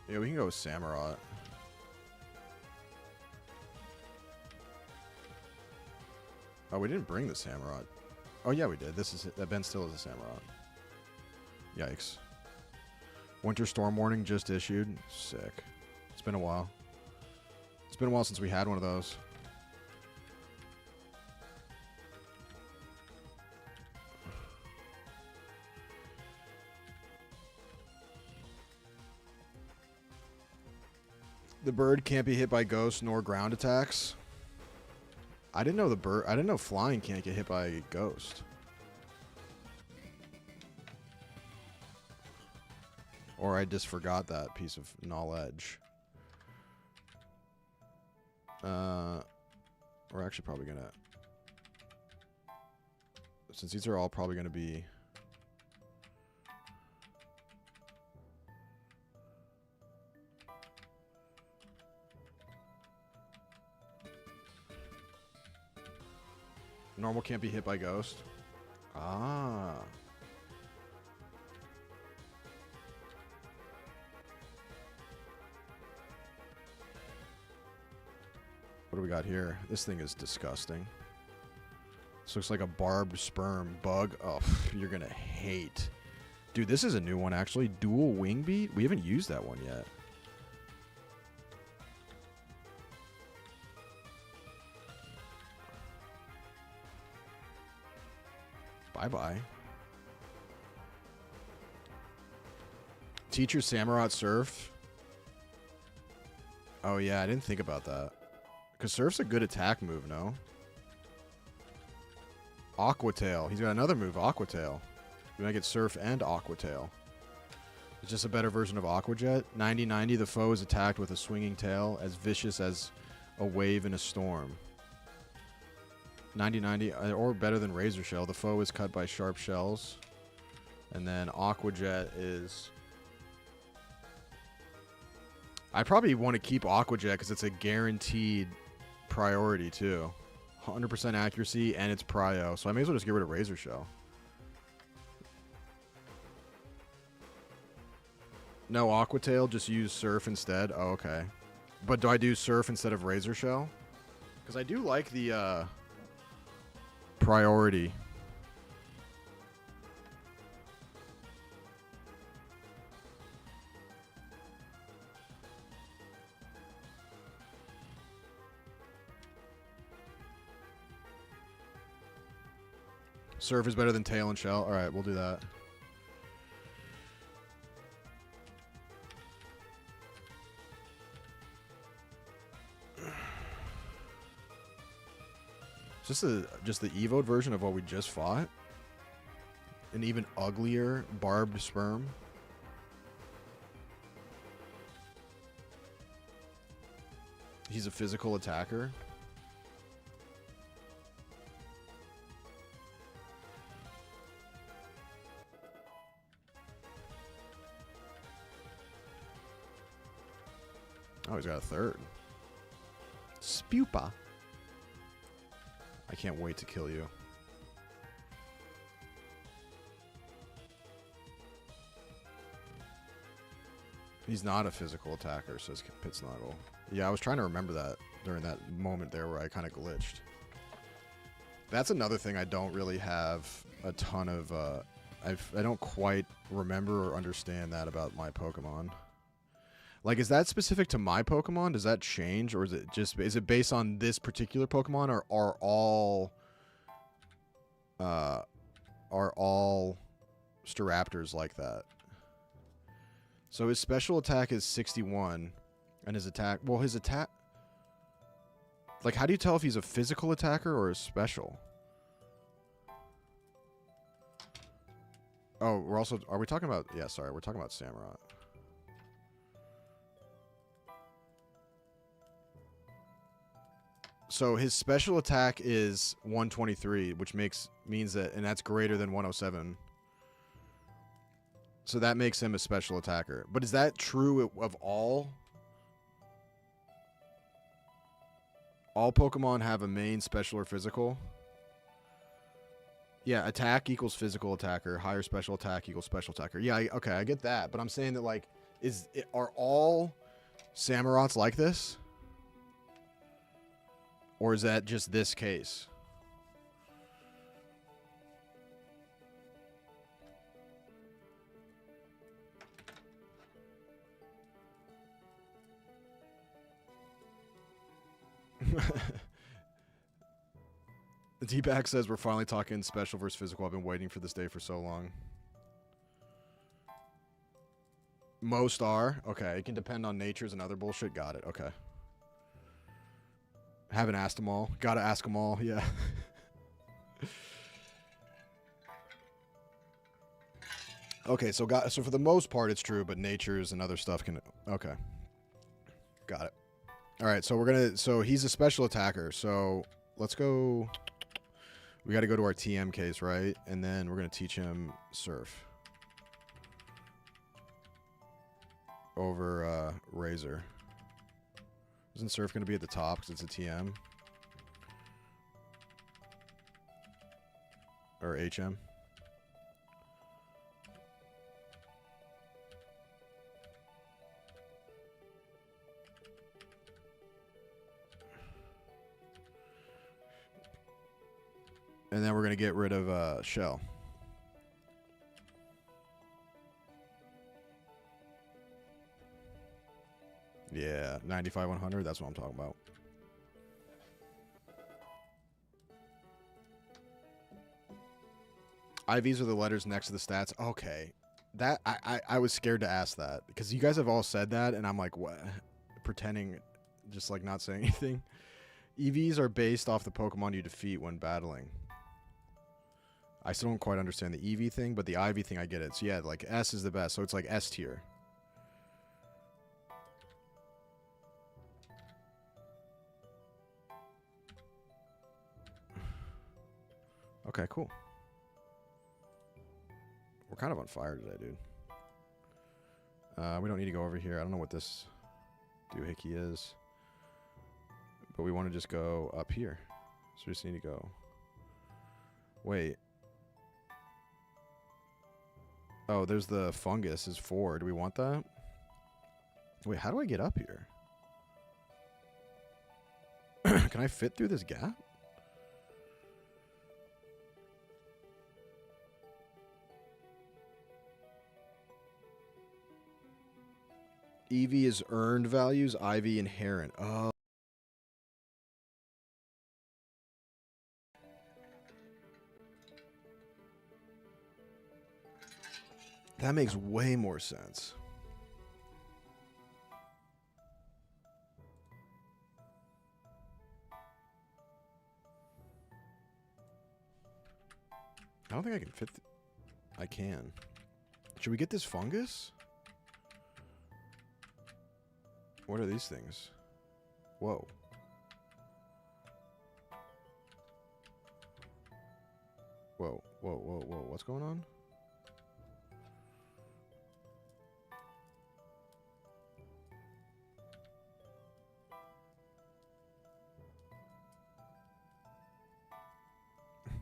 Yeah, we can go with Samurott. Oh, we didn't bring the Samurott. Oh, yeah, we did. That Ben still is a Samurott. Yikes. Winter storm warning just issued. Sick. It's been a while. It's been a while since we had one of those. The bird can't be hit by ghosts nor ground attacks. I didn't know the bird. I didn't know flying can't get hit by a ghost. Or I just forgot that piece of knowledge. We're actually probably gonna, since these are all probably gonna be. Normal can't be hit by ghost. Ah. What do we got here? This thing is disgusting. This looks like a barbed sperm bug. Oh, you're gonna hate. Dude, this is a new one actually. Dual wing beat? We haven't used that one yet. Bye-bye. Teacher Samurott Surf. Oh, yeah, I didn't think about that. Because Surf's a good attack move, no? Aqua Tail. He's got another move, Aqua Tail. We might get Surf and Aqua Tail. It's just a better version of Aqua Jet. 90-90, the foe is attacked with a swinging tail, as vicious as a wave in a storm. 90-90, or better than Razor Shell. The foe is cut by sharp shells. And then Aqua Jet is... I probably want to keep Aqua Jet because it's a guaranteed priority too. 100% accuracy and it's prio. So I may as well just get rid of Razor Shell. No Aqua Tail, just use Surf instead. Oh, okay. But do I do Surf instead of Razor Shell? Because I do like the... priority. Surf is better than tail and shell. All right, we'll do that. Is this just the evoed version of what we just fought? An even uglier barbed sperm? He's a physical attacker. Oh, he's got a third. Spupa. I can't wait to kill you. He's not a physical attacker, says Pitsnoggle. Yeah, I was trying to remember that during that moment there where I kind of glitched. That's another thing I don't really have a ton of... I don't quite remember or understand that about my Pokemon. Like, is that specific to my Pokemon? Does that change? Or is it based on this particular Pokemon? Or are all Staraptors like that? So his special attack is 61. And his attack... Well, his attack... Like, how do you tell if he's a physical attacker or a special? Oh, we're also... Are we talking about... Yeah, sorry. We're talking about Samurott. So his special attack is 123, which means that... And that's greater than 107. So that makes him a special attacker. But is that true of all... All Pokemon have a main, special, or physical? Yeah, attack equals physical attacker. Higher special attack equals special attacker. Yeah, okay, I get that. But I'm saying that, like, are all Samurotts like this? Or is that just this case? The D-Back says we're finally talking special versus physical. I've been waiting for this day for so long. Most are. Okay, it can depend on natures and other bullshit. Got it. Okay. Haven't asked them all. Gotta ask them all. Yeah. Okay, so for the most part it's true, but natures and other stuff can. Okay, got it. All right, so so he's a special attacker. So let's go. We got to go to our TM case, right? And then we're gonna teach him Surf over Razor. Isn't Surf gonna be at the top because it's a TM or HM? And then we're going to get rid of Shell. Yeah, 95, 100. That's what I'm talking about. IVs are the letters next to the stats. Okay. That I was scared to ask that because you guys have all said that, and I'm like, what? Pretending, just like not saying anything. EVs are based off the Pokemon you defeat when battling. I still don't quite understand the EV thing, but the IV thing, I get it. So yeah, like S is the best. So it's like S tier. Okay, cool. We're kind of on fire today, dude. We don't need to go over here. I don't know what this doohickey is. But we want to just go up here. So we just need to go. Wait. Oh, there's the fungus is 4. Do we want that? Wait, how do I get up here? Can I fit through this gap? EV is earned values, IV inherent. Oh. That makes way more sense. I don't think I can fit. I can. Should we get this fungus? What are these things? Whoa. Whoa, whoa, whoa, whoa. What's going on?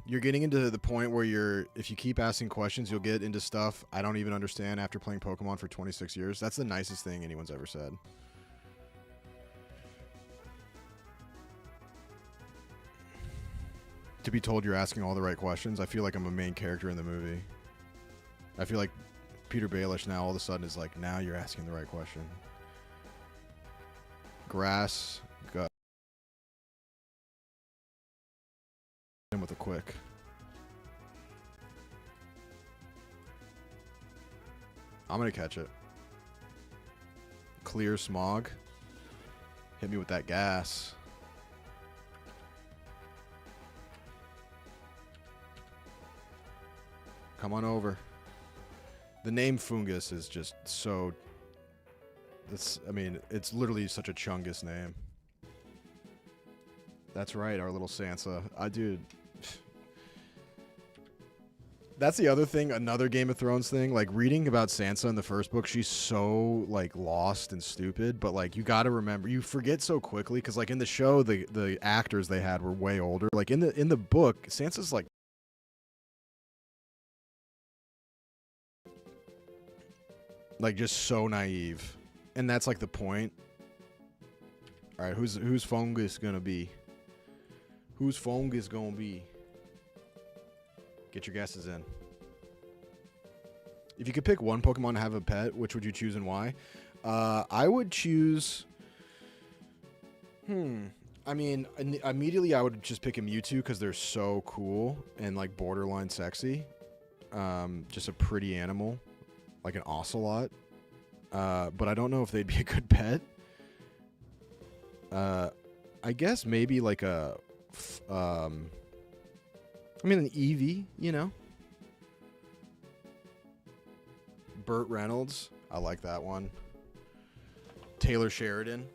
You're getting into the point where if you keep asking questions, you'll get into stuff I don't even understand after playing Pokemon for 26 years. That's the nicest thing anyone's ever said. To be told you're asking all the right questions, I feel like I'm a main character in the movie. I feel like Peter Baelish now all of a sudden is like, now you're asking the right question. Grass, gut. In with a quick. I'm gonna catch it. Clear smog. Hit me with that gas. Come on over. The name Fungus is just so... I mean, it's literally such a Chungus name. That's right, our little Sansa. Dude. That's the other thing, another Game of Thrones thing. Like, reading about Sansa in the first book, she's so, like, lost and stupid. But, like, you gotta remember, you forget so quickly. Because, like, in the show, the actors they had were way older. Like, in the book, Sansa's, like... Like, just so naive. And that's, like, the point. Alright, who's Fungus gonna be? Who's Fungus gonna be? Get your guesses in. If you could pick one Pokemon to have a pet, which would you choose and why? I would choose... I mean, immediately I would just pick a Mewtwo because they're so cool and, like, borderline sexy. Just a pretty animal. Like an Ocelot. But I don't know if they'd be a good pet. I guess maybe like I mean, an Eevee, you know? Burt Reynolds. I like that one. Taylor Sheridan.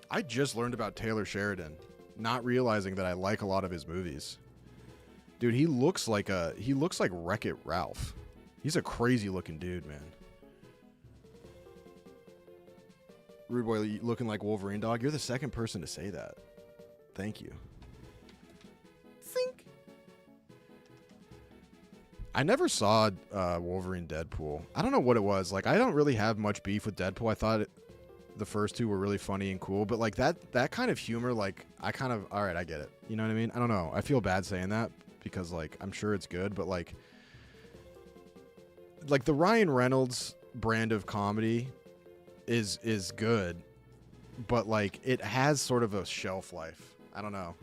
I just learned about Taylor Sheridan, not realizing that I like a lot of his movies. Dude, he looks like Wreck-It Ralph. He's a crazy looking dude, man. Rude Boy looking like Wolverine dog. You're the second person to say that. Thank you. Think. I never saw Wolverine Deadpool. I don't know what it was. Like, I don't really have much beef with Deadpool. I thought the first two were really funny and cool, but like that kind of humor, like I kind of, all right, I get it. You know what I mean? I don't know. I feel bad saying that because like I'm sure it's good, but like the Ryan Reynolds brand of comedy is good, but like it has sort of a shelf life. I don't know.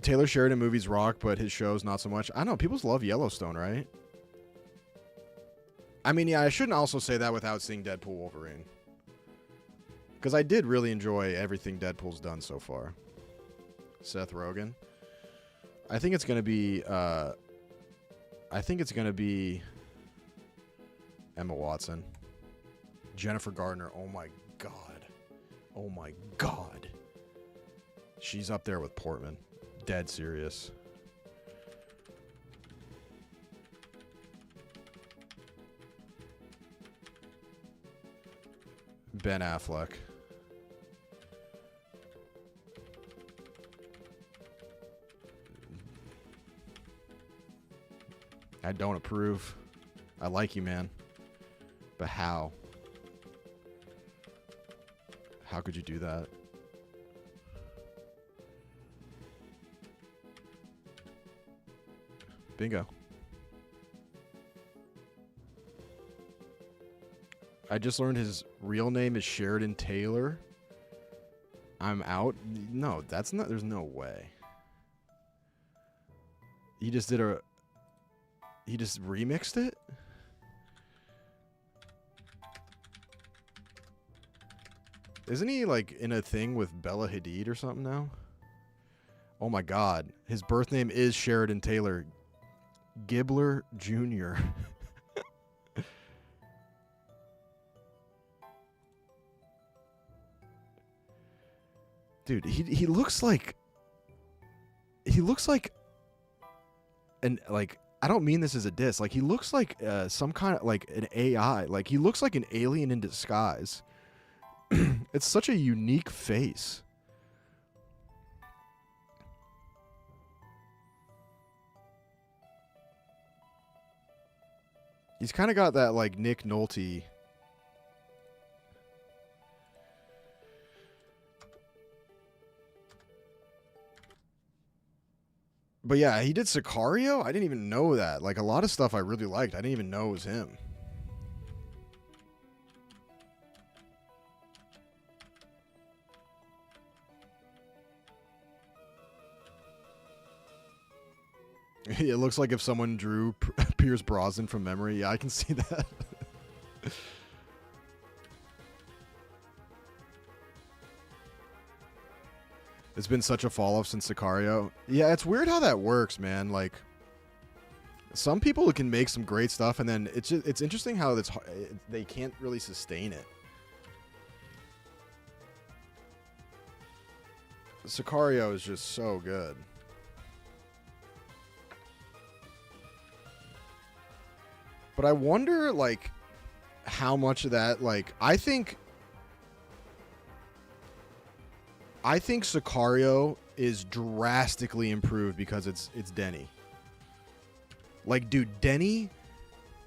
Taylor Sheridan movies rock, but his shows not so much. I don't know. People love Yellowstone, right? I mean, yeah, I shouldn't also say that without seeing Deadpool Wolverine. Because I did really enjoy everything Deadpool's done so far. Seth Rogen. I think it's going to be Emma Watson. Jennifer Gardner. Oh my God. Oh my God. She's up there with Portman. Dead serious. Ben Affleck. I don't approve. I like you, man. But how? How could you do that? Bingo. I just learned his real name is Sheridan Taylor. I'm out. No, that's not. There's no way. He just remixed it? Isn't he like in a thing with Bella Hadid or something now? Oh my God. His birth name is Sheridan Taylor Gibbler Jr. Dude, he looks like an, like, I don't mean this as a diss. Like, he looks like some kind of like an AI. Like, he looks like an alien in disguise. It's such a unique face. He's kind of got that like Nick Nolte. But yeah, he did Sicario? I didn't even know that. Like, a lot of stuff I really liked, I didn't even know it was him. It looks like if someone drew Pierce Brosnan from memory. Yeah, I can see that. It's been such a fall off since Sicario. Yeah, it's weird how that works, man. Like, some people can make some great stuff, and then it's interesting how they can't really sustain it. Sicario is just so good. But I wonder, like, how much of that, like, I think Sicario is drastically improved because it's Denny. Like, dude, Denny,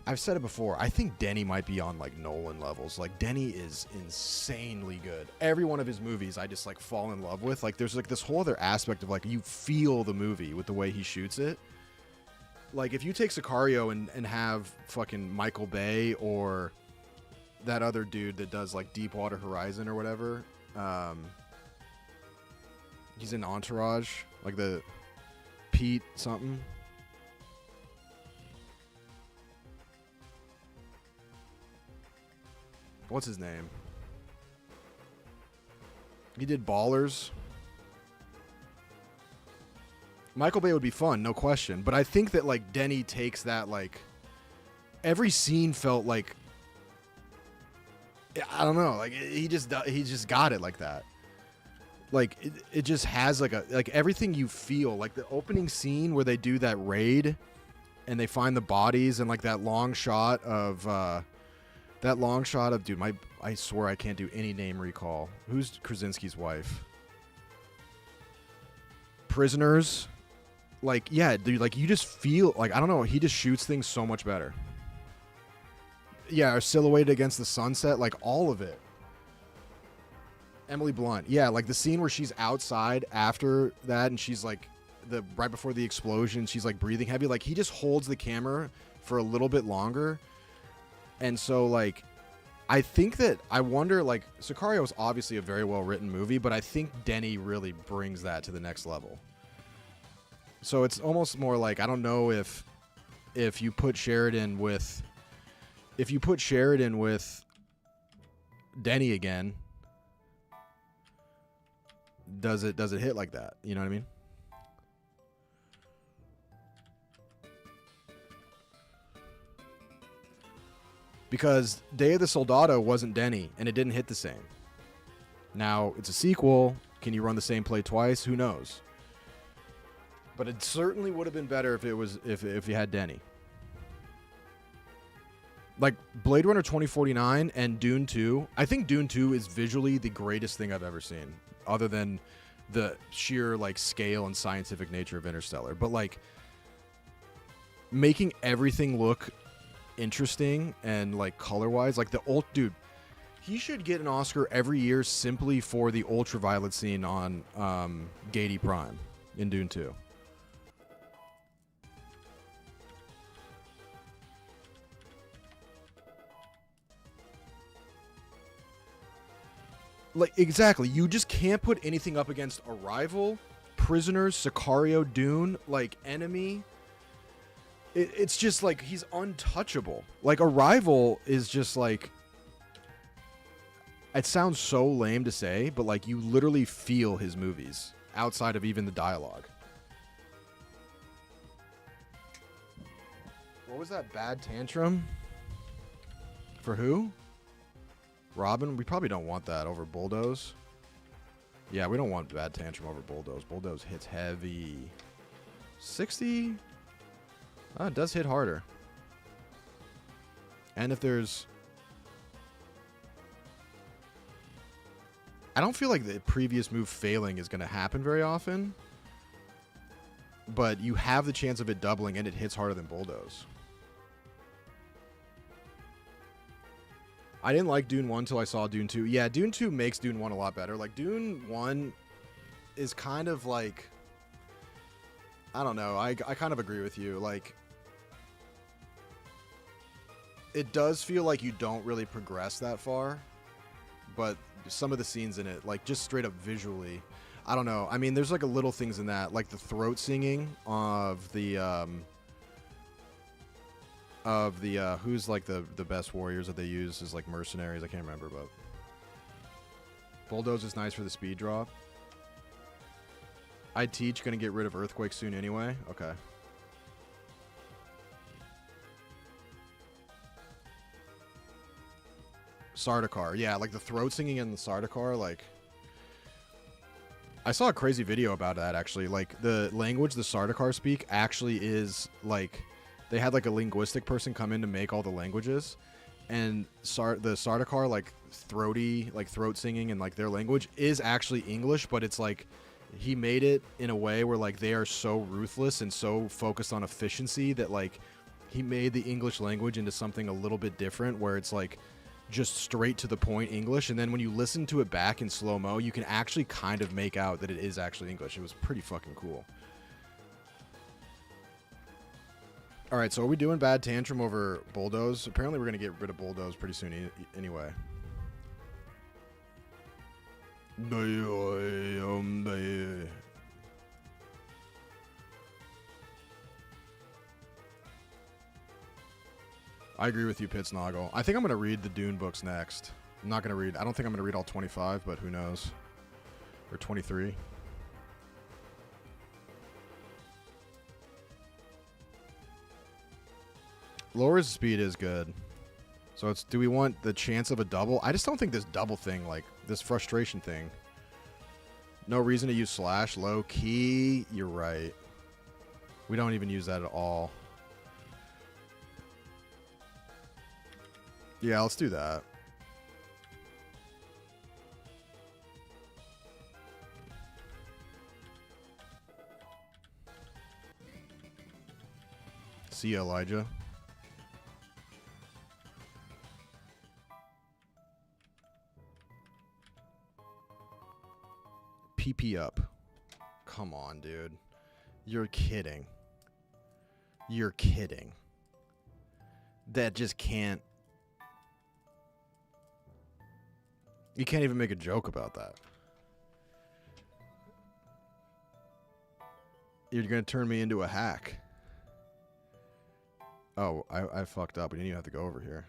I've said it before, I think Denny might be on, like, Nolan levels. Like, Denny is insanely good. Every one of his movies I just, like, fall in love with. Like, there's, like, this whole other aspect of, like, you feel the movie with the way he shoots it. Like, if you take Sicario and have fucking Michael Bay or that other dude that does, like, Deepwater Horizon or whatever, he's in Entourage, like the Pete something. What's his name? He did Ballers. Michael Bay would be fun, no question. But I think that like Denny takes that like every scene felt like I don't know, like he just got it like that. Like it just has like everything you feel, like the opening scene where they do that raid and they find the bodies and like that long shot of dude, I swear I can't do any name recall. Who's Krasinski's wife? Prisoners. Like, yeah, dude, like you just feel like, I don't know, he just shoots things so much better. Yeah, silhouetted against the sunset, like all of it. Emily Blunt. Yeah, like the scene where she's outside after that and she's like right before the explosion, she's like breathing heavy. Like he just holds the camera for a little bit longer. And so like I think that I wonder, like Sicario is obviously a very well written movie, but I think Denny really brings that to the next level. So it's almost more like, I don't know if you put Sheridan with Denny again, does it hit like that? You know what I mean? Because Day of the Soldado wasn't Denny, and it didn't hit the same. Now, it's a sequel. Can you run the same play twice? Who knows? But it certainly would have been better if you had Denny. Like Blade Runner 2049 and Dune 2. I think Dune 2 is visually the greatest thing I've ever seen, other than the sheer like scale and scientific nature of Interstellar. But like making everything look interesting and like color-wise, like the old dude, he should get an Oscar every year simply for the ultraviolet scene on Gady Prime in Dune 2. Like, exactly. You just can't put anything up against Arrival, Prisoners, Sicario, Dune, like, Enemy. It's just, like, he's untouchable. Like, Arrival is just, like... It sounds so lame to say, but, like, you literally feel his movies outside of even the dialogue. What was that bad tantrum? For who? Robin? We probably don't want that over Bulldoze. Yeah, we don't want bad tantrum over Bulldoze. Bulldoze hits heavy. 60? Oh, it does hit harder. And if there's... I don't feel like the previous move failing is going to happen very often. But you have the chance of it doubling and it hits harder than Bulldoze. I didn't like Dune 1 until I saw Dune 2. Yeah, Dune 2 makes Dune 1 a lot better. Like, Dune 1 is kind of like... I don't know. I kind of agree with you. Like, it does feel like you don't really progress that far. But some of the scenes in it, like, just straight up visually... I don't know. I mean, there's, like, a little things in that. Like, the throat singing of the... who's like the best warriors that they use is like mercenaries. I can't remember, but Bulldoze is nice for the speed drop. I teach gonna get rid of Earthquake soon anyway. Okay. Sardaukar, yeah, like the throat singing in the Sardaukar, like I saw a crazy video about that actually. Like the language the Sardaukar speak actually is like. They had like a linguistic person come in to make all the languages, and the Sardaukar like throat singing and like their language is actually English, but it's like he made it in a way where like they are so ruthless and so focused on efficiency that like he made the English language into something a little bit different where it's like just straight to the point English, and then when you listen to it back in slow-mo, you can actually kind of make out that it is actually English. It was pretty fucking cool. All right, so are we doing bad tantrum over Bulldoze? Apparently we're going to get rid of Bulldoze pretty soon anyway. I agree with you, Pitsnoggle. I think I'm going to read the Dune books next. I'm not going to read... I don't think I'm going to read all 25, but who knows. Or 23. Lowers speed is good. So it's, do we want the chance of a double? I just don't think this double thing, like this frustration thing. No reason to use slash. Low key. You're right. We don't even use that at all. Yeah, let's do that. See you, Elijah. PP up. Come on, dude. You're kidding. You're kidding. That just can't. You can't even make a joke about that. You're going to turn me into a hack. Oh, I fucked up. We didn't even have to go over here.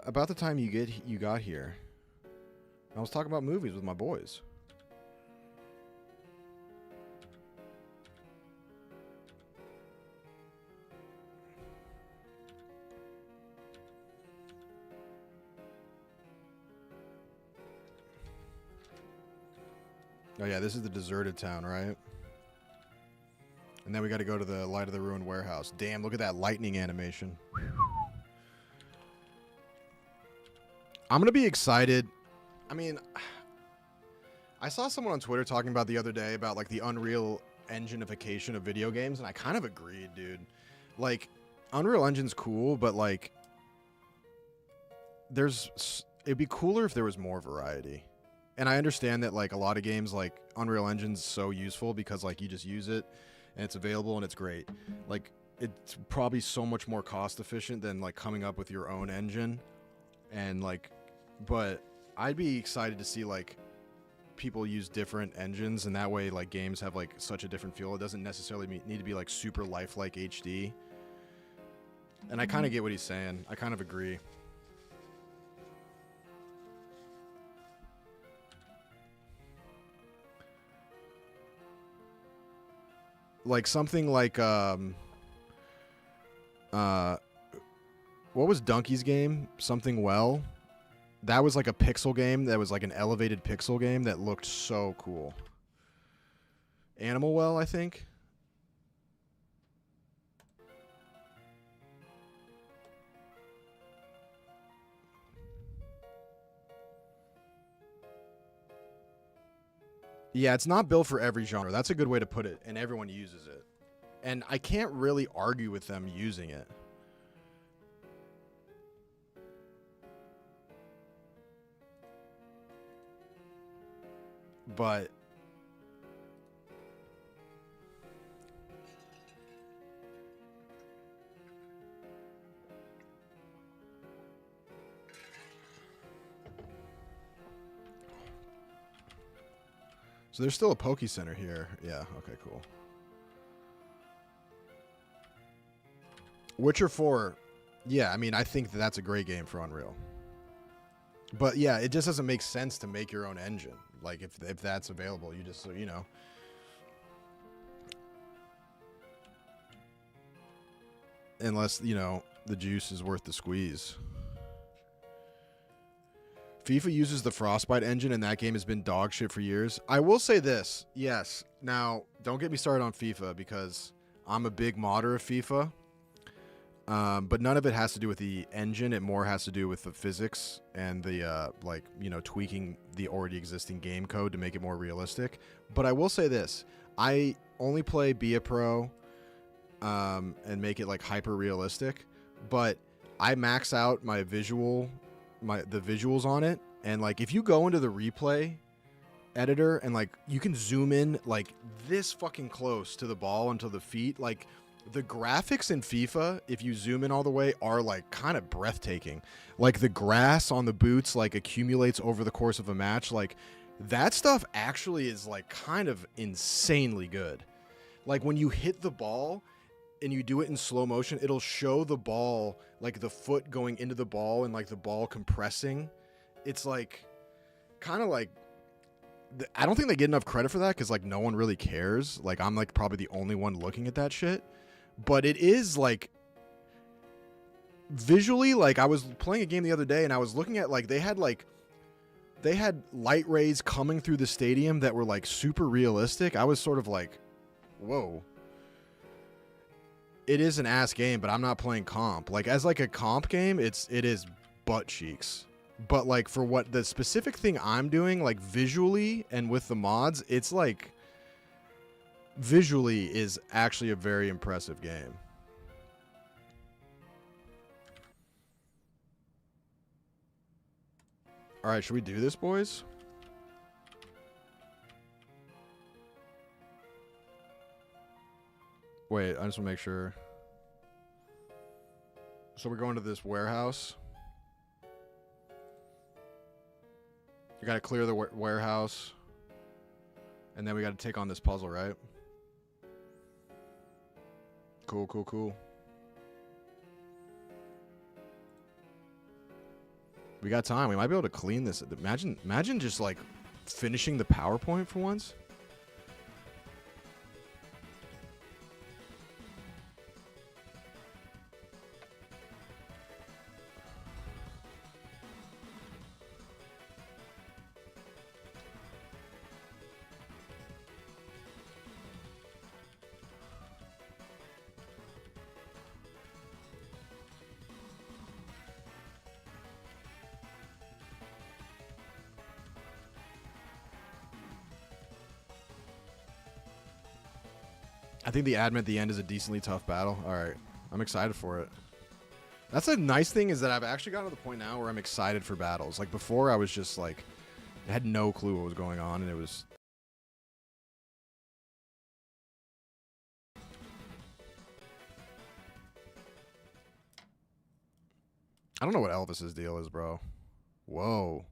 About the time you got here, I was talking about movies with my boys. Oh yeah, this is the deserted town, right? And then we got to go to the Light of the Ruined Warehouse. Damn, look at that lightning animation. I'm going to be excited. I mean, I saw someone on Twitter talking about the other day about like the Unreal Engine-ification of video games, and I kind of agreed, dude. Like, Unreal Engine's cool, but like, it'd be cooler if there was more variety. And I understand that like a lot of games, like Unreal Engine's so useful because like you just use it and it's available and it's great. Like, it's probably so much more cost efficient than like coming up with your own engine. And like, but I'd be excited to see like people use different engines, and that way like games have like such a different feel. It doesn't necessarily need to be like super lifelike HD. And I kind of get what he's saying. I kind of agree. Like something like what was Donkey's game? Something Well. That was like a pixel game that was like an elevated pixel game that looked so cool. Animal Well, I think. Yeah, it's not built for every genre. That's a good way to put it, and everyone uses it. And I can't really argue with them using it. But so there's still a Poke Center here. Yeah, okay, cool. Witcher 4. Yeah, I mean, I think that's a great game for Unreal. But yeah, it just doesn't make sense to make your own engine. Like if that's available, you just, you know. Unless, you know, the juice is worth the squeeze. FIFA uses the Frostbite engine, and that game has been dog shit for years. I will say this, yes. Now, don't get me started on FIFA because I'm a big modder of FIFA. But none of it has to do with the engine. It more has to do with the physics and the, like, you know, tweaking the already existing game code to make it more realistic. But I will say this. I only play Be a Pro and make it, like, hyper-realistic. But I max out my the visuals on it. And, like, if you go into the replay editor and, like, you can zoom in, like, this fucking close to the ball and to the feet, like... The graphics in FIFA, if you zoom in all the way, are like kind of breathtaking. Like the grass on the boots like accumulates over the course of a match. Like that stuff actually is like kind of insanely good. Like when you hit the ball and you do it in slow motion, it'll show the ball, like the foot going into the ball and like the ball compressing. It's like kind of like, I don't think they get enough credit for that because like no one really cares. Like I'm like probably the only one looking at that shit. But it is like visually, like I was playing a game the other day and I was looking at like they had light rays coming through the stadium that were like super realistic. I was sort of like, whoa. It is an ass game, but I'm not playing comp. Like as like a comp game, it is butt cheeks. But like for what the specific thing I'm doing, like visually and with the mods, it's like visually is actually a very impressive game. All right, should we do this, boys? Wait, I just want to make sure. So we're going to this warehouse. You got to clear the warehouse. And then we got to take on this puzzle, right? Cool, cool, cool. We got time. We might be able to clean this. Imagine just like finishing the PowerPoint for once. I think the admin at the end is a decently tough battle. All right. I'm excited for it. That's a nice thing is that I've actually gotten to the point now where I'm excited for battles. Like before I was just like, I had no clue what was going on and it was... I don't know what Elvis's deal is, bro. Whoa.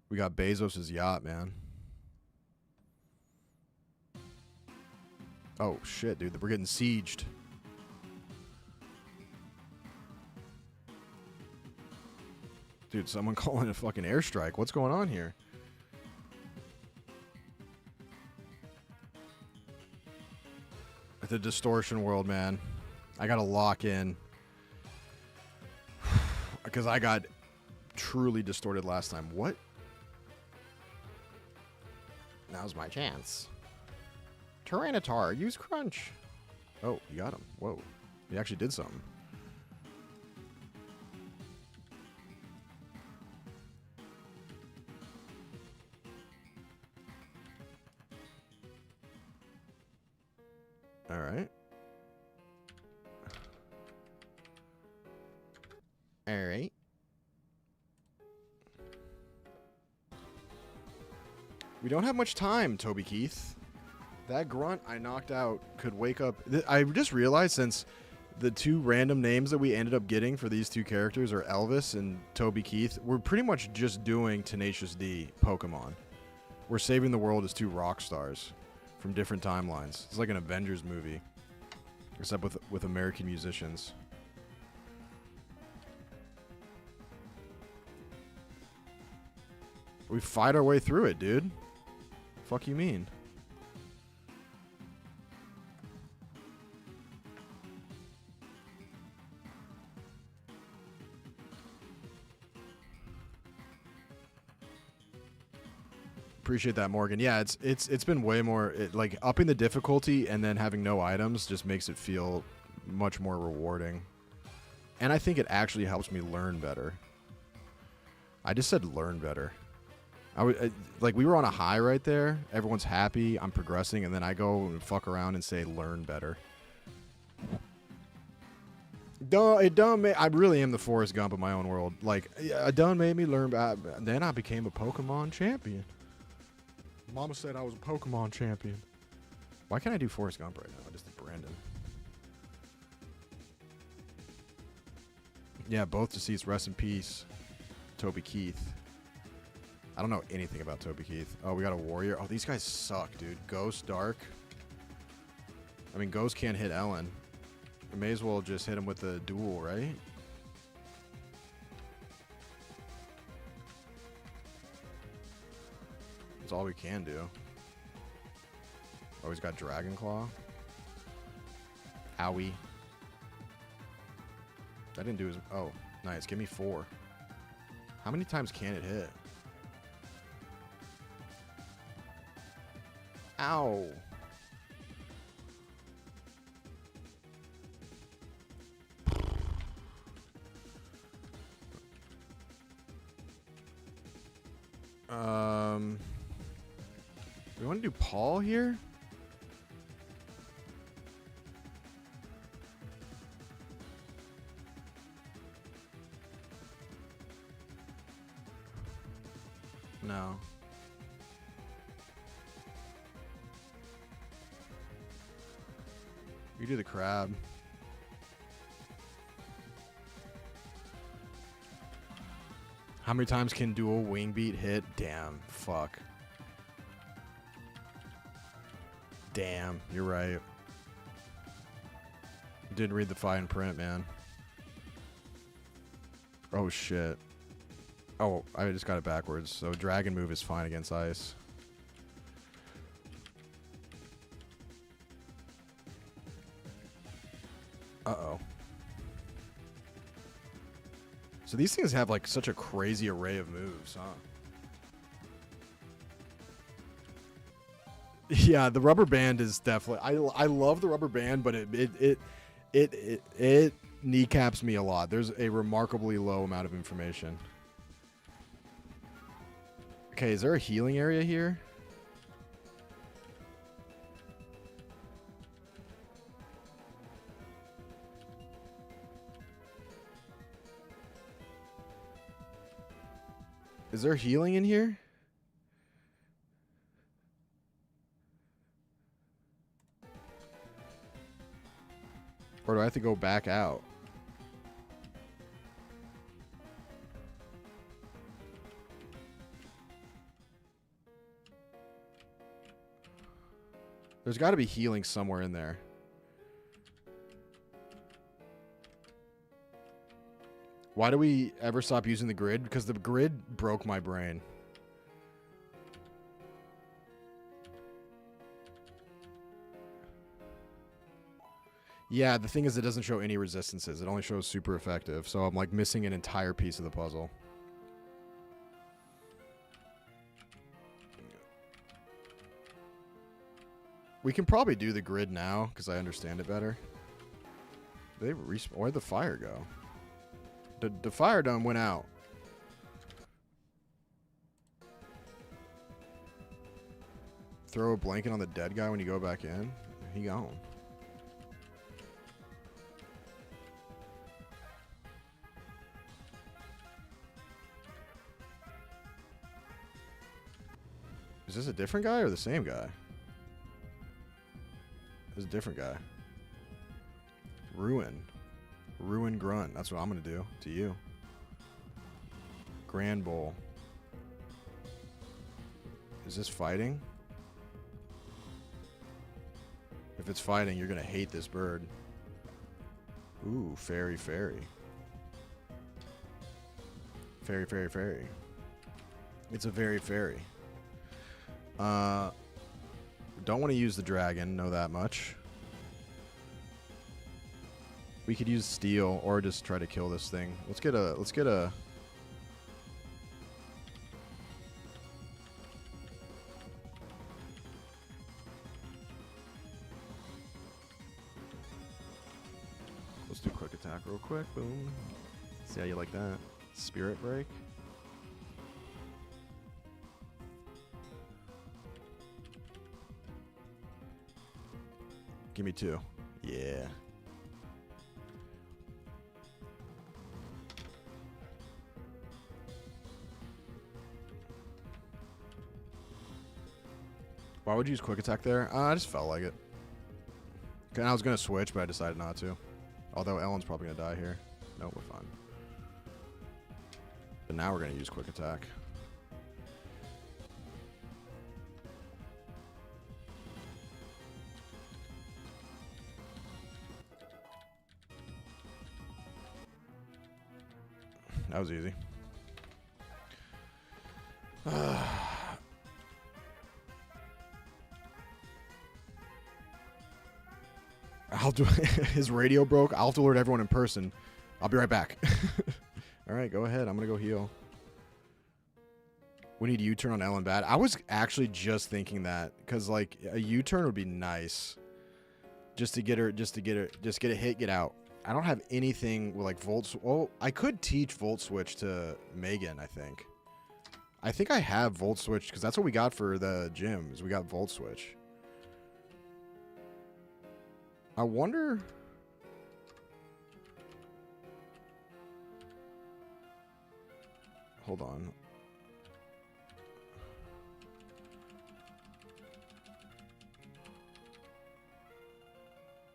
We got Bezos's yacht, man. Oh, shit, dude. We're getting sieged. Dude, someone calling a fucking airstrike. What's going on here? The distortion world, man. I gotta lock in. Because I got truly distorted last time. What? Now's my chance. Tyranitar, use Crunch. Oh, you got him. Whoa. He actually did something. All right. All right. We don't have much time, Toby Keith. That grunt I knocked out could wake up. I just realized since the two random names that we ended up getting for these two characters are Elvis and Toby Keith, we're pretty much just doing Tenacious D Pokemon. We're saving the world as two rock stars from different timelines. It's like an Avengers movie, except with American musicians. We fight our way through it, dude. Fuck you mean? Appreciate that, Morgan. Yeah, it's been way more like upping the difficulty and then having no items just makes it feel much more rewarding. And I think it actually helps me learn better. I just said learn better. Like we were on a high right there. Everyone's happy. I'm progressing, and then I go and fuck around and say learn better. It done. I really am the Forrest Gump of my own world. Like it done made me learn. Then I became a Pokemon champion. Mama said I was a Pokemon champion. Why can't I do Forrest Gump right now? I just did Brandon. Yeah, both deceased. Rest in peace, Toby Keith. I don't know anything about Toby Keith. Oh, we got a warrior. Oh, these guys suck, dude. Ghost, Dark. I mean, Ghost can't hit Ellen. We may as well just hit him with the duel, right? That's all we can do. Oh, he's got Dragon Claw. Owie. That didn't do his... Oh, nice. Give me 4. How many times can it hit? Ow. We want to do Paul here? No. We do the crab. How many times can dual wing beat hit? Damn. Fuck. Damn. You're right. Didn't read the fine print, man. Oh, shit. Oh, I just got it backwards. So dragon move is fine against ice. Uh-oh. So these things have like such a crazy array of moves, huh? Yeah, the rubber band is definitely... I love the rubber band, but it kneecaps me a lot. There's a remarkably low amount of information. Okay, is there a healing area here? Is there healing in here? Or do I have to go back out? There's got to be healing somewhere in there. Why do we ever stop using the grid? Because the grid broke my brain. Yeah, the thing is it doesn't show any resistances. It only shows super effective. So I'm like missing an entire piece of the puzzle. We can probably do the grid now because I understand it better. Where'd the fire go? The fire dome went out. Throw a blanket on the dead guy when you go back in. He gone. Is this a different guy or the same guy? This is a different guy. Ruin. Ruin Grunt. That's what I'm going to do to you. Grand Bowl. Is this fighting? If it's fighting, you're going to hate this bird. Ooh, fairy, fairy. Fairy, fairy, fairy. It's a very fairy. Don't want to use the dragon, know that much. We could use steel or just try to kill this thing. Let's get a Let's do quick attack real quick. Boom. See how you like that? Spirit break. Give me 2. Yeah. Why would you use quick attack there? I just felt like it. Okay, I was going to switch, but I decided not to. Although Ellen's probably going to die here. No, we're fine. But now we're going to use quick attack. That was easy. I'll do his radio broke. I'll have to alert everyone in person. I'll be right back. All right, go ahead. I'm gonna go heal. We need U-turn on Ellen bad. I was actually just thinking that because like a U-turn would be nice, just to get a hit, get out. I don't have anything with like volt. Oh, I could teach volt switch to Megan. I think I have volt switch because that's what we got for the gym. Is we got volt switch. I wonder. Hold on.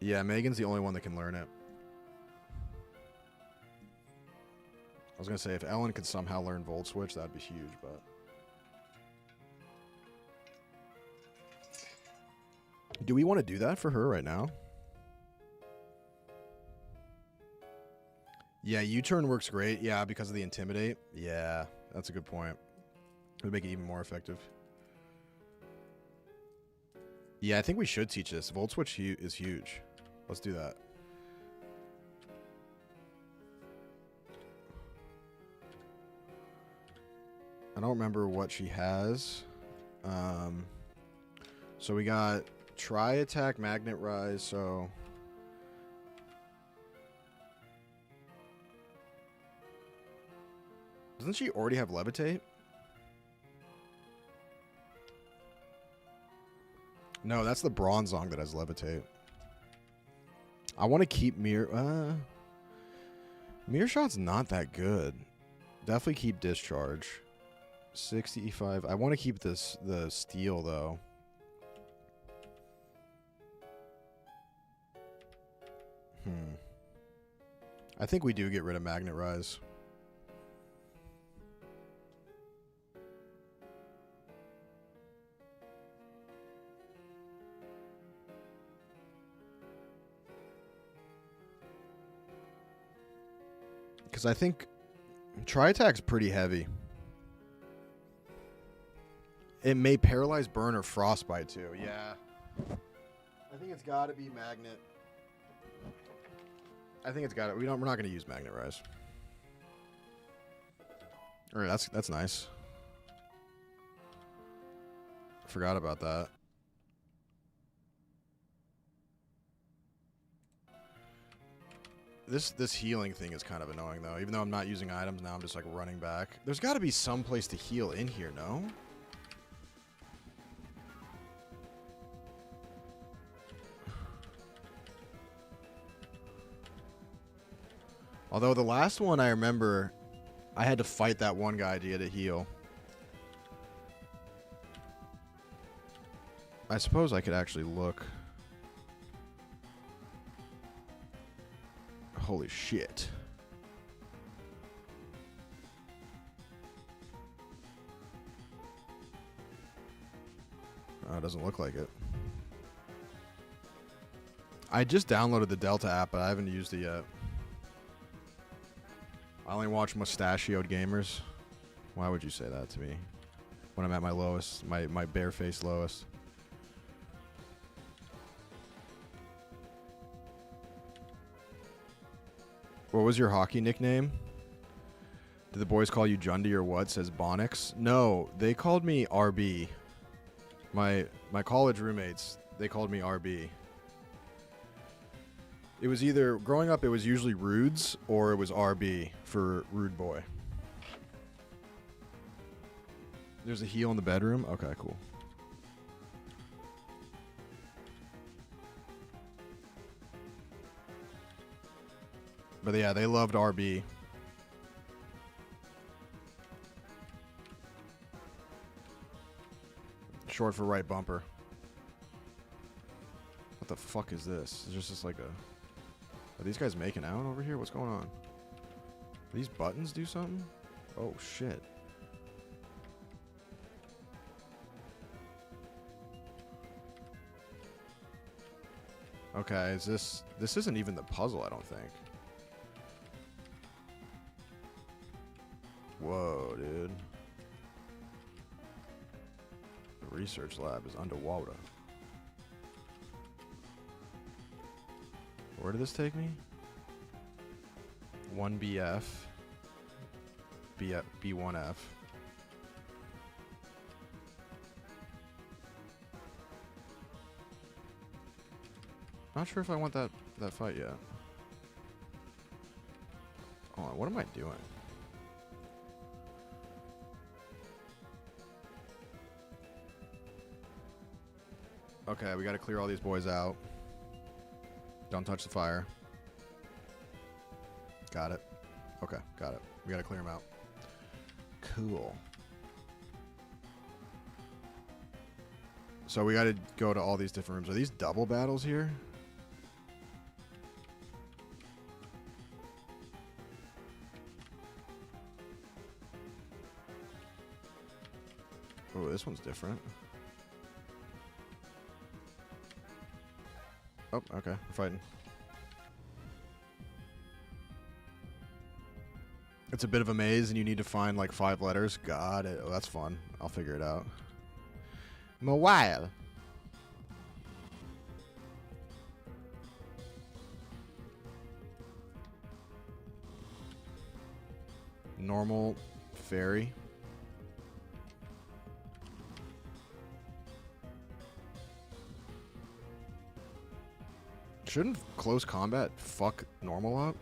Yeah, Megan's the only one that can learn it. I was going to say, if Ellen could somehow learn Volt Switch, that'd be huge, but... Do we want to do that for her right now? Yeah, U-turn works great. Yeah, because of the Intimidate. Yeah, that's a good point. It would make it even more effective. Yeah, I think we should teach this. Volt Switch is huge. Let's do that. I don't remember what she has. So we got Tri-Attack, Magnet Rise, so... Doesn't she already have Levitate? No, that's the Bronzong that has Levitate. I want to keep Mirror Shot's not that good. Definitely keep Discharge. 65. I want to keep the Steel, though. I think we do get rid of Magnet Rise. Because I think Tri-Attack's pretty heavy. It may paralyze, burn, or frostbite too. Yeah. I think it's got to be Magnet. I think it's got it. We're not going to use Magnet Rise. All right, that's nice. Forgot about that. This healing thing is kind of annoying though. Even though I'm not using items now, I'm just like running back. There's got to be some place to heal in here, no? Although the last one I remember, I had to fight that one guy to get a heal. I suppose I could actually look. Holy shit. Oh, it doesn't look like it. I just downloaded the Delta app, but I haven't used it yet. I only watch mustachioed gamers. Why would you say that to me? When I'm at my lowest, my barefaced lowest. What was your hockey nickname? Did the boys call you Jundy or what? Says Bonix. No, they called me RB. My college roommates, they called me RB. It was either, growing up, it was usually Rudes or it was RB for Rude Boy. There's a heal in the bedroom? Okay, cool. But yeah, they loved RB. Short for right bumper. What the fuck is this? Is this just like a... Are these guys making out over here? What's going on? These buttons do something? Oh, shit. Okay, is this... This isn't even the puzzle, I don't think. Whoa, dude. The research lab is underwater. Where did this take me? 1BF. B1F. Not sure if I want that fight yet. Hold on, what am I doing? Okay, we gotta clear all these boys out. Don't touch the fire. Got it. Okay, got it. We gotta clear them out. Cool. So we gotta go to all these different rooms. Are these double battles here? Oh, this one's different. Oh, okay. We're fighting. It's a bit of a maze, and you need to find like 5 letters. Got it. Oh, that's fun. I'll figure it out. Mobile. Normal fairy. Shouldn't close combat fuck normal up?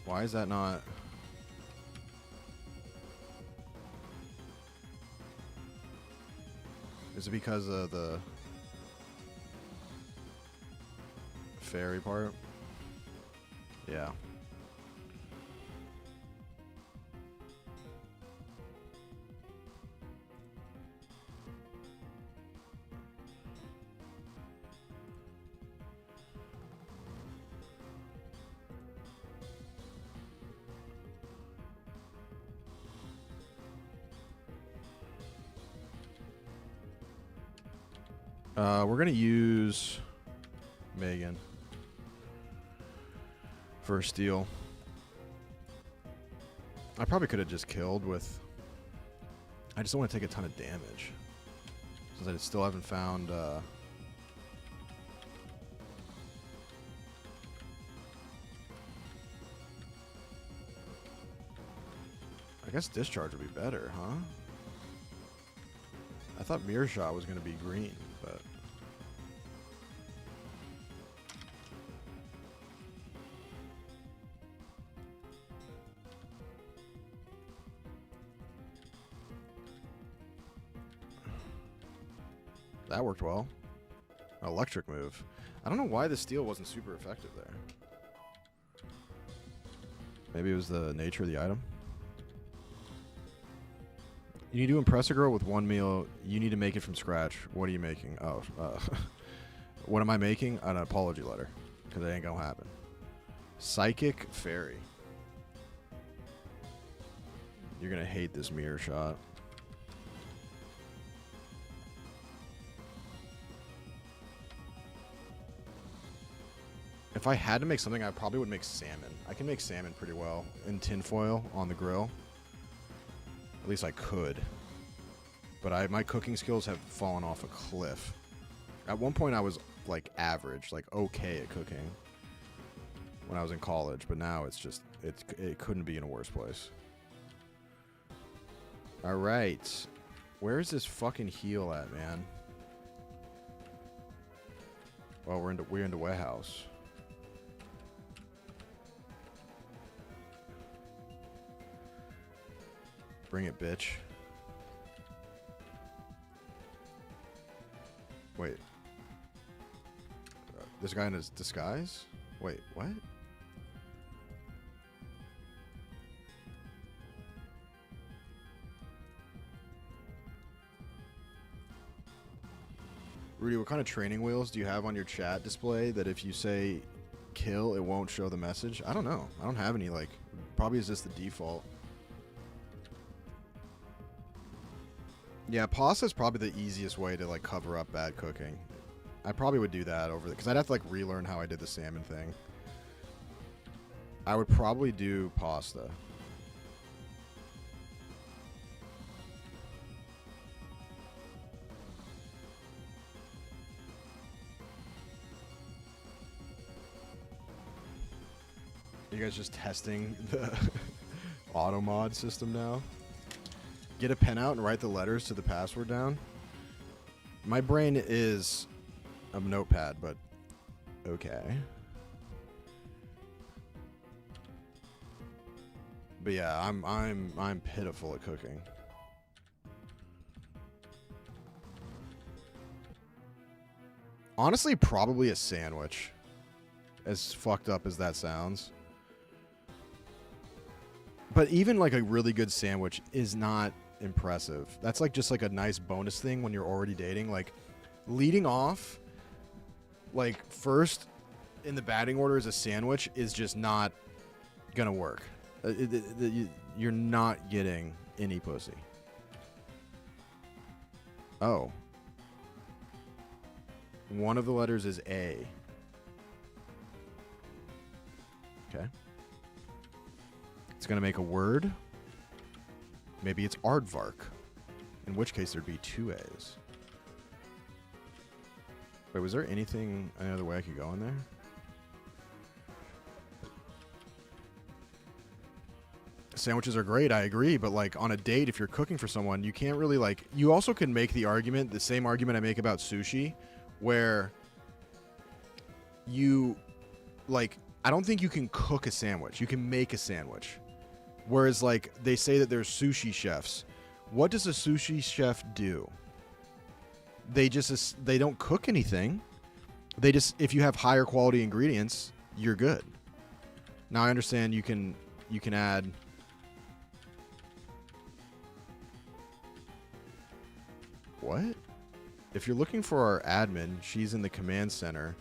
Why is that not? Is it because of the fairy part? Yeah. We're gonna use Megan for steel. I probably could have just killed with. I just don't want to take a ton of damage, since I still haven't found. I guess discharge would be better, huh? I thought mirror shot was gonna be green, but. That worked well. Electric move. I don't know why the steel wasn't super effective there. Maybe it was the nature of the item. You need to impress a girl with one meal. You need to make it from scratch. What are you making? Oh, what am I making? An apology letter. Because it ain't gonna happen. Psychic fairy. You're gonna hate this mirror shot. If I had to make something, I probably would make salmon. I can make salmon pretty well in tinfoil on the grill. At least I could. But my cooking skills have fallen off a cliff. At one point, I was like average, like okay at cooking when I was in college. But now it's just, it couldn't be in a worse place. All right. Where's this fucking heal at, man? Well, we're into warehouse. Bring it, bitch. Wait. This guy in his disguise? Wait, what? Rudy, what kind of training wheels do you have on your chat display that if you say kill, it won't show the message? I don't know. I don't have any, like, probably is just the default. Yeah, pasta is probably the easiest way to like cover up bad cooking. I probably would do that over because I'd have to like relearn how I did the salmon thing. I would probably do pasta. You guys just testing the auto mod system now? Get a pen out and write the letters to the password down. My brain is a notepad, but okay. But yeah, I'm pitiful at cooking. Honestly, probably a sandwich. As fucked up as that sounds. But even like a really good sandwich is not impressive. That's like just like a nice bonus thing when you're already dating. Like leading off, like first in the batting order as a sandwich is just not gonna work. You're not getting any pussy. Oh. One of the letters is A. Okay. It's going to make a word. Maybe it's aardvark. In which case there'd be 2 A's. Wait, was there any other way I could go in there? Sandwiches are great, I agree, but like on a date, if you're cooking for someone, you can't really like... You also can make the same argument I make about sushi, where you, like, I don't think you can cook a sandwich. You can make a sandwich. Whereas, like, they say that there's sushi chefs. What does a sushi chef do? They don't cook anything. They just, if you have higher quality ingredients, you're good. Now, I understand you can add... What? If you're looking for our admin, she's in the command center.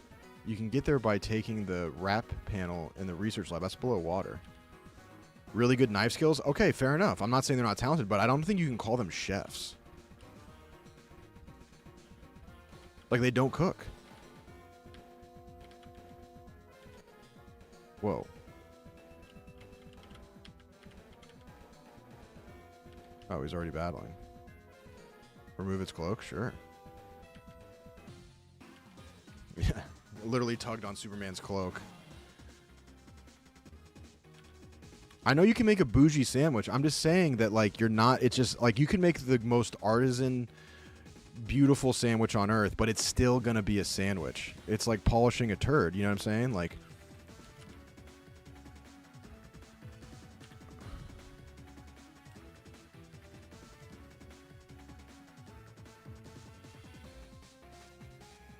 You can get there by taking the wrap panel in the research lab. That's below water. Really good knife skills? Okay, fair enough. I'm not saying they're not talented, but I don't think you can call them chefs. Like, they don't cook. Whoa. Oh, he's already battling. Remove its cloak? Sure. Yeah. Literally tugged on Superman's cloak. I know you can make a bougie sandwich. I'm just saying that, like, you're not... It's just, like, you can make the most artisan, beautiful sandwich on earth, but it's still gonna be a sandwich. It's like polishing a turd, you know what I'm saying? Like...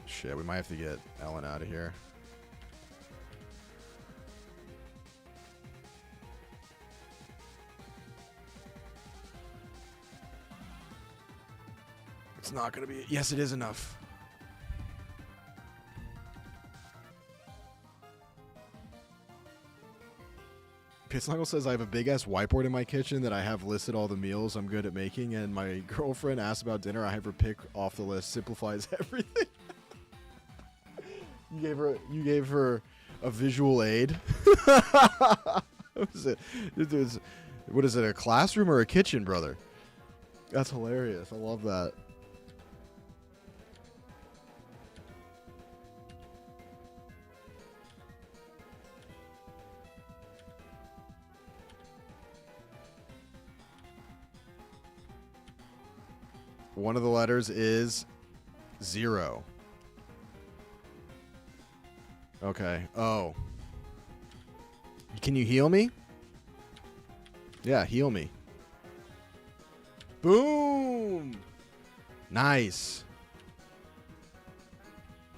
Shit, we might have to get Ellen out of here. It's not going to be... Yes, it is enough. Pitsnuggle says, I have a big-ass whiteboard in my kitchen that I have listed all the meals I'm good at making, and my girlfriend asked about dinner. I have her pick off the list. Simplifies everything. You gave her a visual aid. What is it? What is it? A classroom or a kitchen, brother? That's hilarious. I love that. One of the letters is 0. Okay. Oh. Can you heal me? Yeah, heal me. Boom! Nice.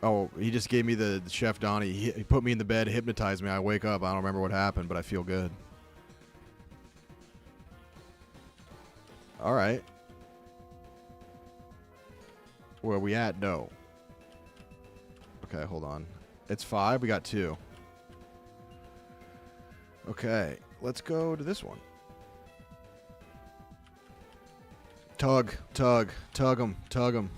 Oh, he just gave me the Chef Donnie. He put me in the bed, hypnotized me. I wake up. I don't remember what happened, but I feel good. All right. Where are we at? No. Okay, hold on. It's 5. We got 2. Okay, let's go to this one. Tug, tug, tug him, tug him.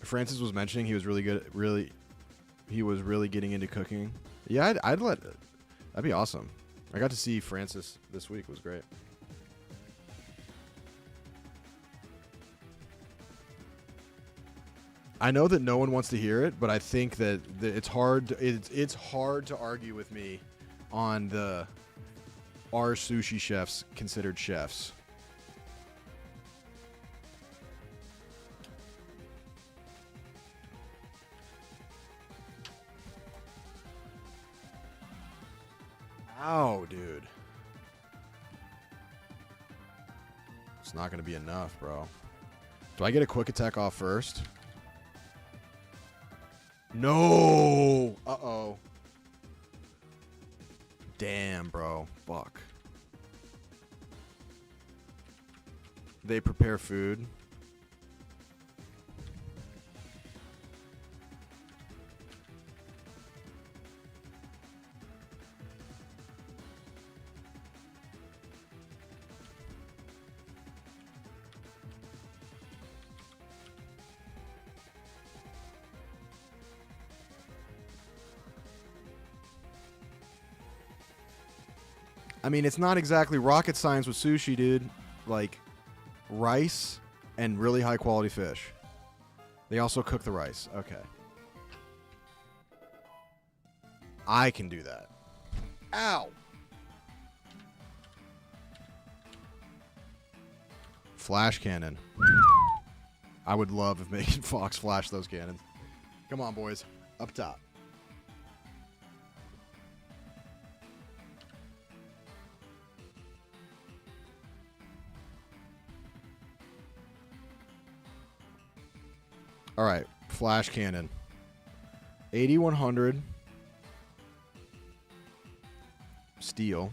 Francis was mentioning he was really good. He was really getting into cooking. Yeah, I'd let. That'd be awesome. I got to see Francis this week. It was great. I know that no one wants to hear it, but I think that it's hard. It's hard to argue with me on the are sushi chefs considered chefs. Ow, dude. It's not going to be enough, bro. Do I get a quick attack off first? No! Uh-oh. Damn, bro. Fuck. They prepare food. I mean, it's not exactly rocket science with sushi, dude. Like, rice and really high quality fish. They also cook the rice. Okay. I can do that. Ow! Flash cannon. I would love if Megan Fox flashed those cannons. Come on, boys. Up top. All right, flash cannon. 8100 steel.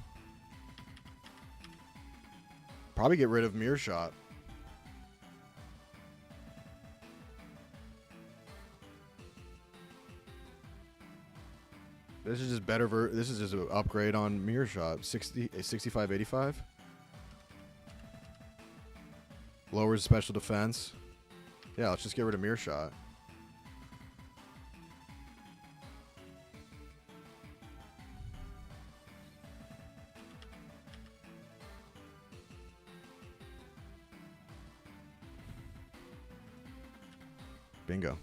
Probably get rid of mirror shot. This is just better. This is just an upgrade on mirror shot. 65, 85. Lowers special defense. Yeah, let's just get rid of mirror shot. Bingo.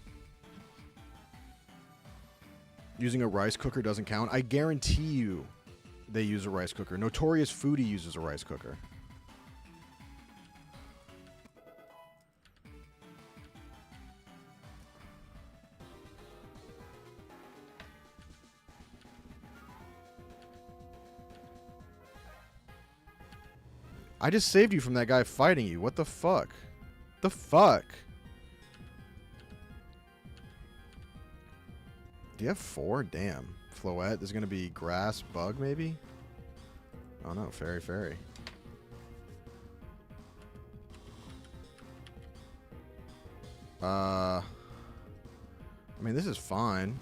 Using a rice cooker doesn't count. I guarantee you they use a rice cooker. Notorious Foodie uses a rice cooker. I just saved you from that guy fighting you. What the fuck? The fuck? Do you have 4? Damn. Floette. There's going to be grass, bug, maybe? Oh, no. Fairy, fairy. I mean, this is fine.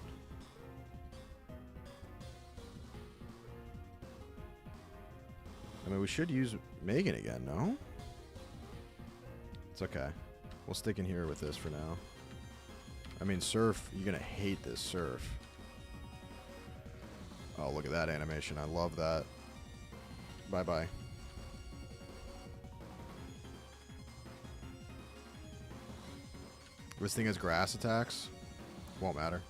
I mean, we should use Megan again, no? It's okay. We'll stick in here with this for now. I mean, Surf, you're going to hate this Surf. Oh, look at that animation. I love that. Bye-bye. This thing has grass attacks. Won't matter.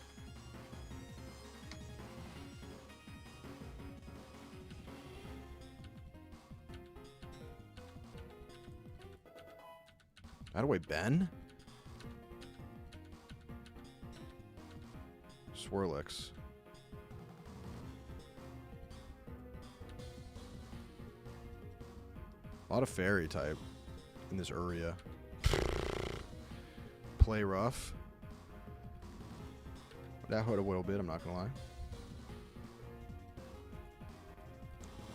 How do I Ben? Swirlix. A lot of fairy type in this area. Play rough. That hurt a little bit, I'm not gonna lie.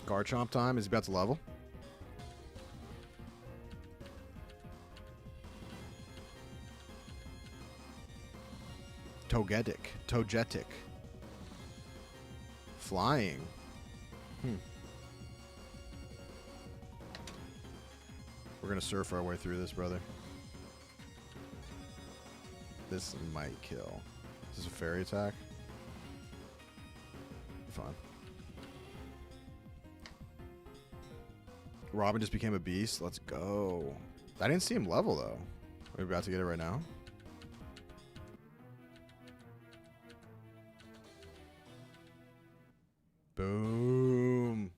Garchomp time is about to level. Togetic. Flying. We're gonna surf our way through this, brother. This might kill. Is this a fairy attack? Fine. Robin just became a beast. Let's go. I didn't see him level, though. Are we about to get it right now? Boom.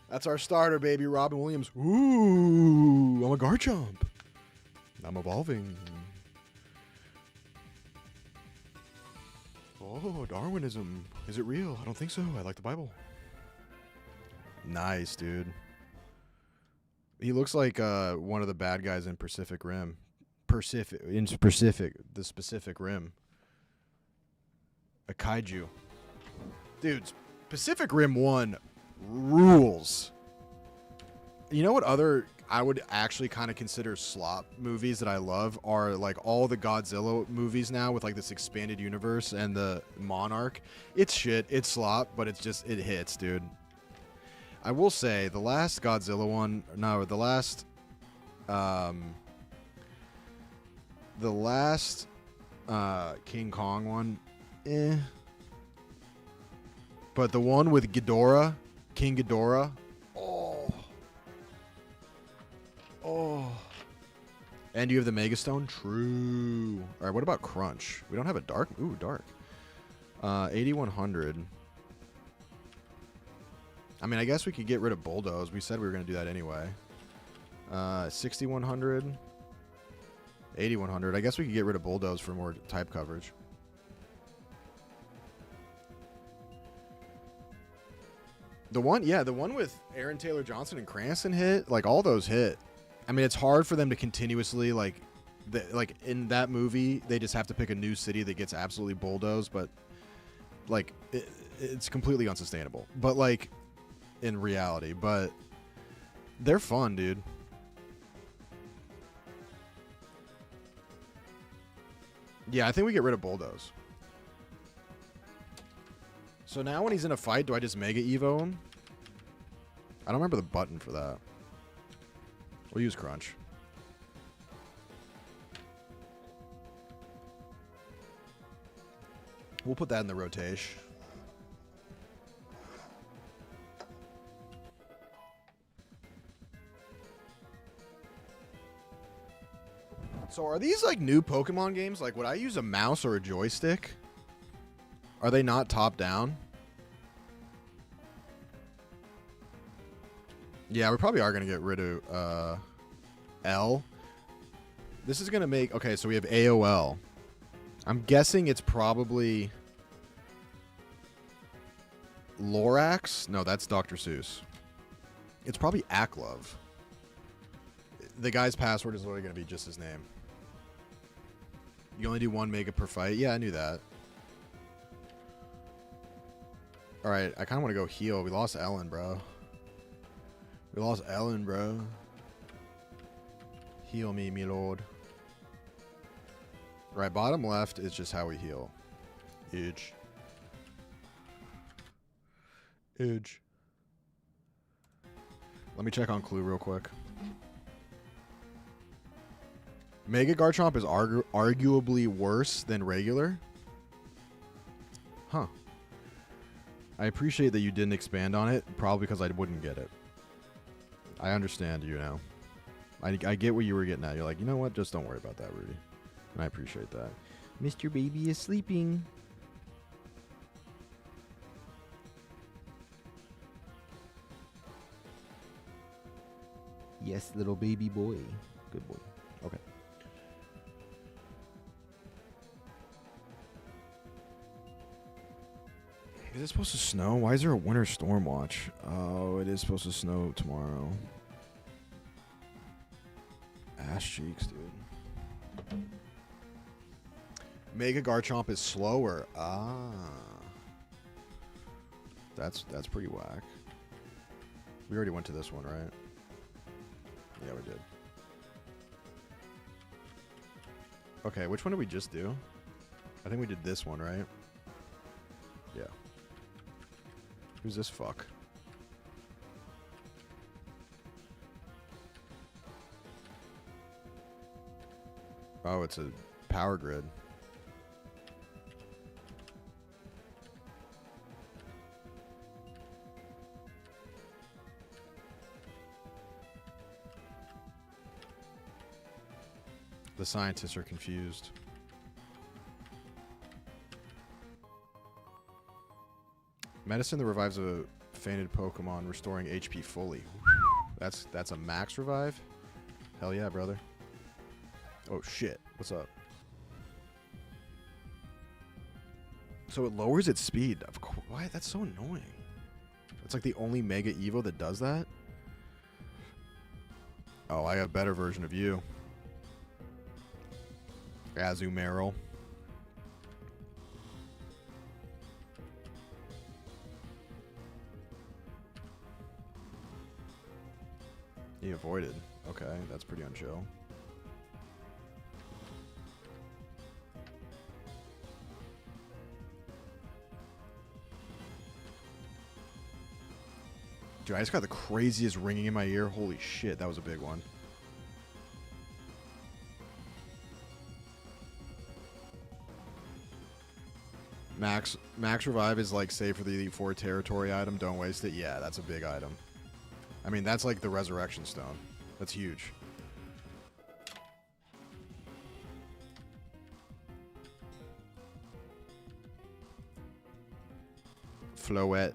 That's our starter, baby. Robin Williams. Ooh, I'm a Garchomp. I'm evolving. Oh, Darwinism. Is it real? I don't think so. I like the Bible. Nice, dude. He looks like one of the bad guys in Pacific Rim. The Pacific Rim. A kaiju. Dude, Pacific Rim 1 rules. You know what other I would actually kind of consider slop movies that I love are like all the Godzilla movies now with like this expanded universe and the Monarch. It's shit. It's slop, but it's just, it hits, dude. I will say the last Godzilla one, no, the last King Kong one, but the one with Ghidorah, King Ghidorah, oh. And you have the Megastone? True. All right, what about Crunch? We don't have a dark? Ooh, dark. 8100. I mean, I guess we could get rid of Bulldoze. We said we were going to do that anyway. 6100. 8100. I guess we could get rid of Bulldoze for more type coverage. The one with Aaron Taylor Johnson and Cranston hit. Like, all those hit. I mean, it's hard for them to continuously, like in that movie, they just have to pick a new city that gets absolutely bulldozed, but, like, it's completely unsustainable. But, like, in reality, but they're fun, dude. Yeah, I think we get rid of Bulldoze. So now when he's in a fight, do I just Mega Evo him? I don't remember the button for that. We'll use Crunch. We'll put that in the rotation. So are these like new Pokemon games? Like, would I use a mouse or a joystick? Are they not top down? Yeah, we probably are going to get rid of L. This is going to make... Okay, so we have AOL. I'm guessing it's probably... Lorax? No, that's Dr. Seuss. It's probably Aklove. The guy's password is literally going to be just his name. You only do 1 mega per fight? Yeah, I knew that. Alright, I kind of want to go heal. We lost Ellen, bro. We lost Ellen, bro. Heal me, me lord. Right, bottom left is just how we heal. Edge. Edge. Let me check on Clue real quick. Mega Garchomp is arguably worse than regular? Huh. I appreciate that you didn't expand on it, probably because I wouldn't get it. I understand you now. I get what you were getting at. You're like, you know what? Just don't worry about that, Rudy. And I appreciate that. Mr. Baby is sleeping. Yes, little baby boy. Good boy. Okay. Is it supposed to snow? Why is there a winter storm watch? Oh, it is supposed to snow tomorrow. Ass cheeks, dude. Mega Garchomp is slower. Ah. That's pretty whack. We already went to this one, right? Yeah, we did. Okay, which one did we just do? I think we did this one, right? Yeah. Who's this fuck? Oh, it's a power grid. The scientists are confused. Medicine that revives a fainted Pokemon, restoring HP fully. That's a max revive? Hell yeah, brother. Oh shit, what's up? So it lowers its speed. Of course. Why? That's so annoying. It's like the only Mega Evo that does that? Oh, I got a better version of you. Azumarill. He avoided. Okay, that's pretty unchill. Dude, I just got the craziest ringing in my ear. Holy shit, that was a big one. Max revive is like save for the Elite Four territory item. Don't waste it. Yeah, that's a big item. I mean, that's like the Resurrection Stone. That's huge. Floette.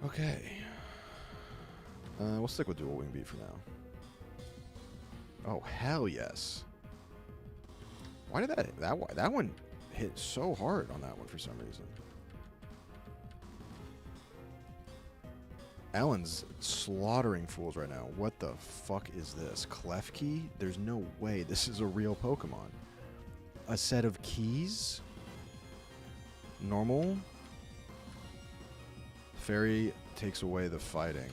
Okay. We'll stick with Dual Wing Beat for now. Oh, hell yes. Why did that one hit so hard on that one for some reason? Ellen's slaughtering fools right now. What the fuck is this? Klefki? There's no way this is a real Pokemon. A set of keys? Normal? Fairy takes away the fighting.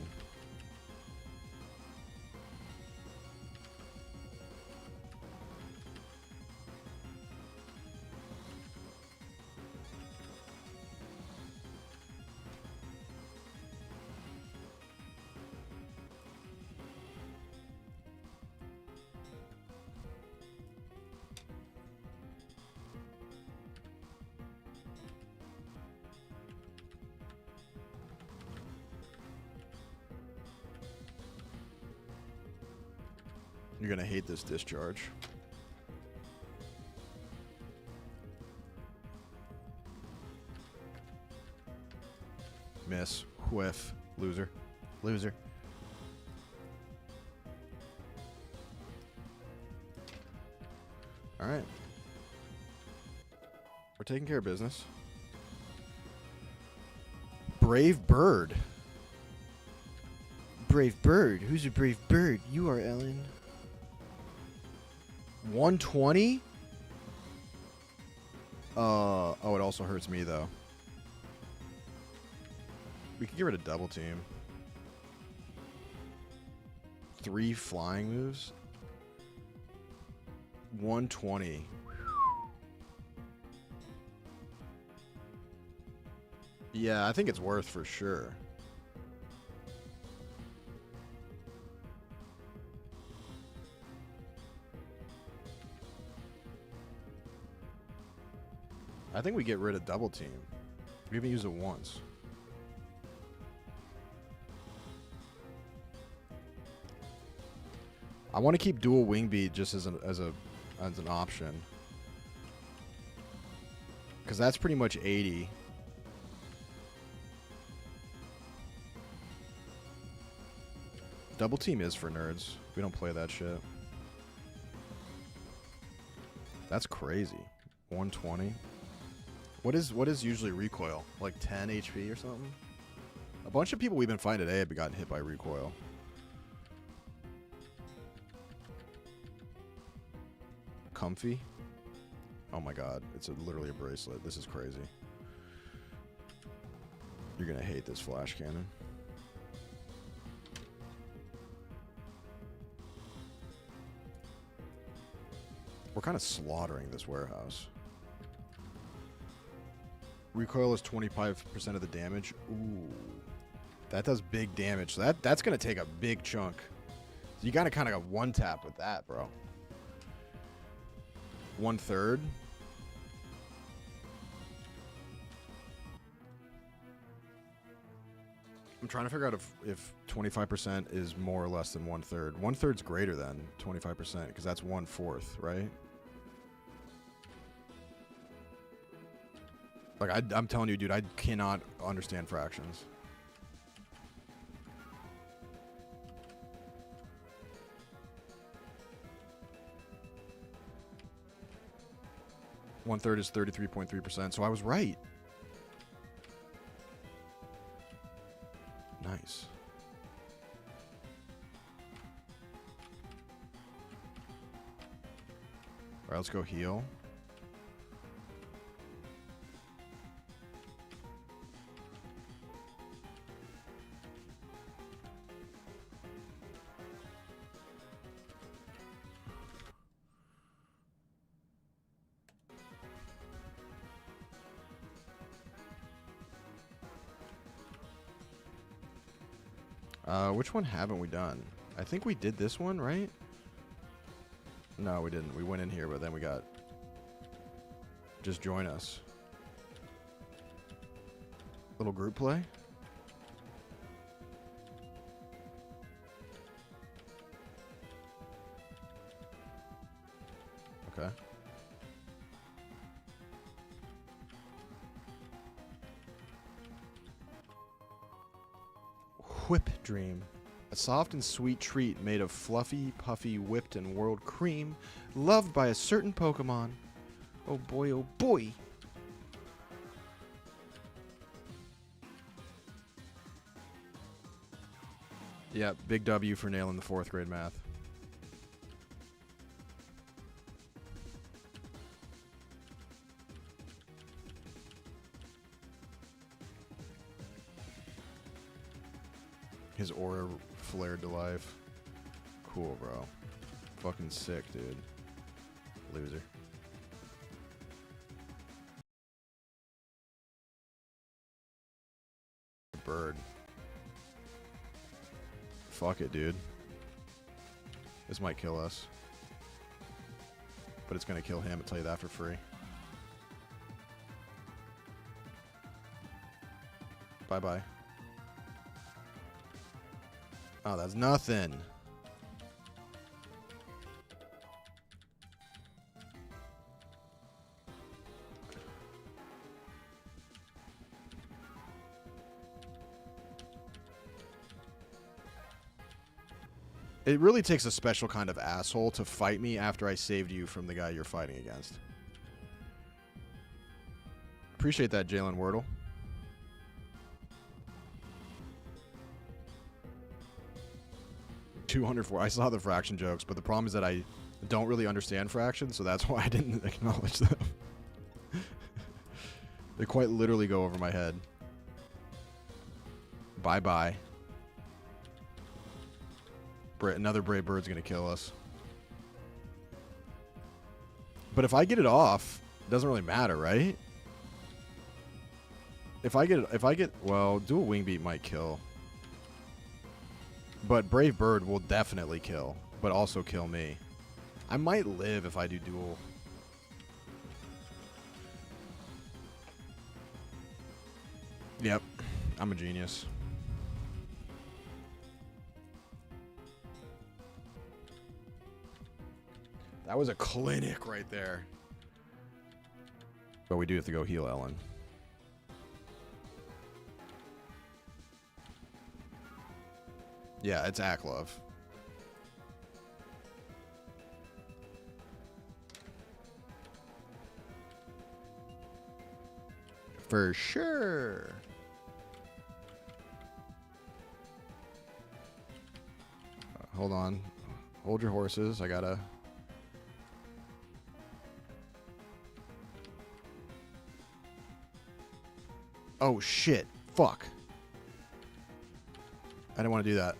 You're gonna hate this discharge. Miss. Whiff. Loser. Loser. Alright. We're taking care of business. Brave Bird. Brave Bird? Who's a brave bird? You are, Ellen. 120? Oh, it also hurts me, though. We could get rid of double team. 3 flying moves. 120. Yeah, I think it's worth for sure. I think we get rid of double team. We haven't used it once. I want to keep dual wing beat just as an option, because that's pretty much 80. Double team is for nerds. We don't play that shit. That's crazy. 120. What is usually recoil? Like 10 HP or something? A bunch of people we've been fighting today have gotten hit by recoil. Comfy? Oh my god, it's literally a bracelet. This is crazy. You're gonna hate this flash cannon. We're kind of slaughtering this warehouse. Recoil is 25% of the damage. Ooh. That does big damage. So that's going to take a big chunk. So you got to kind of got one tap with that, bro. 1/3. I'm trying to figure out if 25% is more or less than 1/3. 1/3 is greater than 25% because that's 1/4, right? Like, I'm telling you, dude, I cannot understand fractions. One-third is 33.3%, so I was right. Nice. All right, let's go heal. Which one haven't we done? I think we did this one, right? No, we didn't. We went in here, but then we got... Just join us. Little group play? Okay. Whip Dream. A soft and sweet treat made of fluffy, puffy, whipped, and whirled cream, loved by a certain Pokémon. Oh boy, oh boy. Yeah, big W for nailing the 4th grade math. His aura flared to life. Cool, bro. Fucking sick, dude. Loser. Bird. Fuck it, dude. This might kill us. But it's gonna kill him, I'll tell you that for free. Bye-bye. Oh, that's nothing. It really takes a special kind of asshole to fight me after I saved you from the guy you're fighting against. Appreciate that, Jalen Wordle. $204. I saw the fraction jokes, but the problem is that I don't really understand fractions, so that's why I didn't acknowledge them. They quite literally go over my head. Bye-bye. Another brave bird's gonna kill us. But if I get it off, it doesn't really matter, right? If I get, well, dual wing beat might kill. But Brave Bird will definitely kill, but also kill me. I might live if I do dual. Yep, I'm a genius. That was a clinic right there. But we do have to go heal Ellen. Yeah, it's Aklove. For sure. Hold on. Hold your horses. I gotta... Oh, shit. Fuck. I didn't want to do that.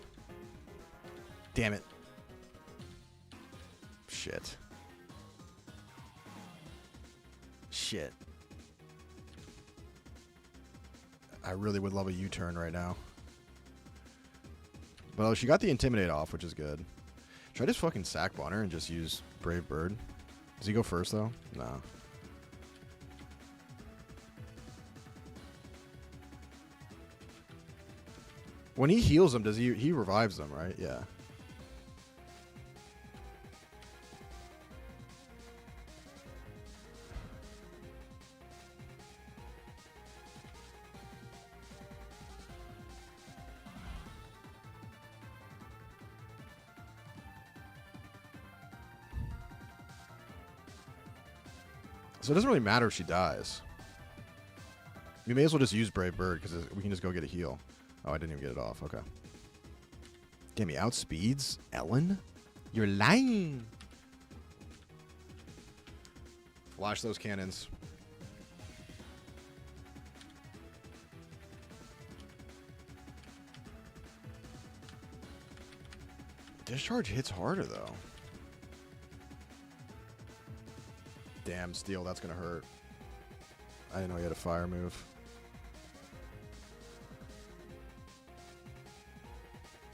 Damn it. Shit. Shit. I really would love a U-turn right now. But oh, she got the Intimidate off, which is good. Should I just fucking sack Bunner and just use Brave Bird? Does he go first, though? No. When he heals them, does he revives them, right? Yeah. So it doesn't really matter if she dies. We may as well just use Brave Bird because we can just go get a heal. Oh, I didn't even get it off. Okay. Damn, he outspeeds Ellen? You're lying. Flash those cannons. Discharge hits harder, though. Damn, Steel, that's going to hurt. I didn't know he had a fire move.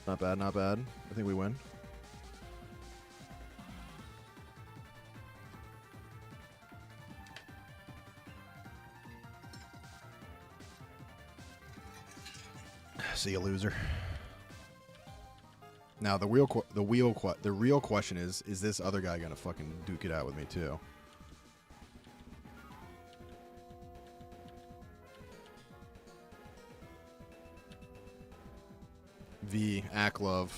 Not bad, not bad. I think we win. See you, loser. Now the real question is this other guy gonna fucking duke it out with me too? V Aklove.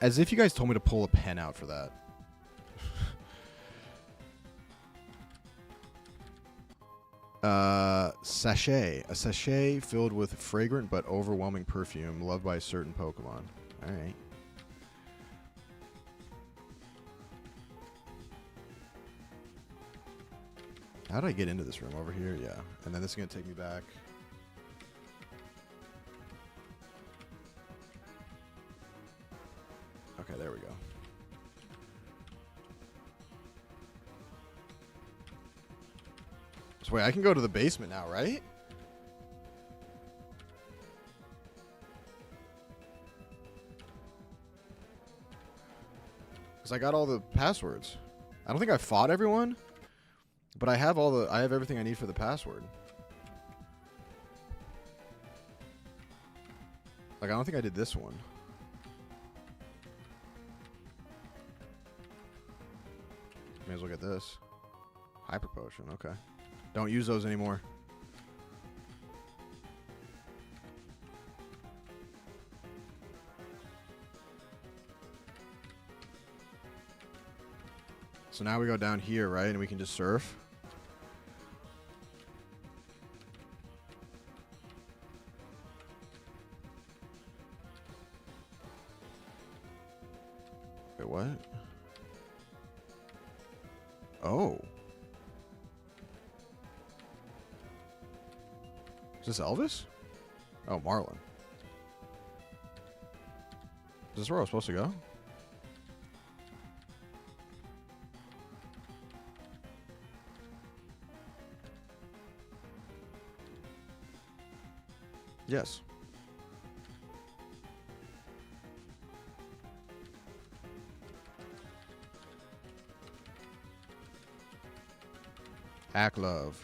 As if you guys told me to pull a pen out for that. Sachet. A sachet filled with fragrant but overwhelming perfume loved by certain Pokemon. Alright. How did I get into this room? Over here? Yeah. And then this is going to take me back. Okay, there we go. So wait, I can go to the basement now, right? Because I got all the passwords. I don't think I fought everyone, but I have everything I need for the password. Like, I don't think I did this one. May as well get this. Hyper Potion, okay. Don't use those anymore. So now we go down here, right? And we can just surf. Wait, what? Oh. Is this Elvis? Oh, Marlin. Is this where I was supposed to go? Yes. Aklove.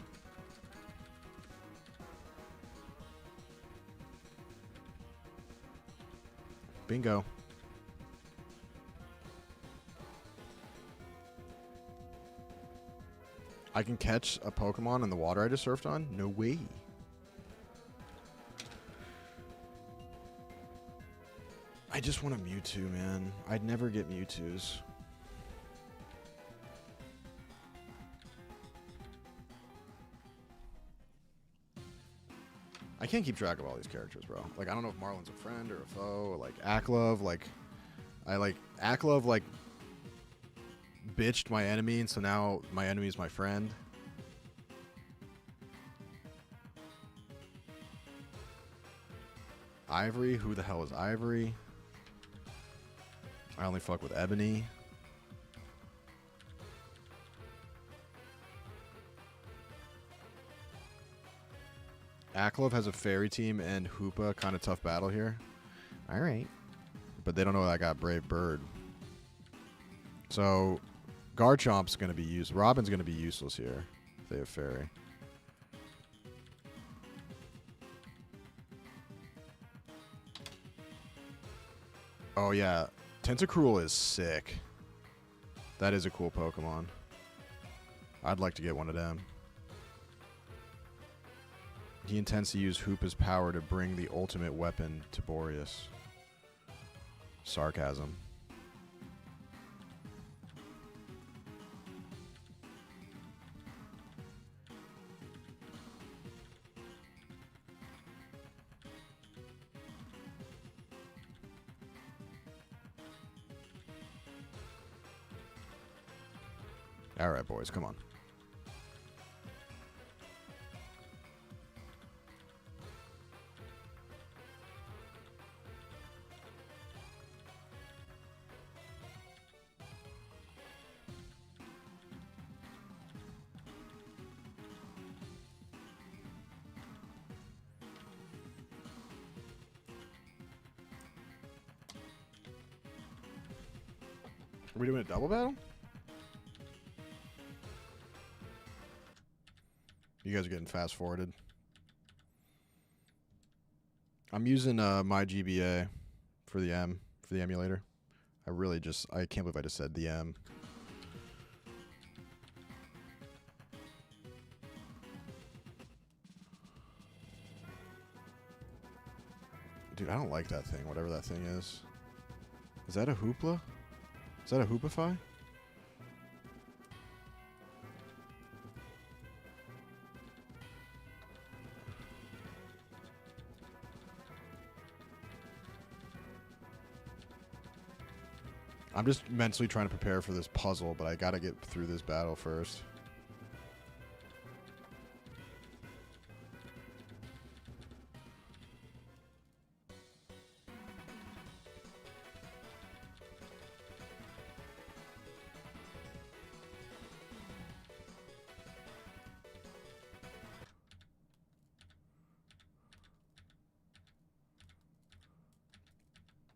Bingo. I can catch a Pokemon in the water I just surfed on? No way. I just want a Mewtwo, man. I'd never get Mewtwo's. I can't keep track of all these characters, bro. Like, I don't know if Marlin's a friend or a foe. Or like, Aklove, Aklove, like, bitched my enemy, and so now my enemy is my friend. Ivory? Who the hell is Ivory? I only fuck with Ebony. Aklove has a fairy team and Hoopa. Kind of tough battle here. All right. But they don't know that I got Brave Bird. So Garchomp's going to be used. Robin's going to be useless here if they have fairy. Oh, yeah. Tentacruel is sick. That is a cool Pokemon. I'd like to get one of them. He intends to use Hoopa's power to bring the ultimate weapon to Boreas. Sarcasm. All right, boys, come on. Are we doing a double battle? You guys are getting fast forwarded. I'm using my GBA for the emulator. I can't believe I just said the M. Dude, I don't like that thing, whatever that thing is. Is that a Hoopla? Is that a Hoopify? I'm just mentally trying to prepare for this puzzle, but I gotta get through this battle first.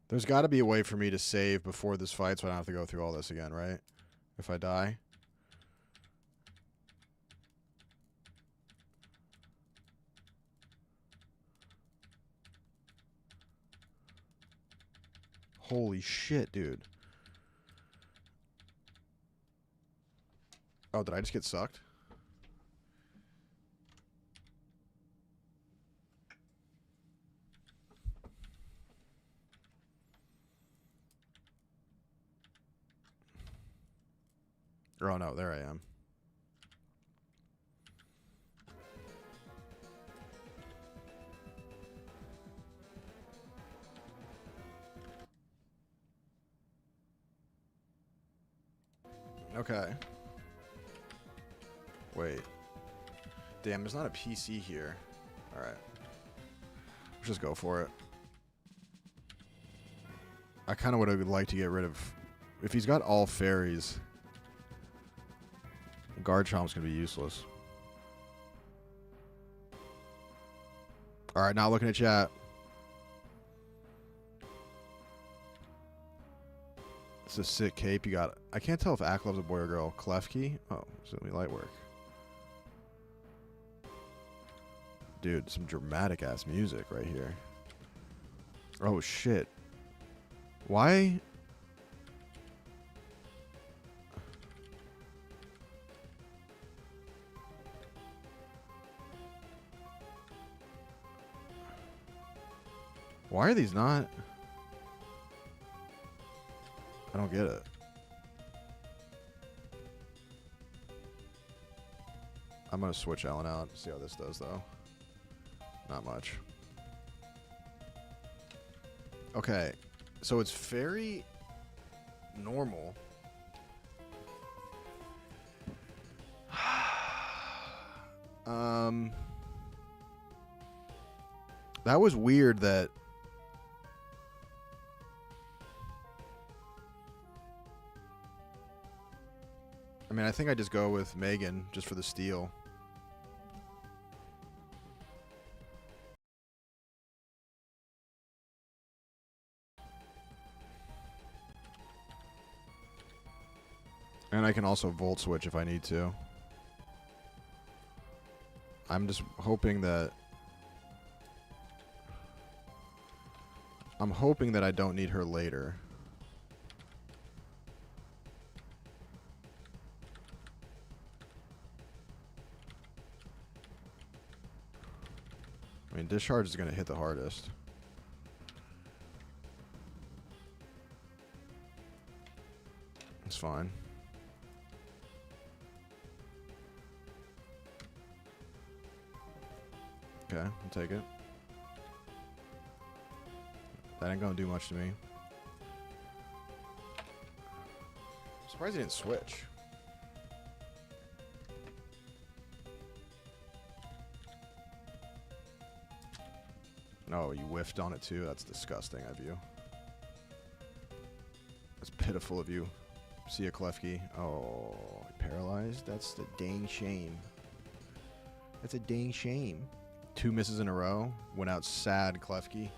There's got to be a way for me to save before this fight so I don't have to go through all this again, right? If I die. Holy shit, dude. Oh, did I just get sucked? Oh no, there I am. Okay. Wait. Damn, there's not a PC here. Alright. Let's just go for it. I kind of would have liked to get rid of... If he's got all fairies... Garchomp's going to be useless. Alright, now looking at chat. It's a sick cape you got. I can't tell if Aklove's a boy or girl. Klefki? Oh, it's going to be light work. Dude, some dramatic ass music right here. Oh shit. Why? Why are these not? I don't get it. I'm going to switch Ellen out. See how this does, though. Not much. Okay. So it's very normal. That was weird that... I mean, I think I just go with Megan just for the steal. And I can also volt switch if I need to. I'm just hoping that... I'm hoping that I don't need her later. I mean, discharge is going to hit the hardest. It's fine. Okay, I'll take it. That ain't gonna do much to me. I'm surprised he didn't switch. No, you whiffed on it too? That's disgusting of you. That's pitiful of you. See a Klefki. Oh, paralyzed? That's the dang shame. That's a dang shame. 2 misses in a row. Went out sad, Klefki.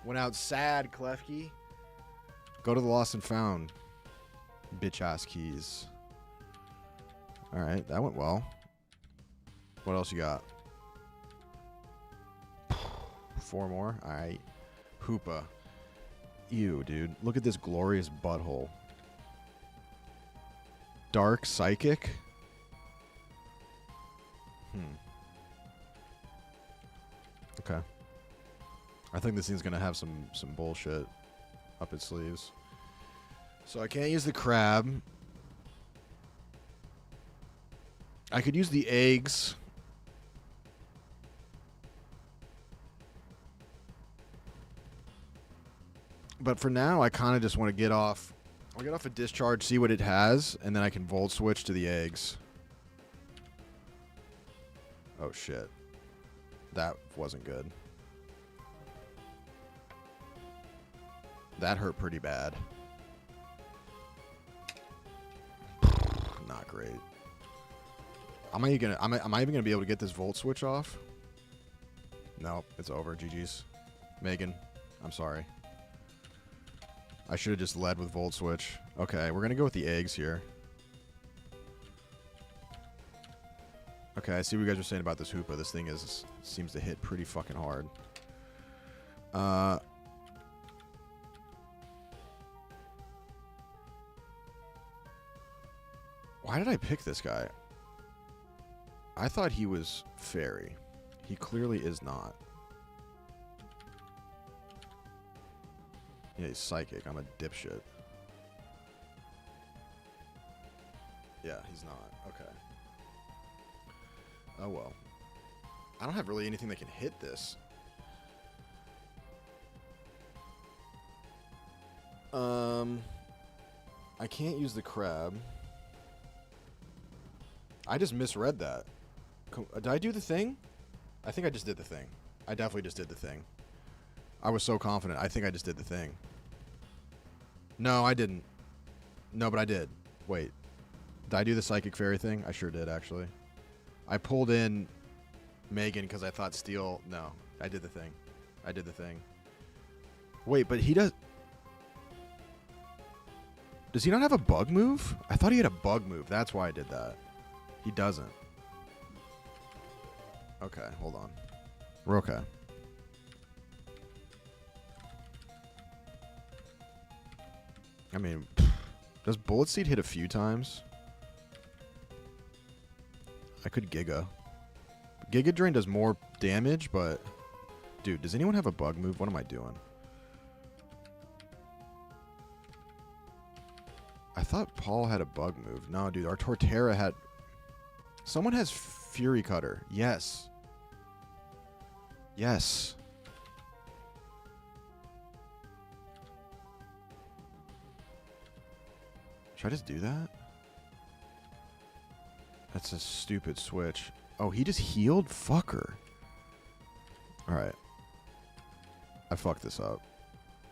Went out sad, Klefki. Go to the lost and found. Bitch-ass keys. Alright, that went well. What else you got? 4 more? Alright. Hoopa. Ew, dude. Look at this glorious butthole. Dark Psychic? Okay. I think this thing's gonna have some bullshit up its sleeves. So I can't use the crab. I could use the eggs. But for now, I kind of just want to get off. I'll get off a discharge, see what it has, and then I can volt switch to the eggs. Oh, shit. That wasn't good. That hurt pretty bad. Not great. Am I even gonna be able to get this volt switch off? Nope, it's over. GG's. Megan, I'm sorry. I should have just led with volt switch. Okay, we're gonna go with the eggs here. Okay, I see what you guys are saying about this Hoopa. This thing seems to hit pretty fucking hard. Why did I pick this guy? I thought he was fairy. He clearly is not. Yeah, he's psychic. I'm a dipshit. Yeah, he's not. Okay. Oh, well. I don't have really anything that can hit this. I can't use the crab. I just misread that. Did I do the thing? I think I just did the thing. I definitely just did the thing. I was so confident. I think I just did the thing. No, I didn't. No, but I did. Wait. Did I do the psychic fairy thing? I sure did, actually. I pulled in Megan because I thought Steel... No, I did the thing. I did the thing. Wait, but he does... Does he not have a bug move? I thought he had a bug move. That's why I did that. He doesn't. Okay, hold on. We're okay. I mean, does Bullet Seed hit a few times? I could Giga. Giga Drain does more damage, but... Dude, does anyone have a bug move? What am I doing? I thought Paul had a bug move. No, dude, our Torterra had... Someone has Fury Cutter. Yes. Yes. Should I just do that? That's a stupid switch. Oh, he just healed? Fucker. Alright. I fucked this up.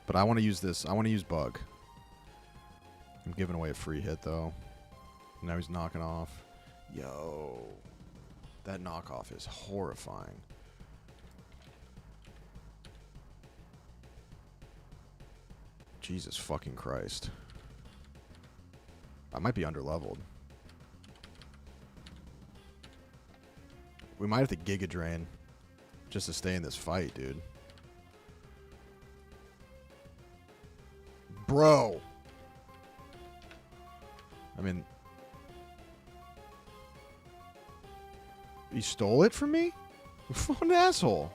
But I want to use this. I want to use Bug. I'm giving away a free hit, though. Now he's knocking off. Yo. That knockoff is horrifying. Jesus fucking Christ. I might be underleveled. We might have to Giga Drain just to stay in this fight, dude. Bro. I mean, he stole it from me? What an asshole.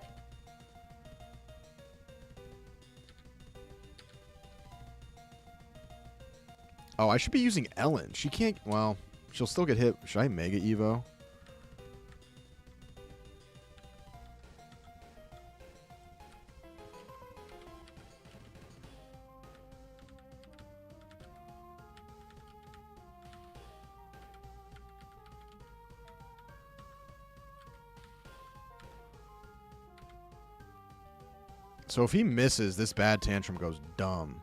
Oh, I should be using Ellen. She can't... Well, she'll still get hit. Should I Mega Evo? So if he misses, this bad tantrum goes dumb.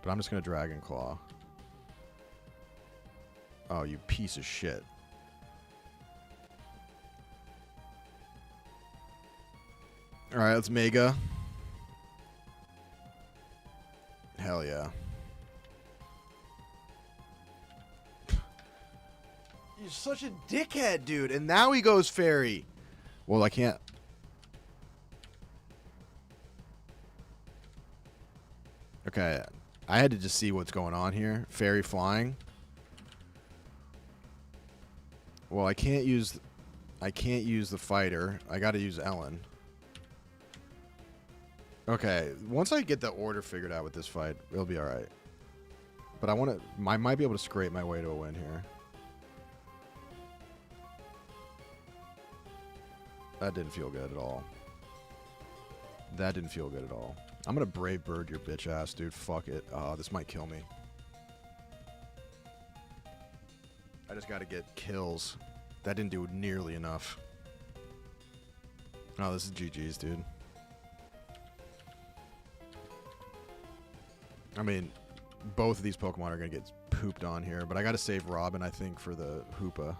But I'm just going to Dragon Claw. Oh, you piece of shit. Alright, let's Mega. Hell yeah. You're such a dickhead, dude. And now he goes Fairy. Well, I can't... Okay, I had to just see what's going on here. Fairy flying. Well, I can't use the fighter. I got to use Ellen. Okay, once I get the order figured out with this fight, it'll be all right. But I might be able to scrape my way to a win here. That didn't feel good at all. That didn't feel good at all. I'm gonna Brave Bird your bitch ass, dude. Fuck it. This might kill me. I just gotta get kills. That didn't do nearly enough. Oh, this is GG's, dude. I mean, both of these Pokemon are gonna get pooped on here, but I gotta save Robin, I think, for the Hoopa.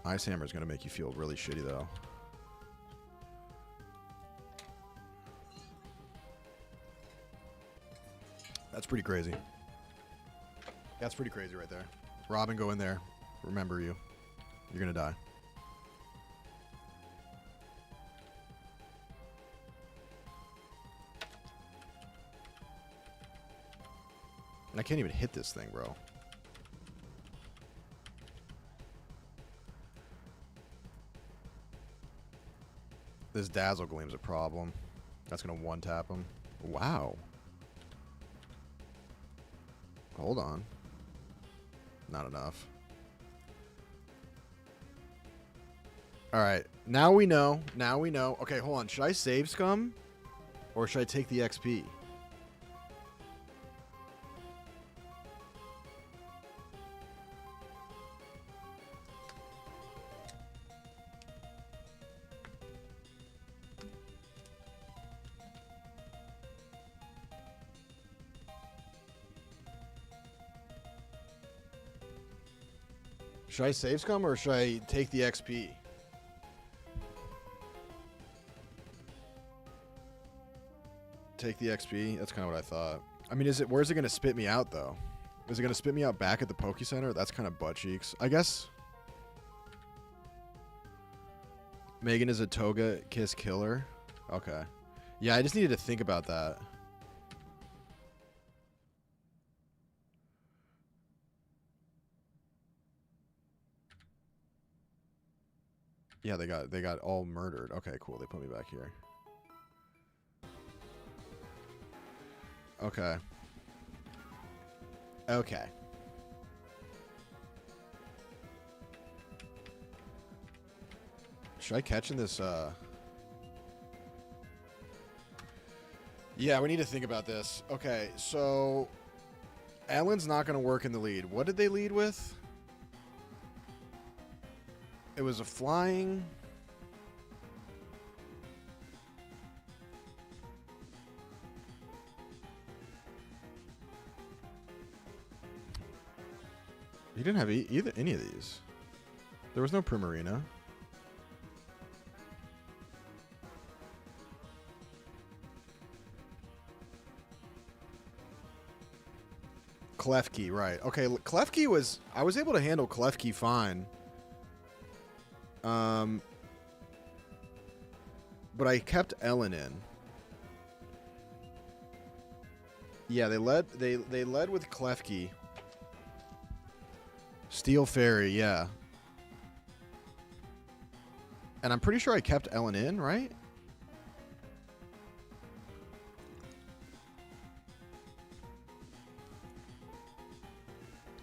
Ice Hammer is going to make you feel really shitty, though. That's pretty crazy. That's pretty crazy right there. Robin, go in there. Remember you. You're going to die. And I can't even hit this thing, bro. This Dazzle Gleam's a problem. That's going to one-tap him. Wow. Hold on. Not enough. Alright. Now we know. Now we know. Okay, hold on. Should I save Scum? Or should I take the XP? Should I save Scum or should I take the XP? Take the XP? That's kind of what I thought. I mean, where's it going to spit me out, though? Is it going to spit me out back at the Poke Center? That's kind of butt cheeks. I guess Megan is a Toga Kiss killer. Okay. Yeah, I just needed to think about that. Yeah, they got all murdered. Okay, cool. They put me back here. Okay. Okay. Should I catch in this, Yeah, we need to think about this. Okay, so Ellen's not going to work in the lead. What did they lead with? It was a flying... He didn't have any of these. There was no Primarina. Klefki, right. Okay, Klefki was... I was able to handle Klefki fine. But I kept Ellen in. Yeah, they led with Klefki. Steel Fairy, yeah. And I'm pretty sure I kept Ellen in, right?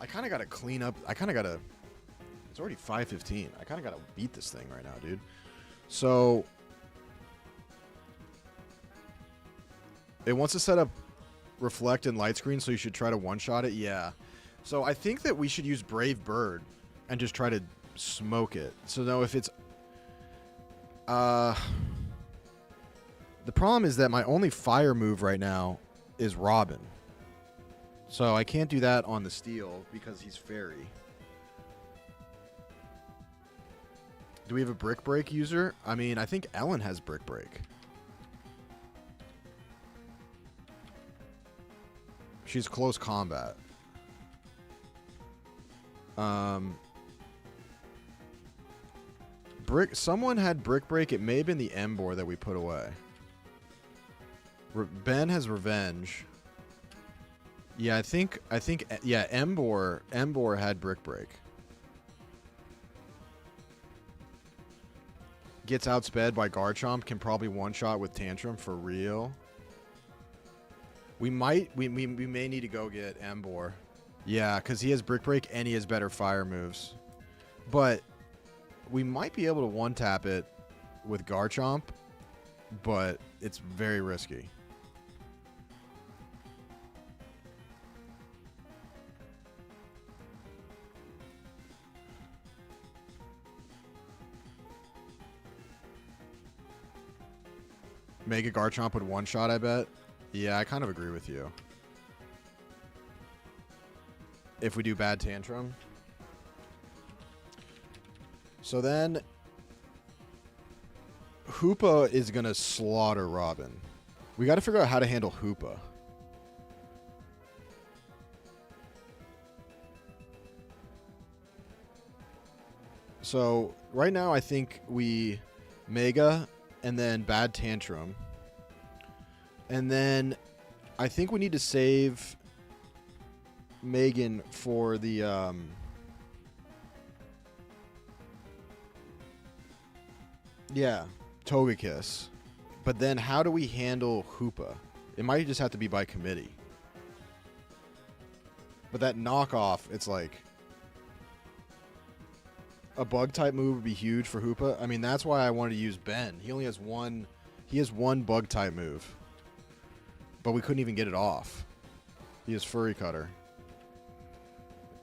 I kind of got to clean up. I kind of got to... It's already 5:15. I kind of got to beat this thing right now, dude. So... It wants to set up reflect and light screen, so you should try to one-shot it. Yeah. So I think that we should use Brave Bird and just try to smoke it. So now if it's... The problem is that my only fire move right now is Robin. So I can't do that on the steel because he's fairy. Do we have a Brick Break user? I mean, I think Ellen has Brick Break. She's close combat. Someone had Brick Break. It may have been the Embor that we put away. Ben has Revenge. Yeah, I think yeah, Embor had Brick Break. Gets outsped by Garchomp, can probably one-shot with Tantrum for real. We may need to go get Embor. Yeah, because he has Brick Break and he has better fire moves. But we might be able to one-tap it with Garchomp, but it's very risky. Mega Garchomp would one-shot, I bet. Yeah, I kind of agree with you. If we do bad Tantrum. So then... Hoopa is going to slaughter Robin. We got to figure out how to handle Hoopa. So, right now I think we Mega... and then bad Tantrum. And then I think we need to save Megan for the yeah, Togekiss. But then how do we handle Hoopa? It might just have to be by committee. But that knockoff, it's like a bug type move would be huge for Hoopa. I mean, that's why I wanted to use Ben. He only has one. He has one bug type move, but we couldn't even get it off. He has Furry Cutter.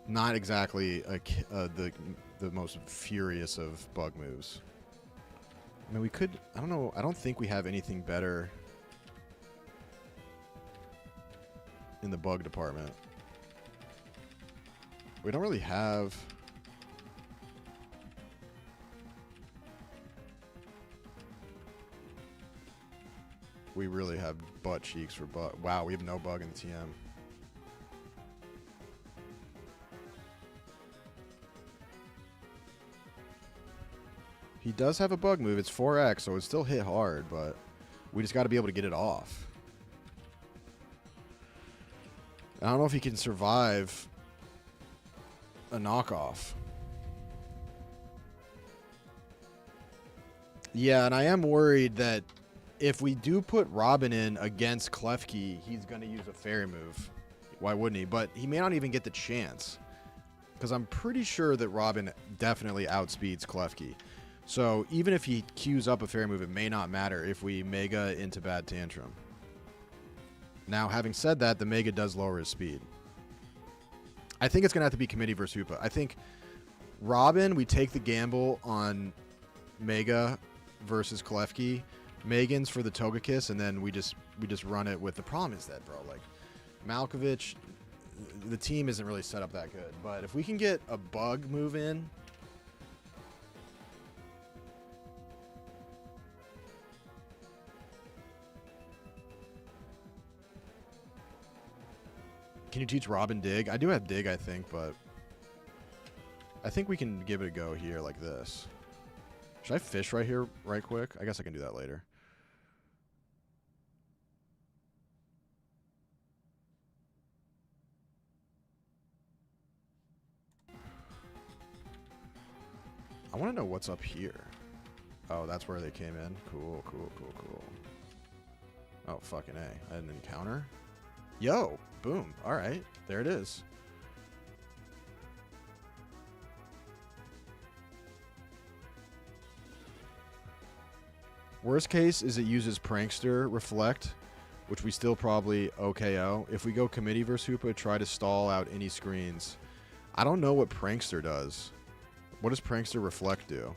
Not exactly the most furious of bug moves. I mean, we could. I don't know. I don't think we have anything better in the bug department. We don't really have. We really have butt cheeks for bug. Wow, we have no bug in the TM. He does have a bug move. It's 4X, so it still hit hard, but we just got to be able to get it off. I don't know if he can survive a knockoff. Yeah, and I am worried that if we do put Robin in against Klefki, he's going to use a fairy move. Why wouldn't he? But he may not even get the chance. Because I'm pretty sure that Robin definitely outspeeds Klefki. So even if he queues up a fairy move, it may not matter if we Mega into bad Tantrum. Now, having said that, the Mega does lower his speed. I think it's going to have to be committee versus Hoopa. I think Robin, we take the gamble on Mega versus Klefki. Megan's for the Togekiss, and then we just run it with. The problem is that, bro, like Malkovich, the team isn't really set up that good. But if we can get a bug move in, Can you teach Robin dig? I do have dig, I think, but I think we can give it a go here like this. Should I fish right here right quick? I guess I can do that later. I want to know what's up here. Oh, that's where they came in. Cool, cool, cool, cool. Oh, fucking A. I had an encounter. Yo! Boom. Alright. There it is. Worst case is it uses Prankster Reflect, which we still probably OKO. If we go committee versus Hoopa, try to stall out any screens. I don't know what Prankster does. What does Prankster Reflect do?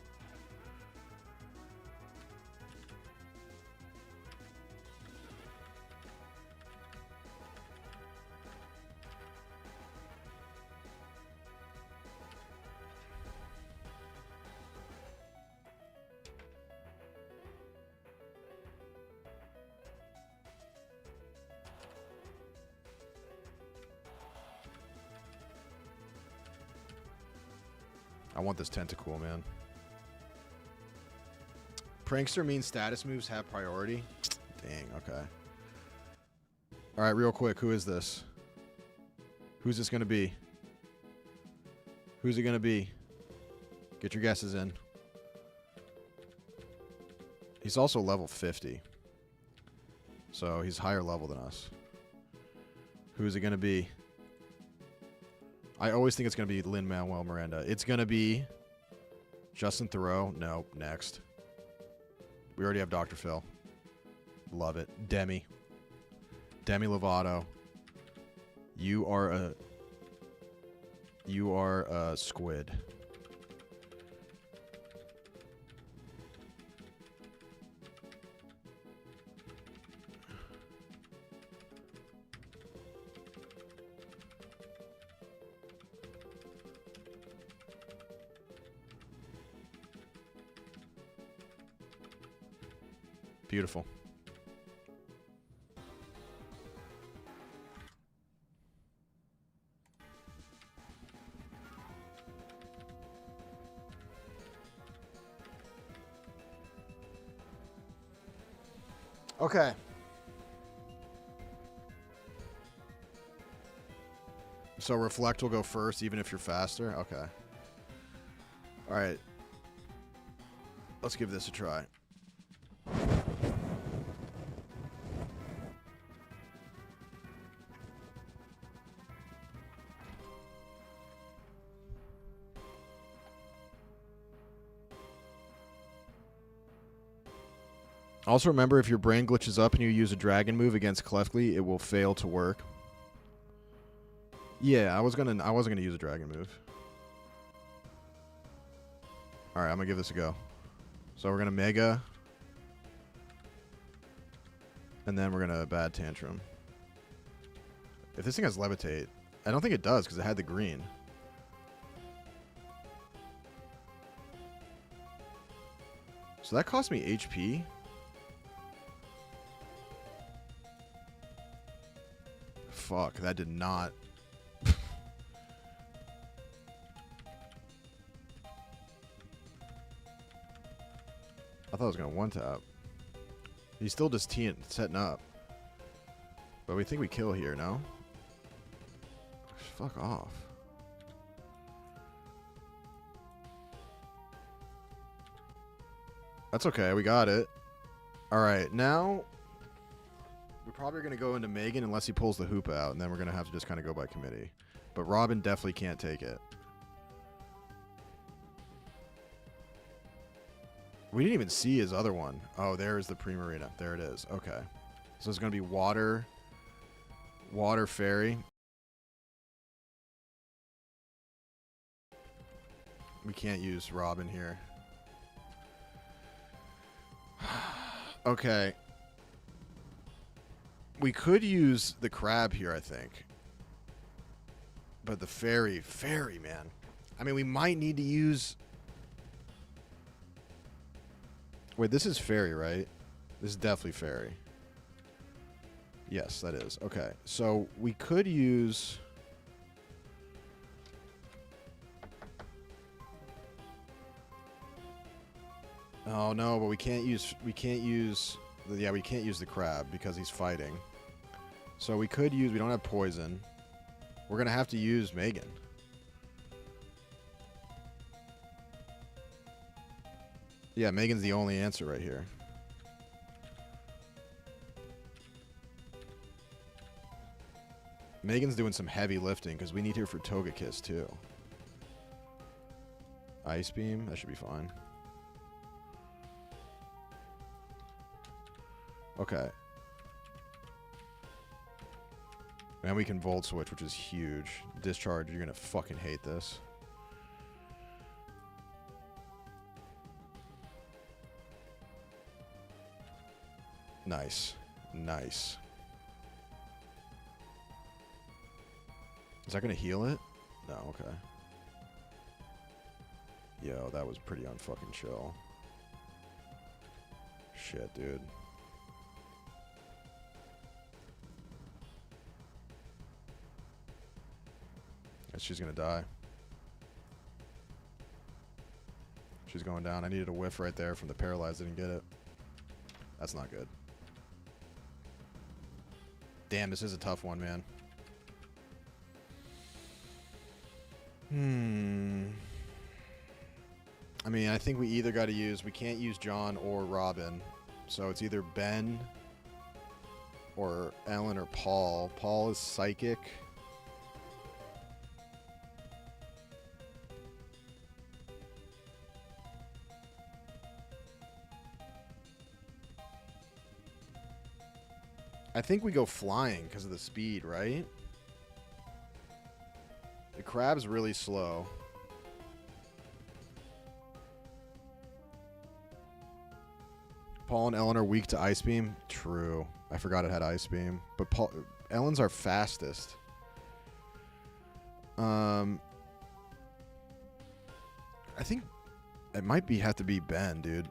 I want this tentacle, man. Prankster means status moves have priority. Dang, okay. Alright, real quick, who is this? Who's this gonna be? Who's it gonna be? Get your guesses in. He's also level 50. So he's higher level than us. Who's it gonna be? I always think it's going to be Lin-Manuel Miranda. It's going to be Justin Theroux. No, next. We already have Dr. Phil. Love it. Demi. Demi Lovato. You are a squid. Beautiful. Okay. So Reflect will go first even if you're faster? Okay. Alright. Let's give this a try. Also remember, if your brain glitches up and you use a dragon move against Clefly, it will fail to work. Yeah, I wasn't gonna use a dragon move. Alright, I'm gonna give this a go. So we're gonna Mega. And then we're gonna Bad Tantrum. If this thing has Levitate, I don't think it does because it had the green. So that cost me HP. Fuck, that did not. I thought I was going to one-tap. He's still just setting up. But we think we kill here, no? Fuck off. That's okay, we got it. Alright, now we're probably going to go into Megan unless he pulls the Hoopa out, and then we're going to have to just kind of go by committee. But Robin definitely can't take it. We didn't even see his other one. Oh, there's the Primarina. There it is. Okay. So it's going to be Water Fairy. We can't use Robin here. Okay. We could use the crab here, I think. But the fairy, man. I mean, we might need to use... Wait, this is fairy, right? This is definitely fairy. Yes, that is. Okay, so we could use... Oh no, but we can't use we can't use the crab because he's fighting. So we could use, we don't have poison. We're gonna have to use Megan. Yeah, Megan's the only answer right here. Megan's doing some heavy lifting because we need her for Togekiss too. Ice Beam, that should be fine. Okay. And we can Volt Switch, which is huge. Discharge, you're gonna fucking hate this. Nice. Nice. Is that gonna heal it? No, okay. Yo, that was pretty unfucking chill. Shit, dude. She's gonna die. She's going down. I needed a whiff right there from the paralyzed. Didn't get it. That's not good. Damn, this is a tough one, man. I mean, I think we either got to use... We can't use John or Robin. So it's either Ben or Ellen or Paul. Paul is psychic. I think we go flying because of the speed, right? The crab's really slow. Paul and Ellen are weak to Ice Beam. True. I forgot it had Ice Beam. But Ellen's our fastest. I think it might have to be Ben, dude.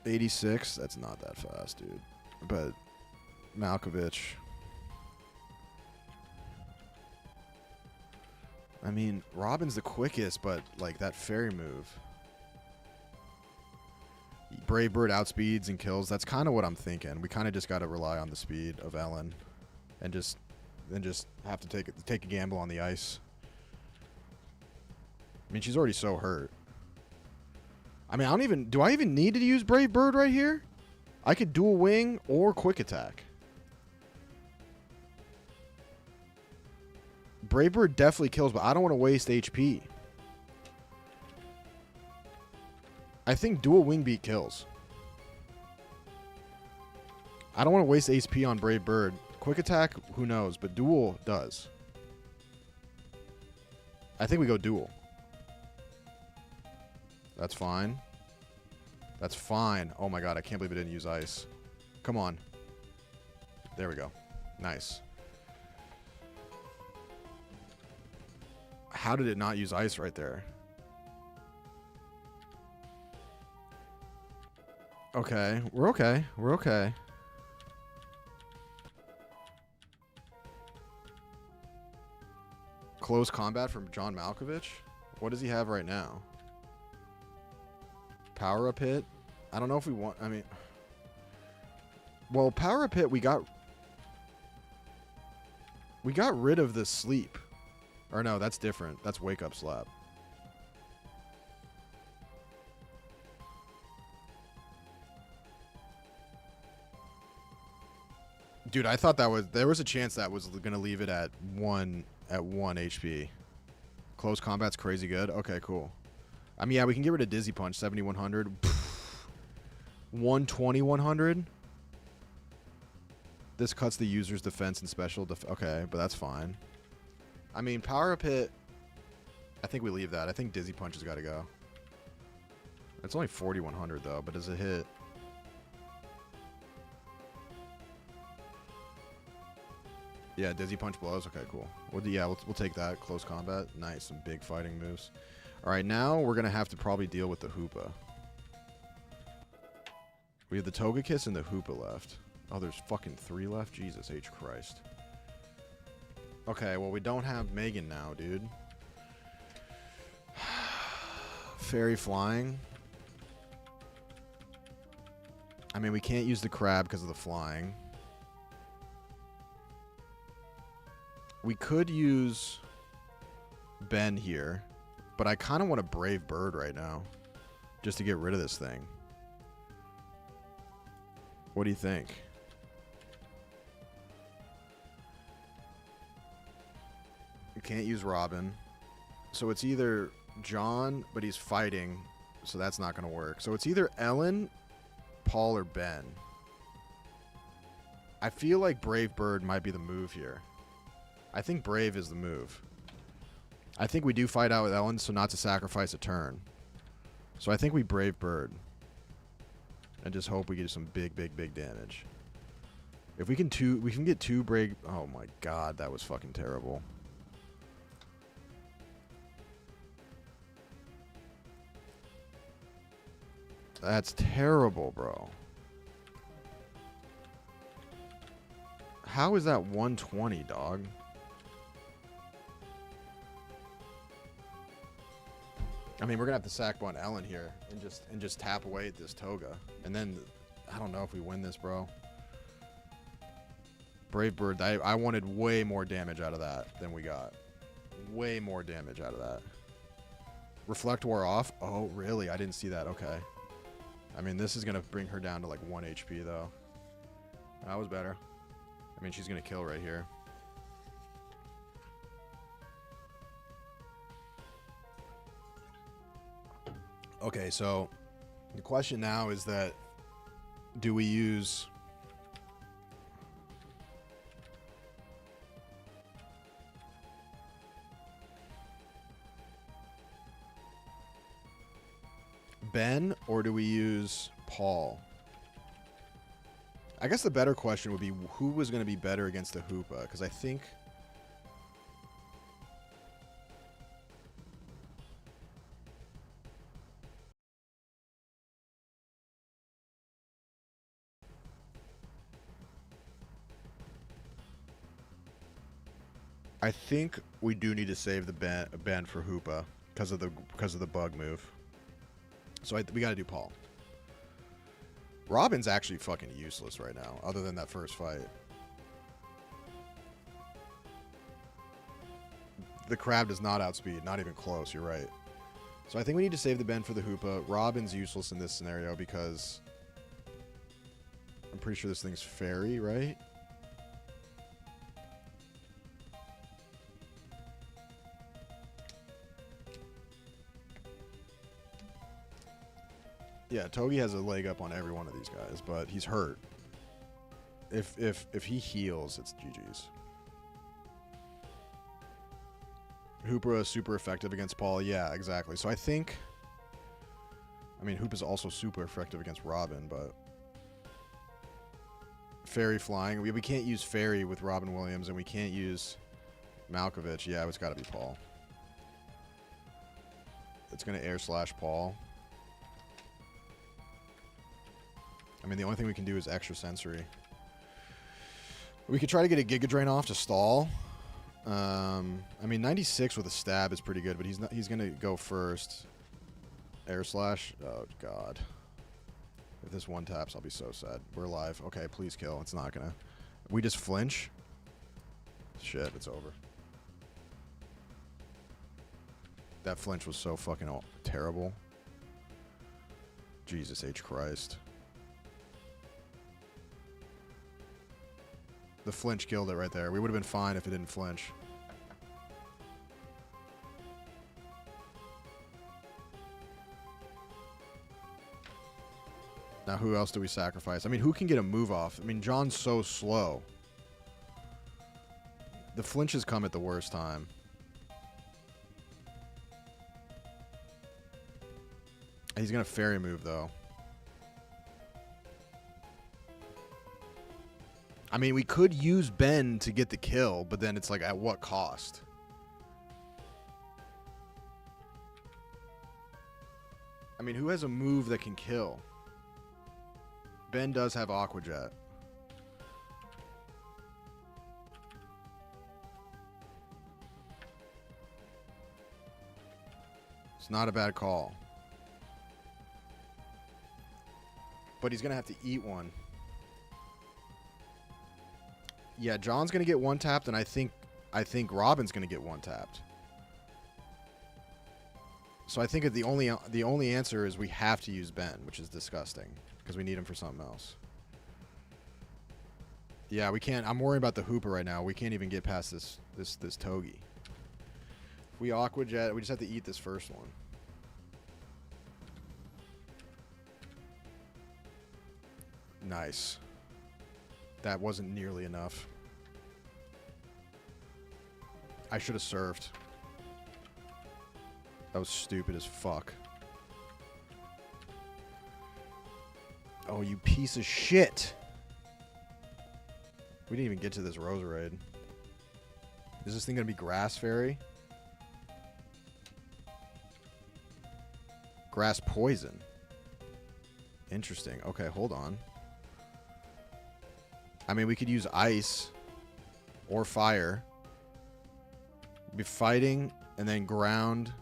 $86. That's not that fast, dude. But Malkovich. I mean, Robin's the quickest, but like that fairy move. Brave Bird outspeeds and kills. That's kind of what I'm thinking. We kind of just got to rely on the speed of Ellen, and just have to take a gamble on the ice. I mean, she's already so hurt. I mean, do I even need to use Brave Bird right here? I could dual wing or quick attack. Brave Bird definitely kills, but I don't want to waste HP. I think dual wing beat kills. I don't want to waste HP on Brave Bird. Quick attack, who knows, but dual does. I think we go dual. That's fine. That's fine. Oh my god, I can't believe it didn't use ice. Come on. There we go. Nice. How did it not use ice right there? Okay. We're okay. We're okay. Close combat from John Malkovich? What does he have right now? Power Up Hit? I don't know if we want... I mean... Well, Power Up Hit, we got rid of the sleep. Or no, that's different. That's Wake Up Slap. Dude, I thought there was a chance that was going to leave it at 1 HP. Close combat's crazy good. Okay, cool. I mean, yeah, we can get rid of Dizzy Punch, 7100. 120, 100. This cuts the user's defense and special okay, but that's fine. I mean, Power Up Hit, I think we leave that. I think Dizzy Punch has got to go. It's only 4100 though, but does it hit? Yeah, Dizzy Punch blows. Okay, cool. We'll take that. Close combat. Nice. Some big fighting moves. All right, now we're going to have to probably deal with the Hoopa. We have the Togekiss and the Hoopa left. Oh, there's fucking 3 left? Jesus H. Christ. Okay, well, we don't have Megan now, dude. Fairy flying. I mean, we can't use the crab because of the flying. We could use Ben here, but I kind of want a Brave Bird right now just to get rid of this thing. What do you think? We can't use Robin. So it's either John, but he's fighting, so that's not going to work. So it's either Ellen, Paul, or Ben. I feel like Brave Bird might be the move here. I think Brave is the move. I think we do fight out with Ellen, so not to sacrifice a turn. So I think we Brave Bird. And just hope we get some big, big, big damage. If we can get 2 Brave... Oh my god, that was fucking terrible. That's terrible, bro. How is that 120, dog? I mean, we're gonna have to sack one Ellen here and just tap away at this Toga. And then I don't know if we win this, bro. Brave Bird, I wanted way more damage out of that than we got. Way more damage out of that. Reflect wore off? Oh, really? I didn't see that. Okay. I mean, this is gonna bring her down to like 1 HP though. That was better. I mean, she's gonna kill right here. Okay, so the question now is that do we use Ben or do we use Paul? I guess the better question would be who was going to be better against the Hoopa, because I think we do need to save the Ben for Hoopa because of the bug move. So we got to do Paul. Robin's actually fucking useless right now, other than that first fight. The crab does not outspeed, not even close. You're right. So I think we need to save the Ben for the Hoopa. Robin's useless in this scenario because I'm pretty sure this thing's fairy, right? Yeah, Togi has a leg up on every one of these guys, but he's hurt. If he heals, it's GG's. Hoopa is super effective against Paul. Yeah, exactly. So I think... I mean, Hoopa's also super effective against Robin, but... Fairy flying. We can't use Fairy with Robin Williams, and we can't use Malkovich. Yeah, it's got to be Paul. It's going to air slash Paul. I mean, the only thing we can do is extra sensory. We could try to get a Giga Drain off to stall. I mean, 96 with a stab is pretty good, but he's not. He's gonna go first. Air slash. Oh god. If this one taps, I'll be so sad. We're alive. Okay, please kill. It's not gonna. We just flinch. Shit, it's over. That flinch was so fucking terrible. Jesus H. Christ. The flinch killed it right there. We would have been fine if it didn't flinch. Now, who else do we sacrifice? I mean, who can get a move off? I mean, John's so slow. The flinches come at the worst time. He's going to fairy move, though. I mean, we could use Ben to get the kill, but then it's like, at what cost? I mean, who has a move that can kill? Ben does have Aqua Jet. It's not a bad call. But he's going to have to eat one. Yeah, John's going to get one tapped, and I think Robin's going to get one tapped. So I think the only answer is we have to use Ben, which is disgusting because we need him for something else. Yeah, we can't. I'm worrying about the Hoopa right now. We can't even get past this Togi. If we Aqua Jet, we just have to eat this first one. Nice. That wasn't nearly enough. I should have served. That was stupid as fuck. Oh, you piece of shit. We didn't even get to this Roserade. Is this thing going to be Grass Fairy? Grass Poison. Interesting. Okay, hold on. I mean, we could use Ice or Fire. Be fighting and then Ground.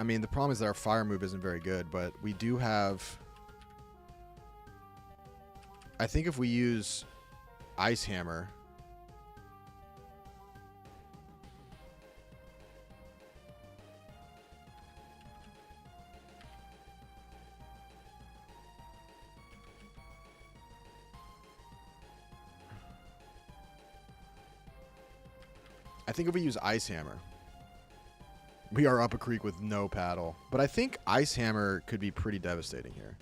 I mean, the problem is that our Fire move isn't very good, but we do have... I think if we use Ice Hammer... I think if we use Ice Hammer, we are up a creek with no paddle. But I think Ice Hammer could be pretty devastating here.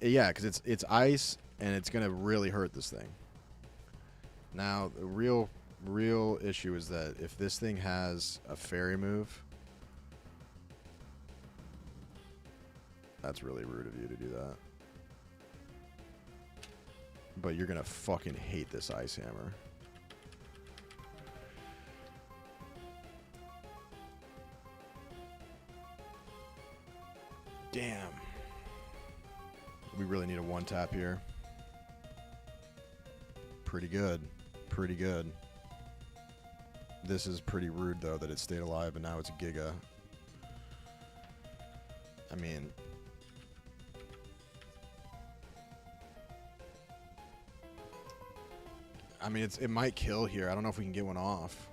Yeah, because it's ice, and it's going to really hurt this thing. Now, the real issue is that if this thing has a fairy move, that's really rude of you to do that. But you're going to fucking hate this Ice Hammer. Damn. We really need a one tap here. Pretty good. Pretty good. This is pretty rude, though, that it stayed alive and now it's Giga. I mean... it might kill here. I don't know if we can get one off.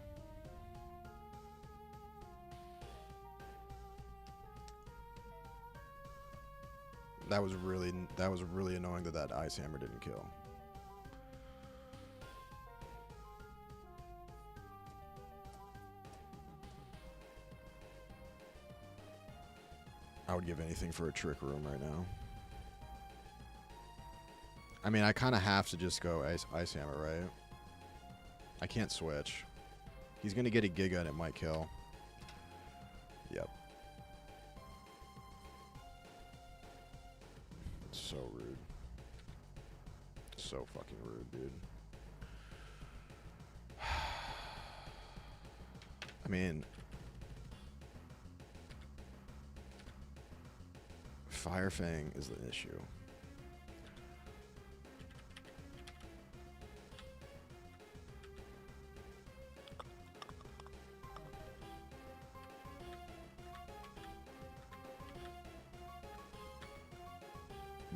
That was really annoying that Ice Hammer didn't kill. I would give anything for a Trick Room right now. I mean, I kind of have to just go Ice Hammer, right? I can't switch. He's going to get a Giga and it might kill. Yep. So rude. So fucking rude, dude. I mean... Fire Fang is the issue.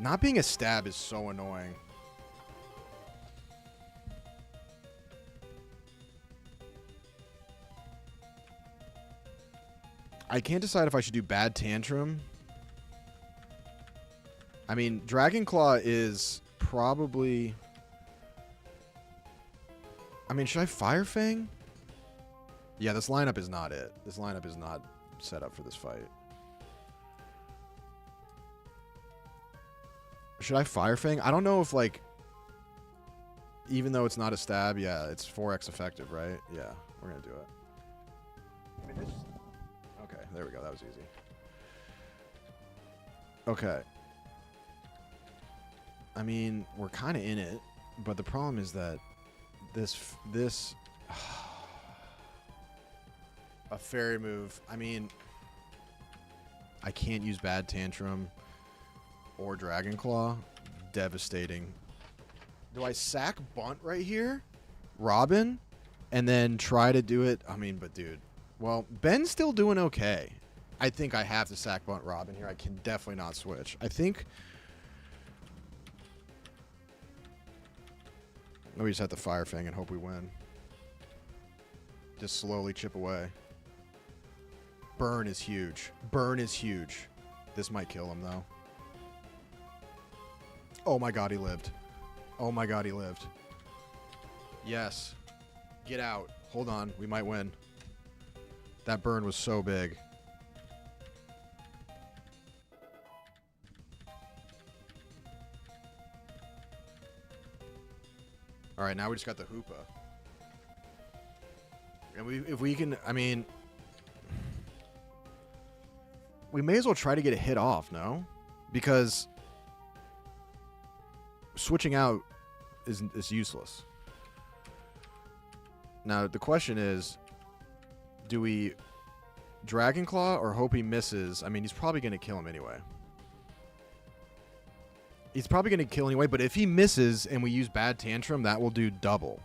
Not being a stab is so annoying. I can't decide if I should do Bad Tantrum. I mean, Dragon Claw is probably... I mean, should I Fire Fang? Yeah, this lineup is not it. This lineup is not set up for this fight. Should I Fire Fang? I don't know if, like... Even though it's not a stab, yeah, it's 4x effective, right? Yeah, we're going to do it. Okay, there we go. That was easy. Okay. I mean, we're kind of in it, but the problem is that this a fairy move. I mean, I can't use Bad Tantrum. or Dragon Claw. Devastating. Do I sack Bunt right here? Robin? And then try to do it? I mean, but dude. Well, Ben's still doing okay. I think I have to sack Bunt Robin here. I can definitely not switch. I think... we just have to Fire Fang and hope we win. Just slowly chip away. Burn is huge. Burn is huge. This might kill him, though. Oh my god, he lived. Oh my god, he lived. Yes. Get out. Hold on. We might win. That burn was so big. Alright, now we just got the Hoopa. And if we can, I mean... we may as well try to get a hit off, no? Because... switching out is useless. Now, the question is... do we Dragon Claw or hope he misses? I mean, he's probably going to kill him anyway. He's probably going to kill anyway, but if he misses and we use Bad Tantrum, that will do double.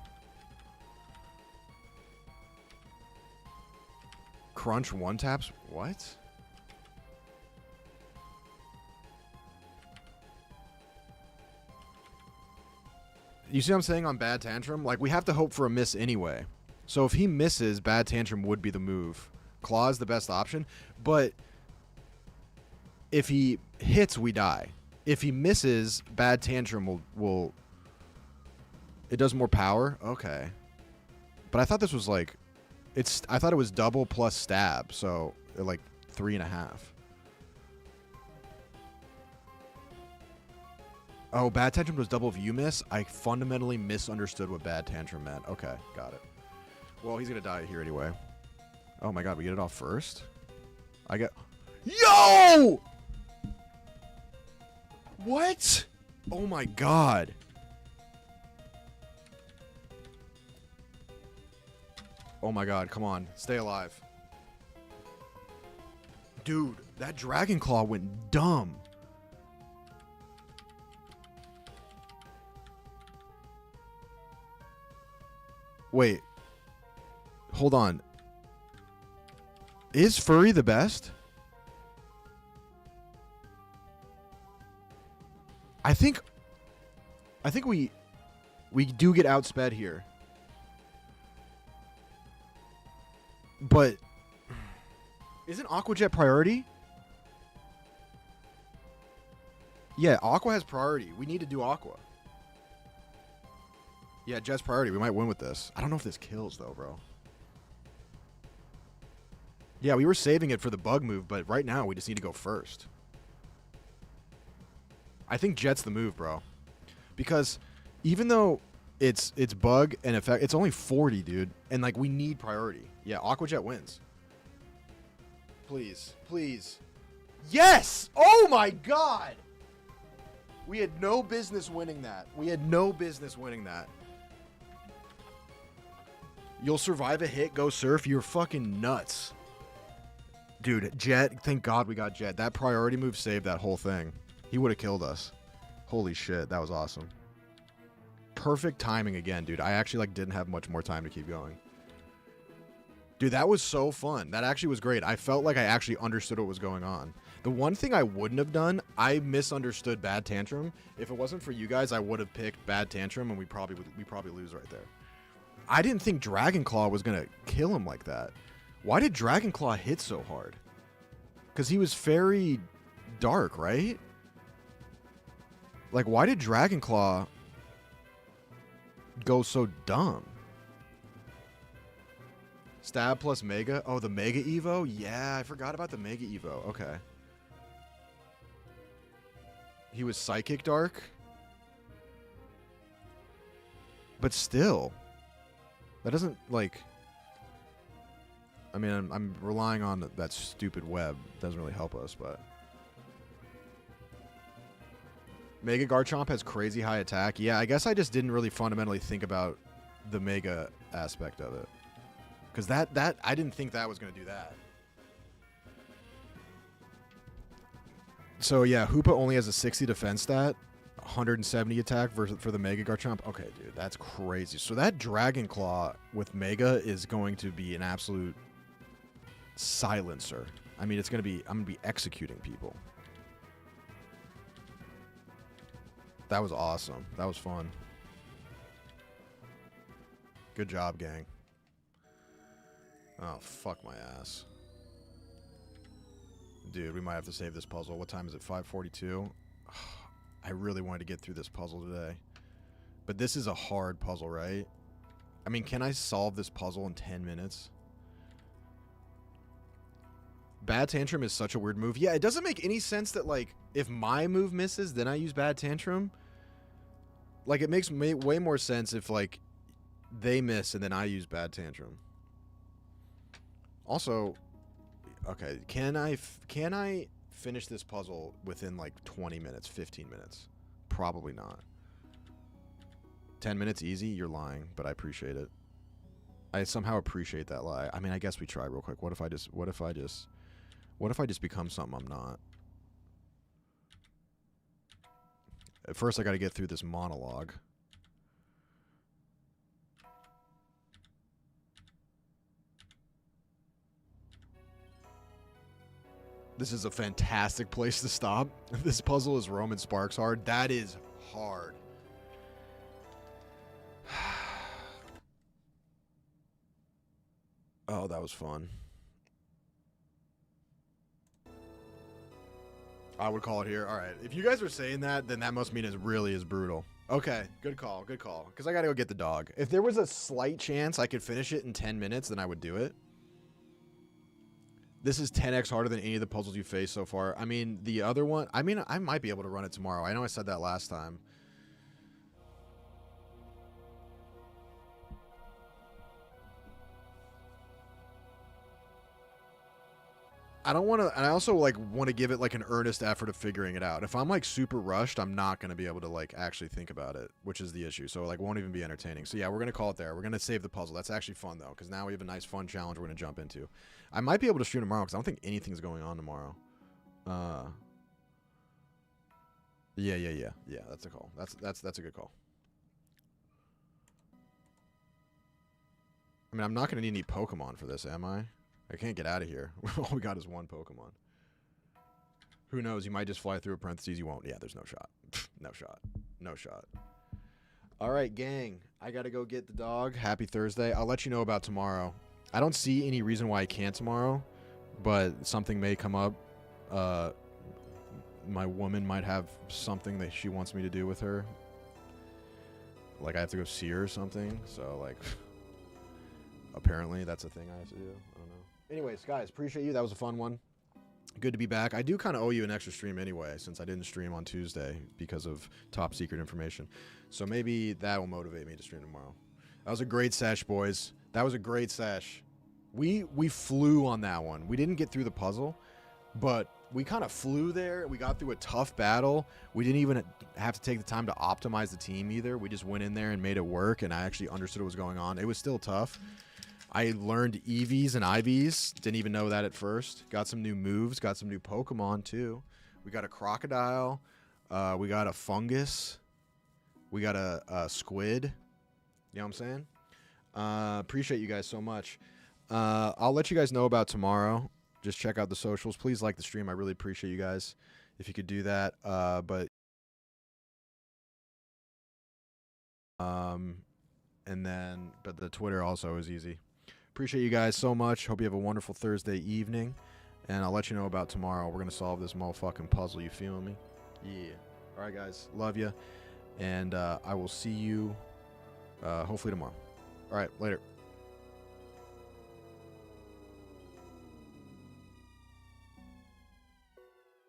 Crunch one taps? What? You see what I'm saying on Bad Tantrum? Like, we have to hope for a miss anyway. So if he misses, Bad Tantrum would be the move. Claw is the best option, but if he hits, we die. If he misses, Bad Tantrum will... it does more power? Okay. But I thought this was like... I thought it was double plus stab, so like 3.5. Oh, Bad Tantrum was double if you miss? I fundamentally misunderstood what Bad Tantrum meant. Okay, got it. Well, he's going to die here anyway. Oh my god, we get it off first? I get... yo! What? Oh my god. Oh my god, come on. Stay alive. Dude, that Dragon Claw went dumb. Wait. Hold on. Is Furry the best? I think we do get outsped here. But isn't Aqua Jet priority? Yeah, Aqua has priority. We need to do Aqua. Yeah, Jet's priority. We might win with this. I don't know if this kills though, bro. Yeah, we were saving it for the bug move, but right now we just need to go first. I think Jet's the move, bro. Because even though it's bug and effect, it's only 40, dude. And like we need priority. Yeah, Aqua Jet wins. Please. Please. Yes! Oh my god! We had no business winning that. We had no business winning that. You'll survive a hit, go surf. You're fucking nuts. Dude, Jet, thank God we got Jet. That priority move saved that whole thing. He would have killed us. Holy shit, that was awesome. Perfect timing again, dude. I actually like didn't have much more time to keep going. Dude, that was so fun. That actually was great. I felt like I actually understood what was going on. The one thing I wouldn't have done, I misunderstood Bad Tantrum. If it wasn't for you guys, I would have picked Bad Tantrum and we probably lose right there. I didn't think Dragon Claw was going to kill him like that. Why did Dragon Claw hit so hard? Because he was fairy dark, right? Like, why did Dragon Claw go so dumb? Stab plus Mega? Oh, the Mega Evo? Yeah, I forgot about the Mega Evo. Okay. He was Psychic Dark? But still. That doesn't, like... I mean, I'm relying on that stupid web. Doesn't really help us, but... Mega Garchomp has crazy high attack. Yeah, I guess I just didn't really fundamentally think about the Mega aspect of it. Because that I didn't think that was going to do that. So yeah, Hoopa only has a 60 defense stat, 170 attack for the Mega Garchomp. Okay, dude, that's crazy. So that Dragon Claw with Mega is going to be an absolute silencer. I mean, I'm gonna be executing people. That was awesome. That was fun. Good job, gang. Oh, fuck my ass. Dude, we might have to save this puzzle. What time is it? 5:42? I really wanted to get through this puzzle today. But this is a hard puzzle, right? I mean, can I solve this puzzle in 10 minutes? Bad Tantrum is such a weird move. Yeah, it doesn't make any sense that, like, if my move misses, then I use Bad Tantrum. Like, it makes way more sense if, like, they miss and then I use Bad Tantrum. Also, okay, can I finish this puzzle within, like, 20 minutes, 15 minutes? Probably not. 10 minutes easy? You're lying, but I appreciate it. I somehow appreciate that lie. I mean, I guess we try real quick. What if I just become something I'm not? At first, I got to get through this monologue. This is a fantastic place to stop. This puzzle is Roman Sparks hard. That is hard. Oh, that was fun. I would call it here. All right. If you guys are saying that, then that must mean it really is brutal. Okay. Good call. Good call. Because I got to go get the dog. If there was a slight chance I could finish it in 10 minutes, then I would do it. This is 10x harder than any of the puzzles you faced so far. I mean, the other one... I mean, I might be able to run it tomorrow. I know I said that last time. I don't want to... And I also, like, want to give it, like, an earnest effort of figuring it out. If I'm, like, super rushed, I'm not going to be able to, like, actually think about it, which is the issue. So, like, won't even be entertaining. So, yeah, we're going to call it there. We're going to save the puzzle. That's actually fun, though, because now we have a nice, fun challenge we're going to jump into. I might be able to stream tomorrow, because I don't think anything's going on tomorrow. Yeah, that's a call. That's a good call. I mean, I'm not going to need any Pokemon for this, am I? I can't get out of here. All we got is one Pokemon. Who knows? You might just fly through a parentheses. You won't. Yeah, there's no shot. No shot. No shot. All right, gang. I got to go get the dog. Happy Thursday. I'll let you know about tomorrow. I don't see any reason why I can't tomorrow, but something may come up. My woman might have something that she wants me to do with her. Like, I have to go see her or something. So, like, apparently that's a thing I have to do. I don't know. Anyways, guys, appreciate you. That was a fun one. Good to be back. I do kind of owe you an extra stream anyway, since I didn't stream on Tuesday because of top secret information. So maybe that will motivate me to stream tomorrow. That was a great sesh, boys. That was a great sesh. We flew on that one. We didn't get through the puzzle, but we kind of flew there. We got through a tough battle. We didn't even have to take the time to optimize the team either. We just went in there and made it work, and I actually understood what was going on. It was still tough. I learned EVs and IVs. Didn't even know that at first. Got some new moves. Got some new Pokemon, too. We got a crocodile. We got a fungus. We got a squid. You know what I'm saying? Appreciate you guys so much. I'll let you guys know about tomorrow. Just check out the socials. Please like the stream. I really appreciate you guys if you could do that. But the Twitter also is easy. Appreciate you guys so much. Hope you have a wonderful Thursday evening. And I'll let you know about tomorrow. We're going to solve this motherfucking puzzle. You feel me? Yeah. All right, guys. Love you. And I will see you hopefully tomorrow. All right. Later.